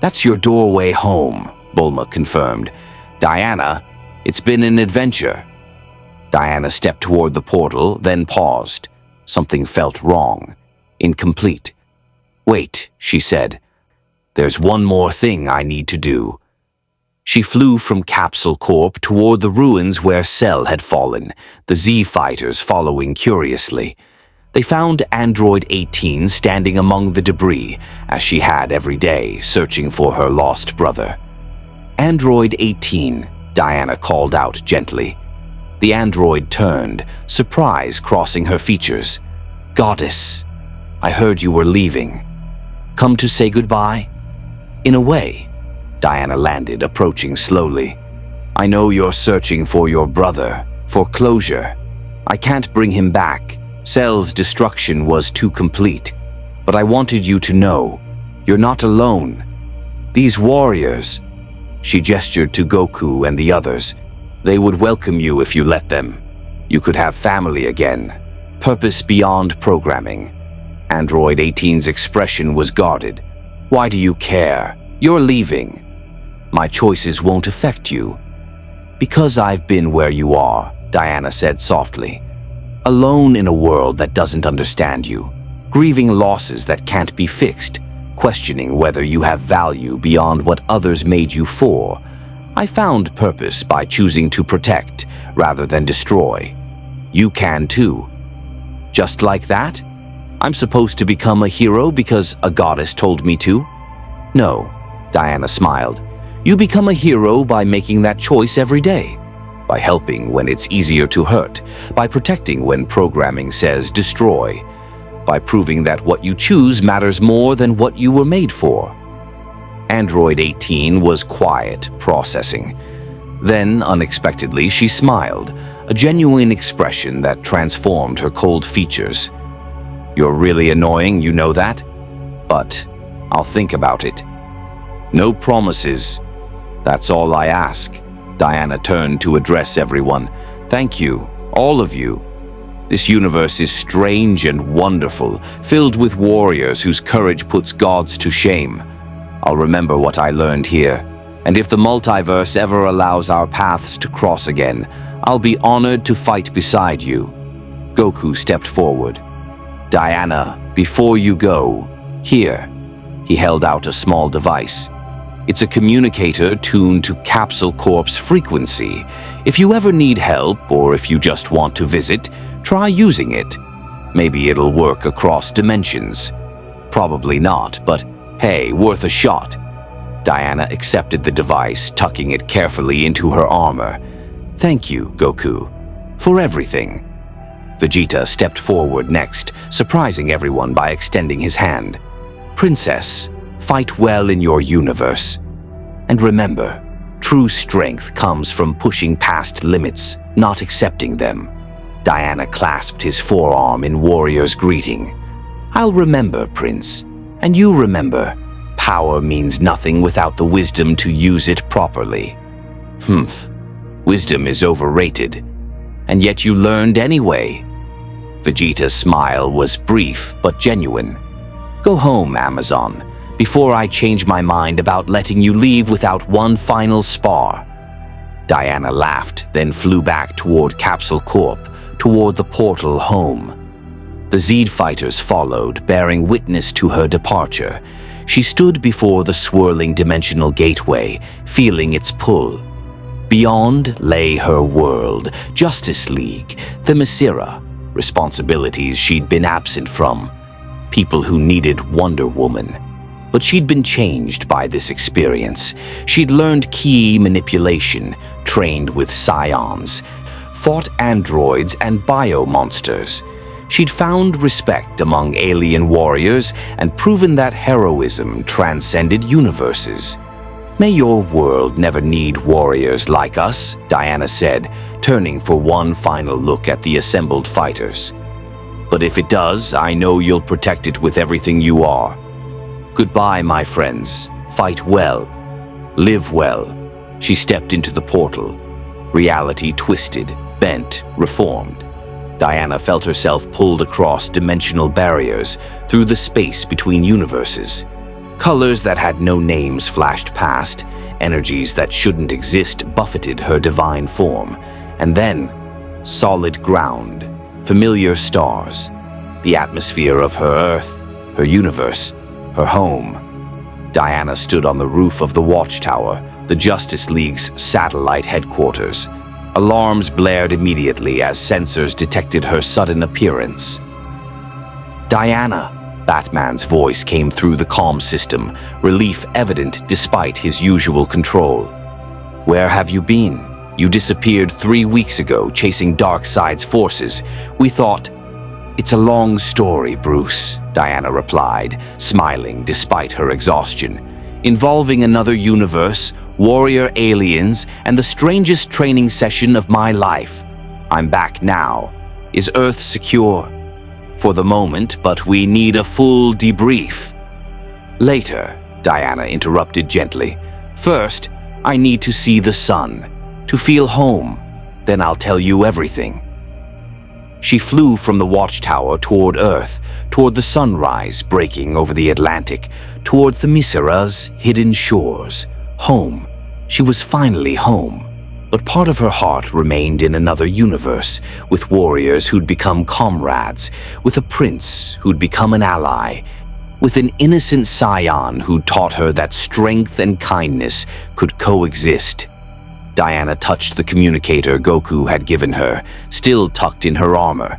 "That's your doorway home," Bulma confirmed. "Diana, it's been an adventure." Diana stepped toward the portal, then paused. Something felt wrong. Incomplete. "Wait," she said. "There's one more thing I need to do." She flew from Capsule Corp toward the ruins where Cell had fallen, the Z-fighters following curiously. They found Android 18 standing among the debris, as she had every day, searching for her lost brother. "Android 18, Diana called out gently. The android turned, surprise crossing her features. "Goddess, I heard you were leaving. Come to say goodbye?" "In a way," Diana landed, approaching slowly. "I know you're searching for your brother, for closure. I can't bring him back. Cell's destruction was too complete. But I wanted you to know, you're not alone. These warriors," she gestured to Goku and the others, "they would welcome you if you let them. You could have family again. Purpose beyond programming." Android 18's expression was guarded. "Why do you care? You're leaving." "My choices won't affect you." "Because I've been where you are," Diana said softly. "Alone in a world that doesn't understand you, grieving losses that can't be fixed, questioning whether you have value beyond what others made you for. I found purpose by choosing to protect rather than destroy. You can too." "Just like that? I'm supposed to become a hero because a goddess told me to?" "No," Diana smiled. "You become a hero by making that choice every day. By helping when it's easier to hurt. By protecting when programming says destroy. By proving that what you choose matters more than what you were made for." Android 18 was quiet, processing. Then, unexpectedly, she smiled, a genuine expression that transformed her cold features. "You're really annoying, you know that? But I'll think about it." "No promises. That's all I ask." Diana turned to address everyone. "Thank you, all of you. This universe is strange and wonderful, filled with warriors whose courage puts gods to shame. I'll remember what I learned here, and if the multiverse ever allows our paths to cross again, I'll be honored to fight beside you." Goku stepped forward. "Diana, before you go, here." He held out a small device. "It's a communicator tuned to Capsule Corp's frequency. If you ever need help or if you just want to visit, try using it. Maybe it'll work across dimensions. Probably not, but hey, worth a shot." Diana accepted the device, tucking it carefully into her armor. "Thank you, Goku, for everything." Vegeta stepped forward next, surprising everyone by extending his hand. Princess, fight well in your universe. And remember, true strength comes from pushing past limits, not accepting them. Diana clasped his forearm in warrior's greeting. I'll remember, Prince. And you remember, power means nothing without the wisdom to use it properly. Wisdom is overrated. And yet you learned anyway. Vegeta's smile was brief but genuine. Go home, Amazon, before I change my mind about letting you leave without one final spar. Diana laughed, then flew back toward Capsule Corp, toward the portal home. The Zed fighters followed, bearing witness to her departure. She stood before the swirling dimensional gateway, feeling its pull. Beyond lay her world, Justice League, Themyscira, responsibilities she'd been absent from, people who needed Wonder Woman. But she'd been changed by this experience. She'd learned key manipulation, trained with scions, fought androids and bio-monsters. She'd found respect among alien warriors and proven that heroism transcended universes. May your world never need warriors like us, Diana said, turning for one final look at the assembled fighters. But if it does, I know you'll protect it with everything you are. Goodbye, my friends. Fight well. Live well. She stepped into the portal. Reality twisted, bent, reformed. Diana felt herself pulled across dimensional barriers through the space between universes. Colors that had no names flashed past, energies that shouldn't exist buffeted her divine form. And then, solid ground, familiar stars, the atmosphere of her Earth, her universe, her home. Diana stood on the roof of the Watchtower, the Justice League's satellite headquarters. Alarms blared immediately as sensors detected her sudden appearance. Diana, Batman's voice came through the comm system, relief evident despite his usual control. Where have you been? You disappeared 3 weeks ago, chasing Darkseid's forces. We thought... It's a long story, Bruce, Diana replied, smiling despite her exhaustion. Involving another universe, warrior aliens, and the strangest training session of my life. I'm back now. Is Earth secure? For the moment, but we need a full debrief. Later, Diana interrupted gently. First, I need to see the sun, to feel home. Then I'll tell you everything. She flew from the Watchtower toward Earth, toward the sunrise breaking over the Atlantic, toward Themyscira's hidden shores. Home. She was finally home. But part of her heart remained in another universe, with warriors who'd become comrades, with a prince who'd become an ally, with an innocent scion who taught her that strength and kindness could coexist. Diana touched the communicator Goku had given her, still tucked in her armor.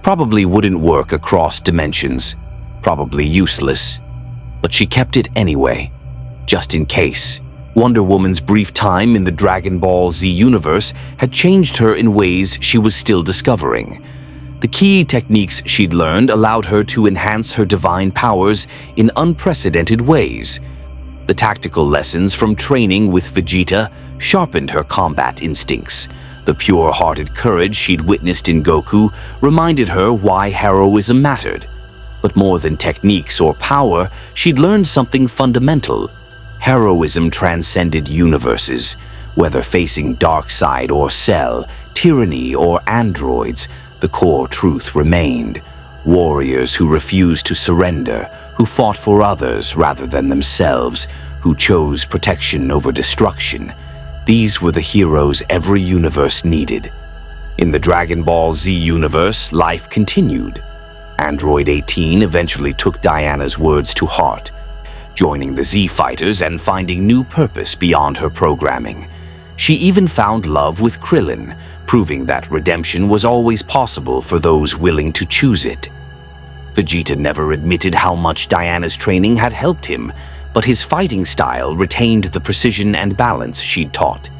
Probably wouldn't work across dimensions, probably useless, but she kept it anyway, just in case. Wonder Woman's brief time in the Dragon Ball Z universe had changed her in ways she was still discovering. The key techniques she'd learned allowed her to enhance her divine powers in unprecedented ways. The tactical lessons from training with Vegeta sharpened her combat instincts. The pure-hearted courage she'd witnessed in Goku reminded her why heroism mattered. But more than techniques or power, she'd learned something fundamental. Heroism transcended universes. Whether facing Darkseid or Cell, tyranny or androids, the core truth remained. Warriors who refused to surrender, who fought for others rather than themselves, who chose protection over destruction. These were the heroes every universe needed. In the Dragon Ball Z universe, life continued. Android 18 eventually took Diana's words to heart, joining the Z Fighters and finding new purpose beyond her programming. She even found love with Krillin, proving that redemption was always possible for those willing to choose it. Vegeta never admitted how much Diana's training had helped him, but his fighting style retained the precision and balance she'd taught.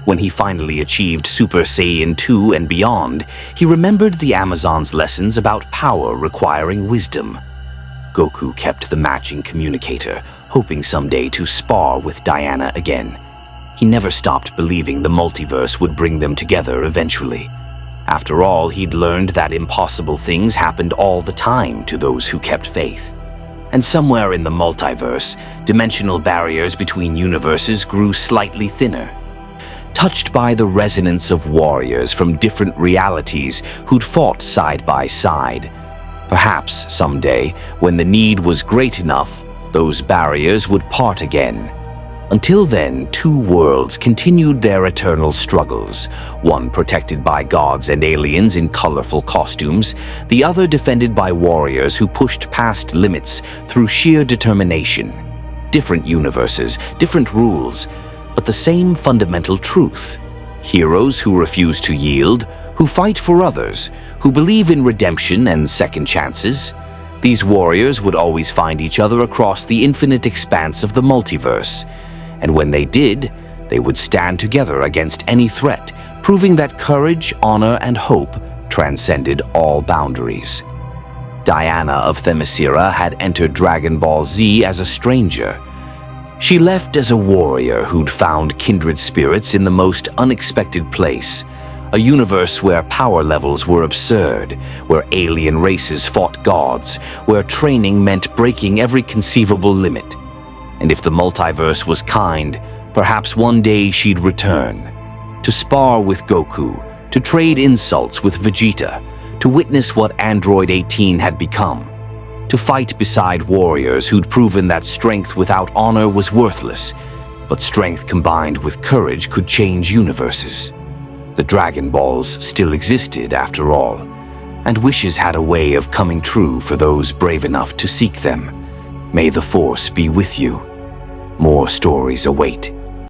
When he finally achieved Super Saiyan 2 and beyond, he remembered the Amazon's lessons about power requiring wisdom. Goku kept the matching communicator, hoping someday to spar with Diana again. He never stopped believing the multiverse would bring them together eventually. After all, he'd learned that impossible things happened all the time to those who kept faith. And somewhere in the multiverse, dimensional barriers between universes grew slightly thinner. Touched by the resonance of warriors from different realities who'd fought side by side. Perhaps someday, when the need was great enough, those barriers would part again. Until then, two worlds continued their eternal struggles, one protected by gods and aliens in colorful costumes, the other defended by warriors who pushed past limits through sheer determination. Different universes, different rules, but the same fundamental truth. Heroes who refuse to yield, who fight for others, who believe in redemption and second chances. These warriors would always find each other across the infinite expanse of the multiverse. And when they did, they would stand together against any threat, proving that courage, honor, and hope transcended all boundaries. Diana of Themyscira had entered Dragon Ball Z as a stranger. She left as a warrior who'd found kindred spirits in the most unexpected place, a universe where power levels were absurd, where alien races fought gods, where training meant breaking every conceivable limit. And if the multiverse was kind, perhaps one day she'd return. To spar with Goku, to trade insults with Vegeta, to witness what Android 18 had become. To fight beside warriors who'd proven that strength without honor was worthless, but strength combined with courage could change universes. The Dragon Balls still existed after all, and wishes had a way of coming true for those brave enough to seek them. May the Force be with you. More stories await.